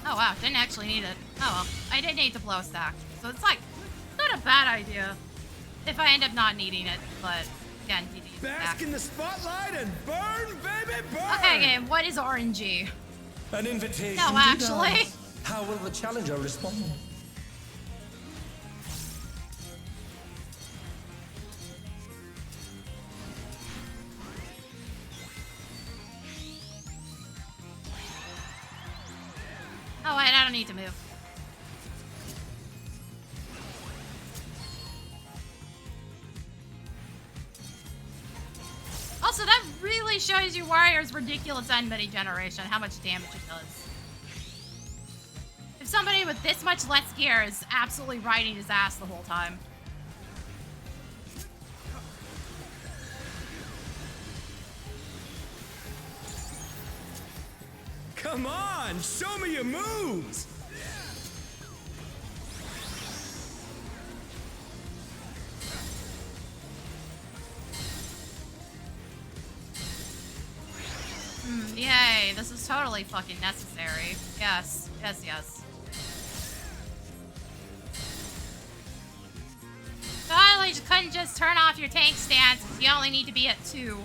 Oh wow, didn't actually need it. Oh well, I did need to blow a stack. So it's like, not a bad idea if I end up not needing it, but again, you need to use the Bask stack. in the spotlight and burn, baby, burn. Okay, game, what is RNG? An invitation No, to actually. dance. How will the challenger respond? Oh wait, I don't need to move. Also, that really shows you Warrior's ridiculous enmity generation, how much damage it does. If somebody with this much less gear is absolutely riding his ass the whole time. Come on, show me your moves. Yay, this is totally fucking necessary. Yes, yes, yes. Totally just couldn't just turn off your tank stance because you only need to be at 2.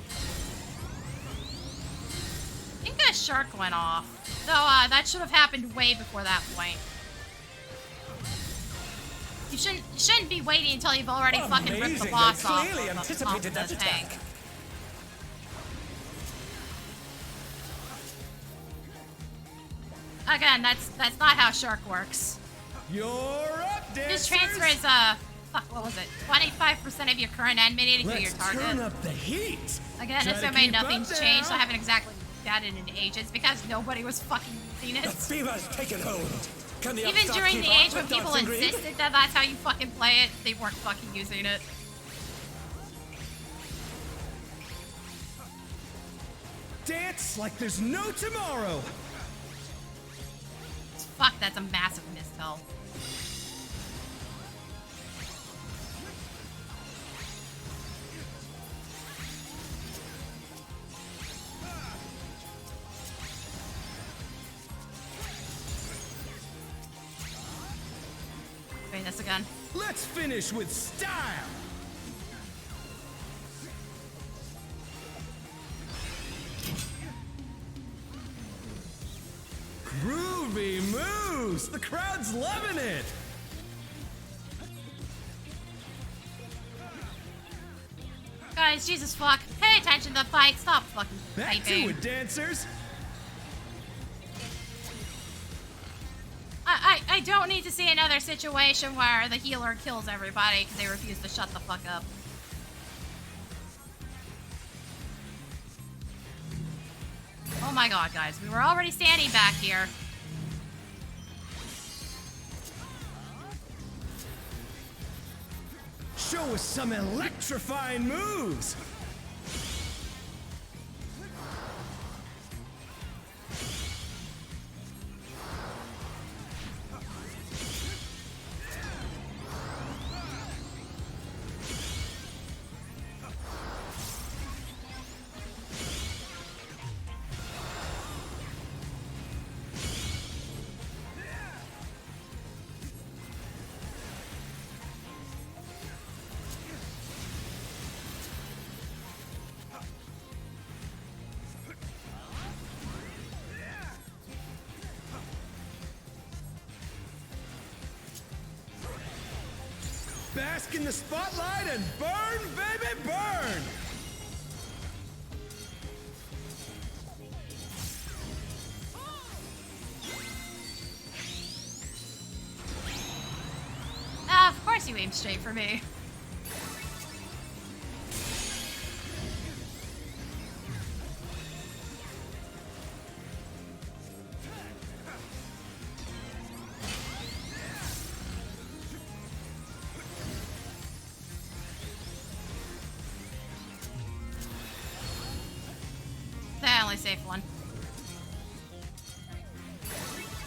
I think that shark went off. So, that should have happened way before that point. You shouldn't be waiting until you've already fucking ripped the Amazing, boss they off clearly of anticipated the that tank. attack. Again, that's not how shark works. You're up, dancers. Just transfers, fuck, what was it? 25% of your current enmity to your Let's target. turn up the heat. Again, Try to assuming keep up nothing's there. changed, I haven't exactly looked at it in ages because nobody was fucking using The it. fever's taken hold. Can the Even upstart during keep the up age when with people Dancing Green? insisted that that's how you fucking play it, they weren't fucking using it. Dance like there's no tomorrow. Fuck, that's a massive misspell. Wait, this again. Let's finish with style. Groovy moves. The crowd's loving it. Guys, Jesus fuck. Pay attention to the fight. Stop fucking Back to typing. it, dancers. I don't need to see another situation where the healer kills everybody because they refuse to shut the fuck up. Oh my god, guys. We were already standing back here. Show us some electrifying moves. Bask in the spotlight and burn, baby, burn! Of course you aim straight for me. The only safe one.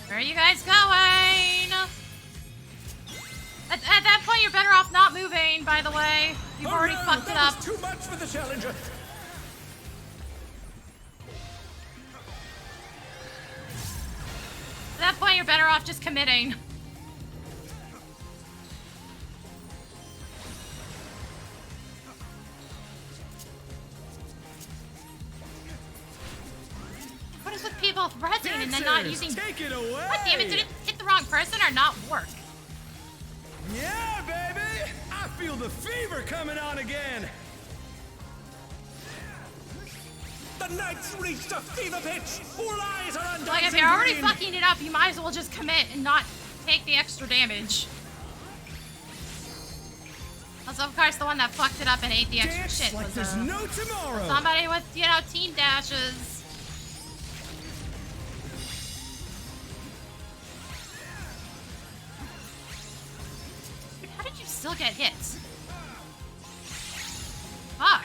Where are you guys going? At that point, you're better off not moving, by the way. You've already fucked it up. Was too much for the challenger. At that point, you're better off just committing. What is with people pressing and then not using... Take it away! God damn it, did it hit the wrong person or not work? Yeah, baby! I feel the fever coming on again! The knight's reached a fever pitch. All eyes are on. Like, if you're already fucking it up, you might as well just commit and not take the extra damage. Also, of course, the one that fucked it up and ate the extra Dance shit like was there's no tomorrow! somebody with, you know, team dashes. How did you still get hit? Fuck.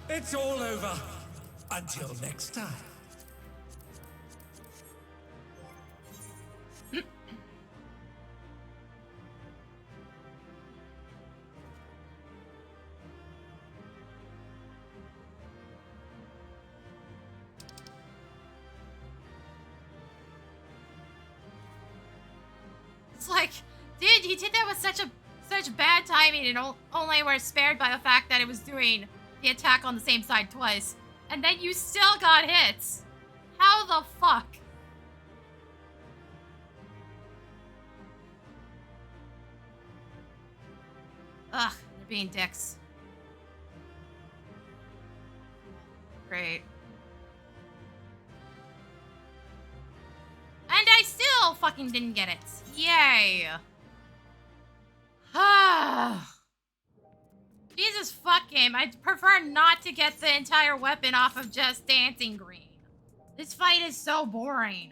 It's all over. Until next time. It's like, dude, you did that with such bad timing and only were spared by the fact that it was doing the attack on the same side twice. And then you still got hits. How the fuck? Ugh, they're being dicks. Great. And I still fucking didn't get it. Yay. Jesus fuck game. I'd prefer not to get the entire weapon off of just dancing green. This fight is so boring.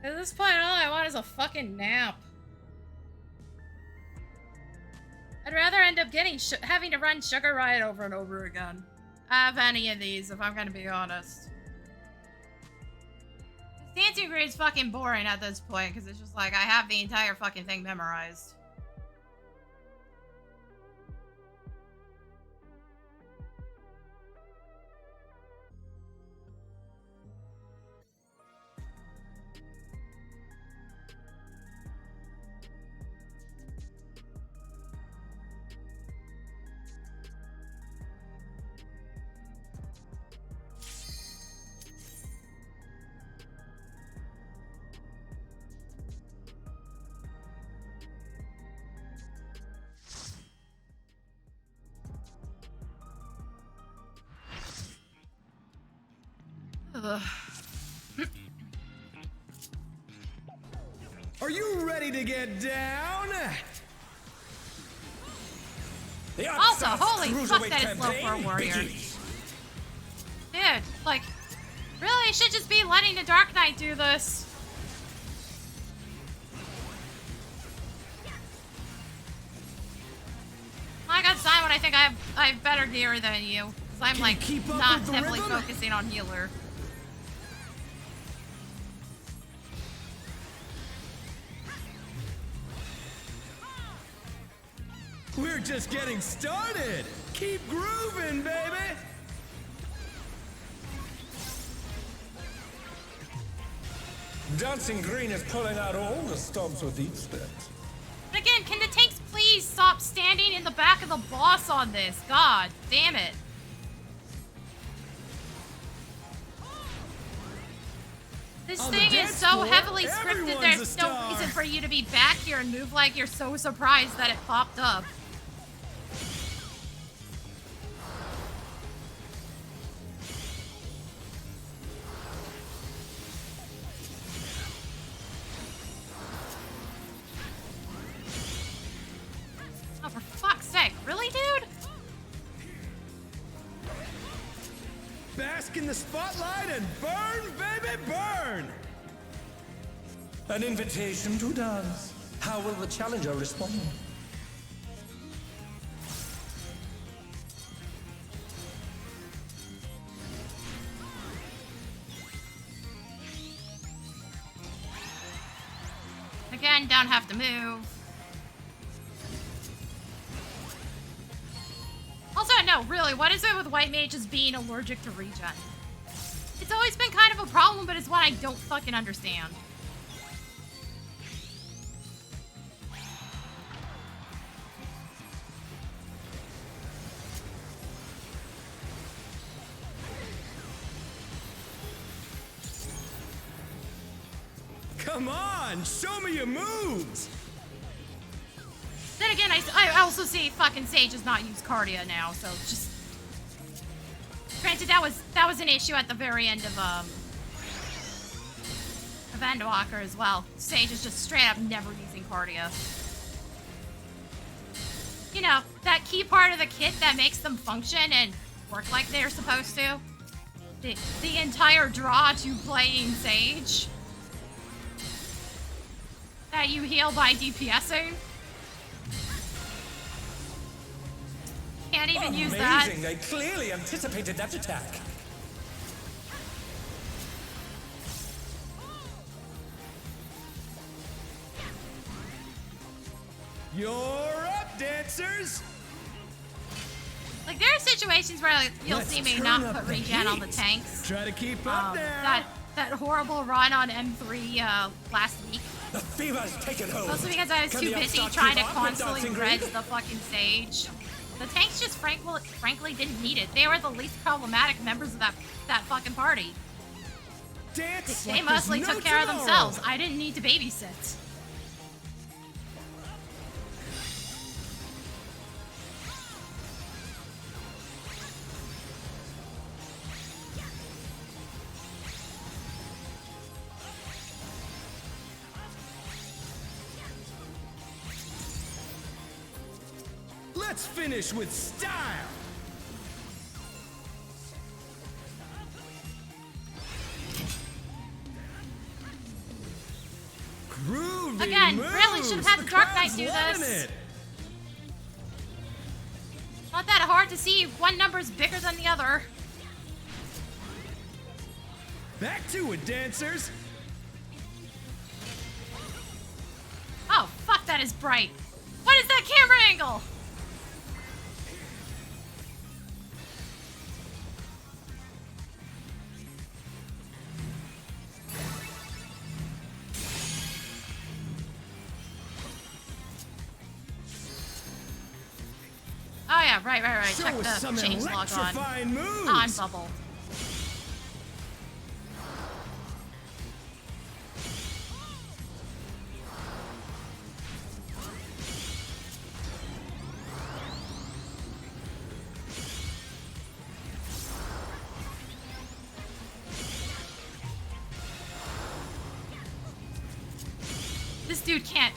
At this point, all I want is a fucking nap. I'd rather end up getting having to run Sugar Riot over and over again. Have any of these, if I'm gonna be honest. Dancing Green's fucking boring at this point, because it's just like, I have the entire fucking thing memorized. Are you ready to get down? Also, holy fuck, that is low for a warrior. Dude, like, really, should just be letting the Dark Knight do this. I got Simon, I think I have better gear than you. So I'm like keep up not with the heavily rhythm? focusing on healer. We're just getting started. Keep grooving, baby. Dancing Green is pulling out all the stops with each step. But again, can the tanks please stop standing in the back of the boss on this? God damn it. This On the thing is dance so floor, heavily scripted, everyone's a there's no star. reason for you to be back here and move like you're so surprised that it popped up. Oh, for fuck's sake. Really, dude? Bask in the spotlight and burn, baby, burn. An invitation to dance. How will the challenger respond? Again, don't have to move. Also, no, really, what is it with White Mages being allergic to regen? It's always been kind of a problem, but it's one I don't fucking understand. Come on, show me your moves. Then again, I also see fucking Sage does not use Cardia now, so just... Granted, that was an issue at the very end of Endwalker as well. Sage is just straight up never using Cardia. You know, that key part of the kit that makes them function and work like they're supposed to. The entire draw to playing Sage. That you heal by DPSing. Can't even use that. Amazing! They clearly anticipated that attack. You're up, dancers. Like, there are situations where like, you'll Let's see me turn not up put the regen on the heat. tanks. Try to keep up now. That horrible run on M3 last week. The fever's taken hold. Mostly because I was Can too the busy upstart trying to keep up with constantly Dancing res Green? the fucking Sage. The tanks just frankly didn't need it. They were the least problematic members of that fucking party. Dance They like mostly there's no took care of tomorrow. themselves. I didn't need to babysit. Let's finish with style. Groovy Again, moves. really should have had the Dark Knight crowd's do loving this. it. Not that hard to see one number's bigger than the other. Back to it, dancers. Oh, fuck, that is bright. What is that camera angle? Oh yeah, right. Show Check us the some change log on. electrifying moves. I'm bubble. This dude can't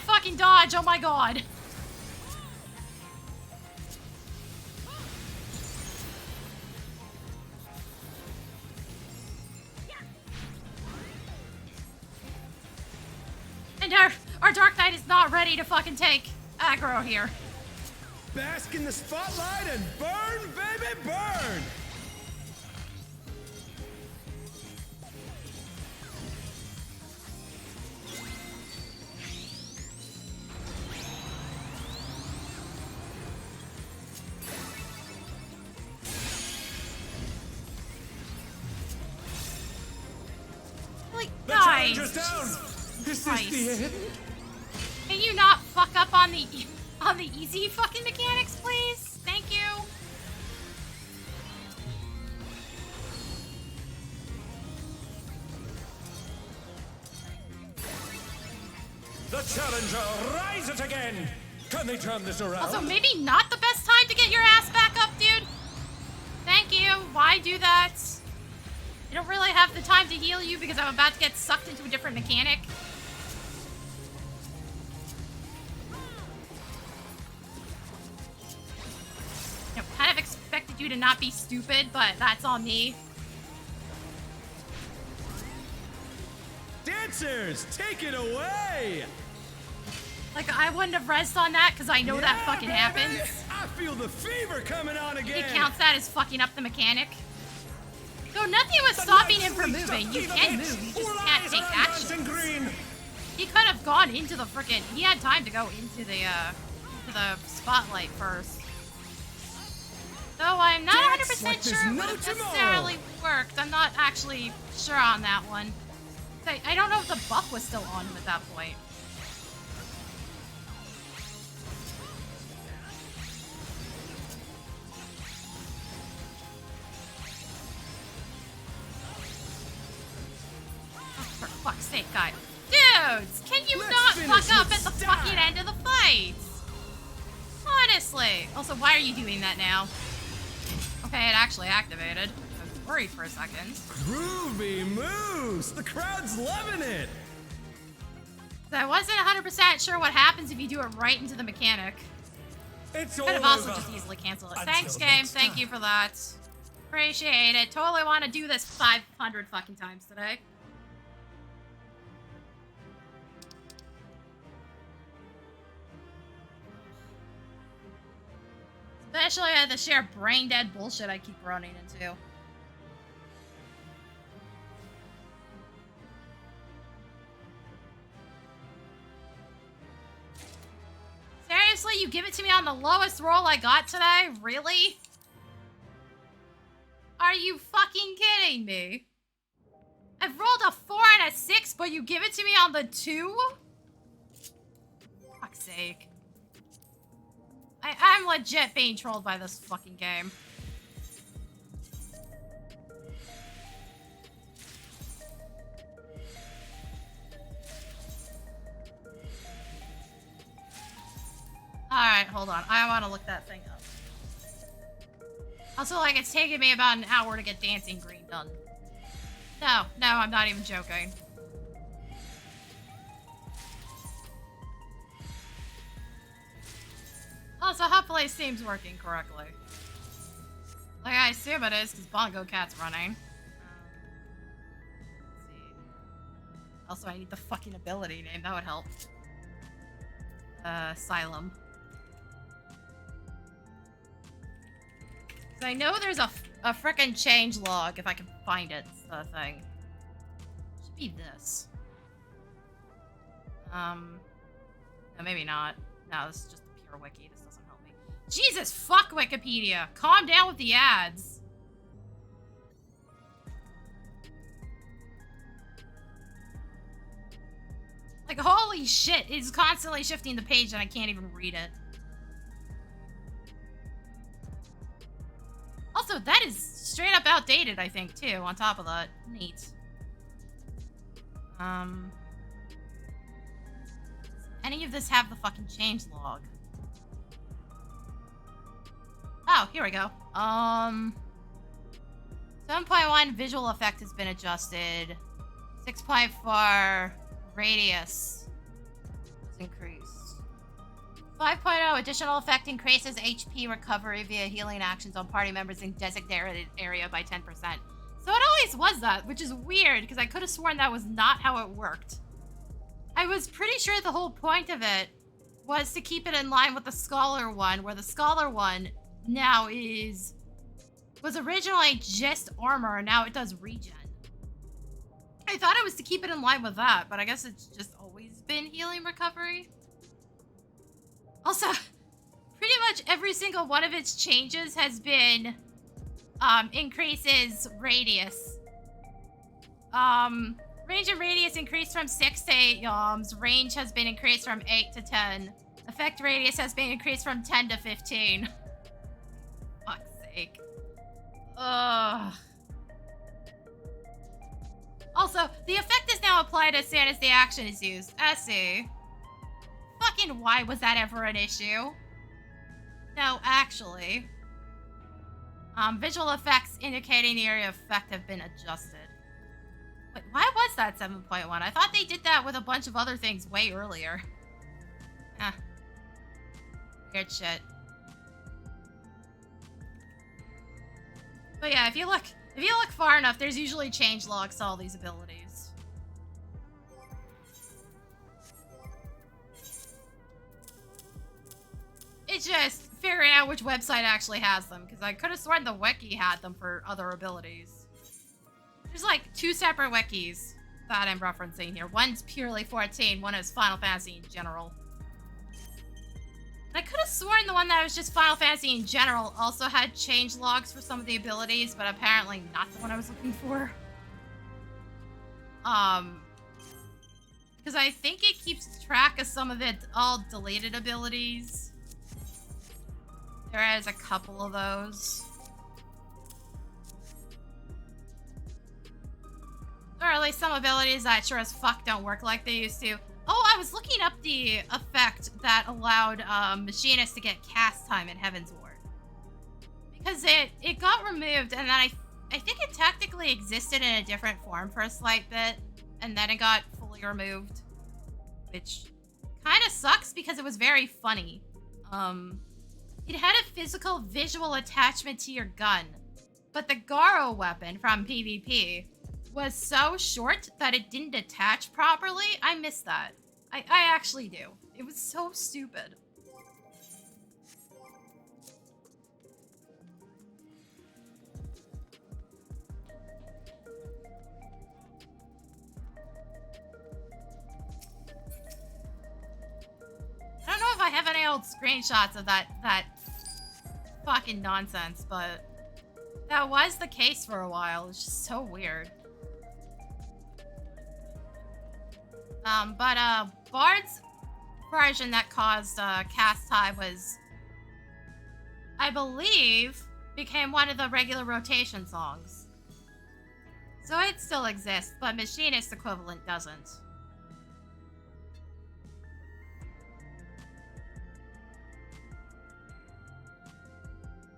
fucking dodge. Oh my god. And our Dark Knight is not ready to fucking take aggro here. bask in the spotlight and burn, baby, burn! Like, The guys, challenger's down! Jesus Is Christ. this the end? Can you not fuck up on the easy fucking mechanics, please? Thank you. The challenger rises again! Can they turn this around? Also, maybe not the best time to get your ass back up, dude. Thank you. Why do that? I don't really have the time to heal you because I'm about to get sucked into a different mechanic. I kind of expected you to not be stupid, but that's on me. Dancers, take it away! Like, I wouldn't have rezzed on that because I know that fucking baby! happens. I feel the fever coming on again! It counts that as fucking up the mechanic. So nothing was stopping him from moving. You can move, you just can't take action. Green. He could have gone into the frickin'. He had time to go into the spotlight first. Though I'm not 100% like there's sure it no would have tomorrow. necessarily worked. I'm not actually sure on that one. I don't know if the buff was still on him at that point. For fuck's sake, guy. Dudes, can you Let's not finish fuck up with at the style. fucking end of the fight? Honestly. Also, why are you doing that now? Okay, it actually activated. I was worried for a second. Groovy moves! The crowd's loving it! So I wasn't 100% sure what happens if you do it right into the mechanic. It's Could have all also over. just easily canceled it. Until Thanks, game. next Thank time. you for that. Appreciate it. Totally want to do this 500 fucking times today. Especially the sheer brain dead bullshit I keep running into. Seriously, you give it to me on the lowest roll I got today? Really? Are you fucking kidding me? I've rolled a 4 and a 6, but you give it to me on the 2? Fuck's sake. I'm legit being trolled by this fucking game. Alright, hold on. I want to look that thing up. Also, like, it's taken me about an hour to get Dancing Green done. No, I'm not even joking. Also, hopefully Steam's working correctly. Like, I assume it is, because Bongo Cat's running. Let's see. Also, I need the fucking ability name. That would help. Asylum. So I know there's a frickin' change log, if I can find it. It's the thing. Should be this. No, maybe not. No, this is just the pure wiki. This doesn't help me. Jesus, fuck Wikipedia! Calm down with the ads! Like, holy shit, it's constantly shifting the page and I can't even read it. Also, that is straight up outdated, I think, too, on top of that. Neat. Does any of this have the fucking change log? Oh, here we go. 7.1 visual effect has been adjusted. 6.4 radius was increased. 5.0 additional effect increases HP recovery via healing actions on party members in designated area by 10%. So it always was that, which is weird because I could have sworn that was not how it worked. I was pretty sure the whole point of it was to keep it in line with the Scholar one, where the Scholar one now was originally just armor, and now it does regen. I thought it was to keep it in line with that, but I guess it's just always been healing recovery. Also, pretty much every single one of its changes has been increases radius. Range and radius increased from 6 to 8 yalms. Range has been increased from 8 to 10. Effect radius has been increased from 10 to 15. Fuck's sake. Ugh. Also, the effect is now applied as soon as the action is used. I see. Fucking why was that ever an issue? No, actually. Visual effects indicating the area of effect have been adjusted. Wait, why was that 7.1? I thought they did that with a bunch of other things way earlier. Ah. Weird shit. But yeah, if you look far enough, there's usually change logs to all these abilities. It's just figuring out which website actually has them, because I could have sworn the wiki had them for other abilities. There's like 2 separate wikis that I'm referencing here. One's purely 14, one is Final Fantasy in general. I could have sworn the one that was just Final Fantasy in general also had change logs for some of the abilities, but apparently not the one I was looking for. Because I think it keeps track of some of the all deleted abilities. There is a couple of those. Or at least some abilities that sure as fuck don't work like they used to. Oh, I was looking up the effect that allowed Machinists to get cast time in Heaven's Ward. Because it got removed, and then I think it technically existed in a different form for a slight bit, and then it got fully removed. Which kind of sucks because it was very funny. It had a physical visual attachment to your gun, but the Garo weapon from PvP was so short that it didn't attach properly. I missed that. I actually do. It was so stupid. I don't know if I have any old screenshots of that fucking nonsense, but that was the case for a while. It's just so weird. But Bard's version that caused cast time was, I believe, became one of the regular rotation songs. So it still exists, but Machinist equivalent doesn't.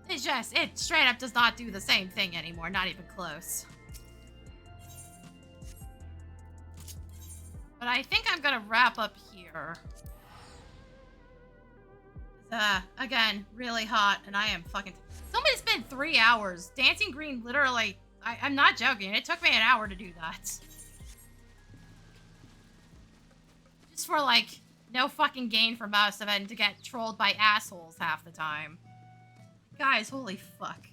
It straight up does not do the same thing anymore, not even close. But I think I'm gonna wrap up here. Again, really hot, and I am fucking... Somebody's been 3 hours. Dancing Green literally... I'm not joking, it took me an hour to do that. Just for, like, no fucking gain for most of it, and to get trolled by assholes half the time. Guys, holy fuck.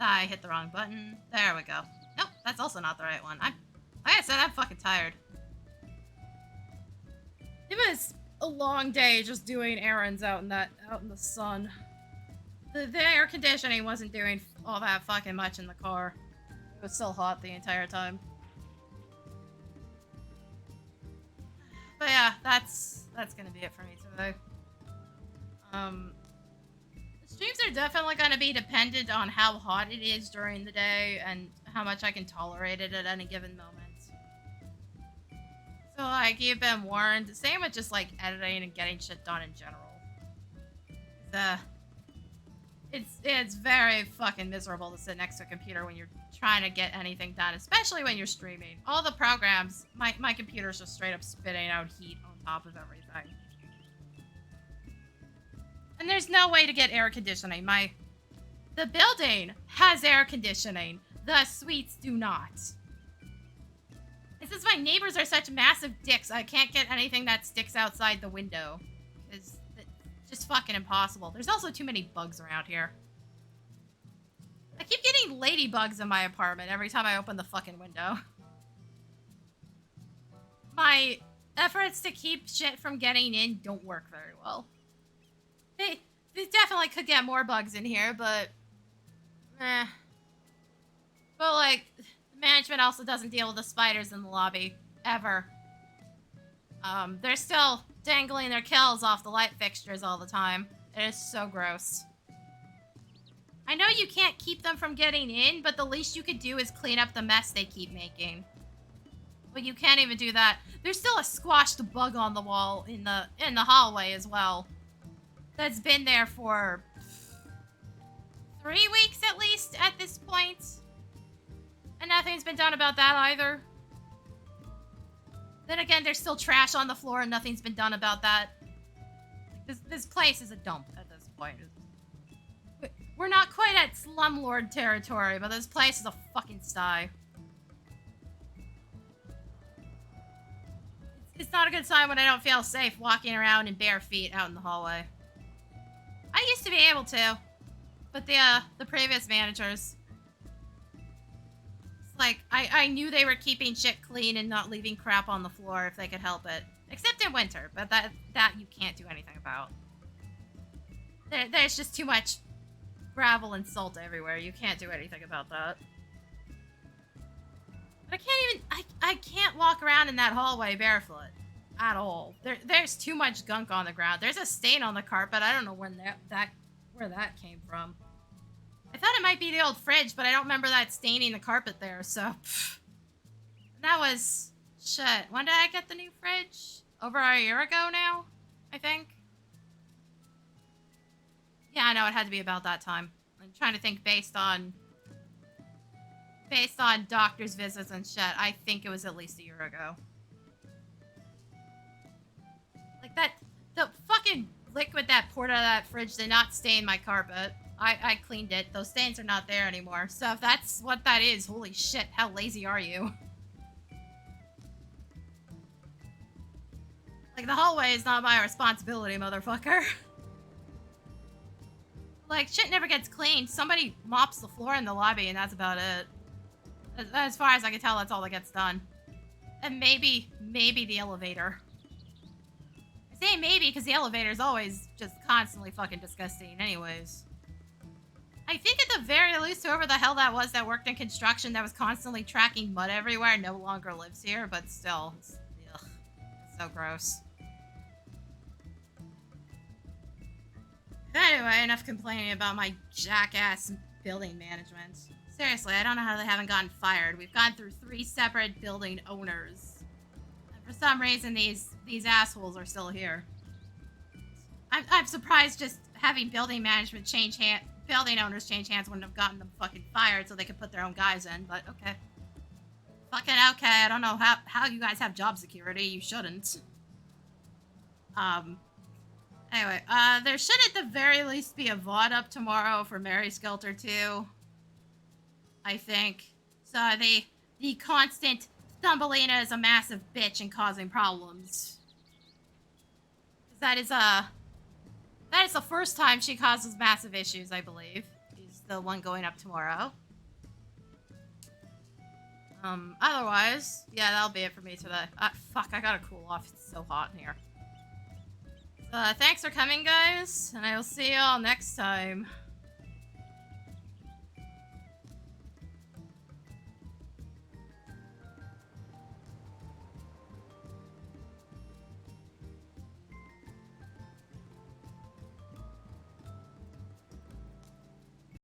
I hit the wrong button. There we go. Nope, that's also not the right one. Like I said, I'm fucking tired. It was a long day just doing errands out in the sun. The air conditioning wasn't doing all that fucking much in the car. It was still hot the entire time. But yeah, that's gonna be it for me today. The streams are definitely gonna be dependent on how hot it is during the day and how much I can tolerate it at any given moment. So, like, you've been warned. Same with just, like, editing and getting shit done in general. It's very fucking miserable to sit next to a computer when you're trying to get anything done, especially when you're streaming. All the programs, my computer's just straight up spitting out heat on top of everything. And there's no way to get air conditioning. The building has air conditioning. The suites do not. It's just my neighbors are such massive dicks, I can't get anything that sticks outside the window. It's just fucking impossible. There's also too many bugs around here. I keep getting ladybugs in my apartment every time I open the fucking window. My efforts to keep shit from getting in don't work very well. They definitely could get more bugs in here, but... eh. But, like, management also doesn't deal with the spiders in the lobby. Ever. They're still dangling their kills off the light fixtures all the time. It is so gross. I know you can't keep them from getting in, but the least you could do is clean up the mess they keep making. But you can't even do that. There's still a squashed bug on the wall in the hallway as well. That's been there for 3 weeks at least at this point. And nothing's been done about that either. Then again, there's still trash on the floor and nothing's been done about that. This place is a dump at this point. We're not quite at slumlord territory, but this place is a fucking sty. It's not a good sign when I don't feel safe walking around in bare feet out in the hallway. I used to be able to, but the previous managers, it's like, I knew they were keeping shit clean and not leaving crap on the floor if they could help it. Except in winter, but that you can't do anything about. There's just too much gravel and salt everywhere. You can't do anything about that. But I can't walk around in that hallway barefoot. At all. There's too much gunk on the ground. There's a stain on the carpet. I don't know where that came from. I thought it might be the old fridge, but I don't remember that staining the carpet there, so... That was... shit. When did I get the new fridge? Over a year ago now? I think? Yeah, I know. It had to be about that time. I'm trying to think based on doctor's visits and shit. I think it was at least a year ago. Like the fucking liquid that poured out of that fridge did not stain my carpet. I cleaned it. Those stains are not there anymore. So if that's what that is, holy shit, how lazy are you? Like, the hallway is not my responsibility, motherfucker. Like, shit never gets cleaned. Somebody mops the floor in the lobby, and that's about it. As far as I can tell, that's all that gets done. And maybe the elevator. I say maybe because the elevator is always just constantly fucking disgusting anyways. I think at the very least, whoever the hell that was that worked in construction that was constantly tracking mud everywhere no longer lives here, but still, it's so gross. Anyway, enough complaining about my jackass building management. Seriously, I don't know how they haven't gotten fired. We've gone through 3 separate building owners. And for some reason, these assholes are still here. I'm surprised just having building management change building owners change hands wouldn't have gotten them fucking fired so they could put their own guys in, but okay. Fucking okay, I don't know how you guys have job security. You shouldn't. Anyway, there should at the very least be a VOD up tomorrow for Mary Skelter 2. I think. So the constant Thumbelina is a massive bitch and causing problems. That is the first time she causes massive issues, I believe. Is the one going up tomorrow. Otherwise, yeah, that'll be it for me today. Fuck, I gotta cool off. It's so hot in here. Thanks for coming, guys, and I will see y'all next time.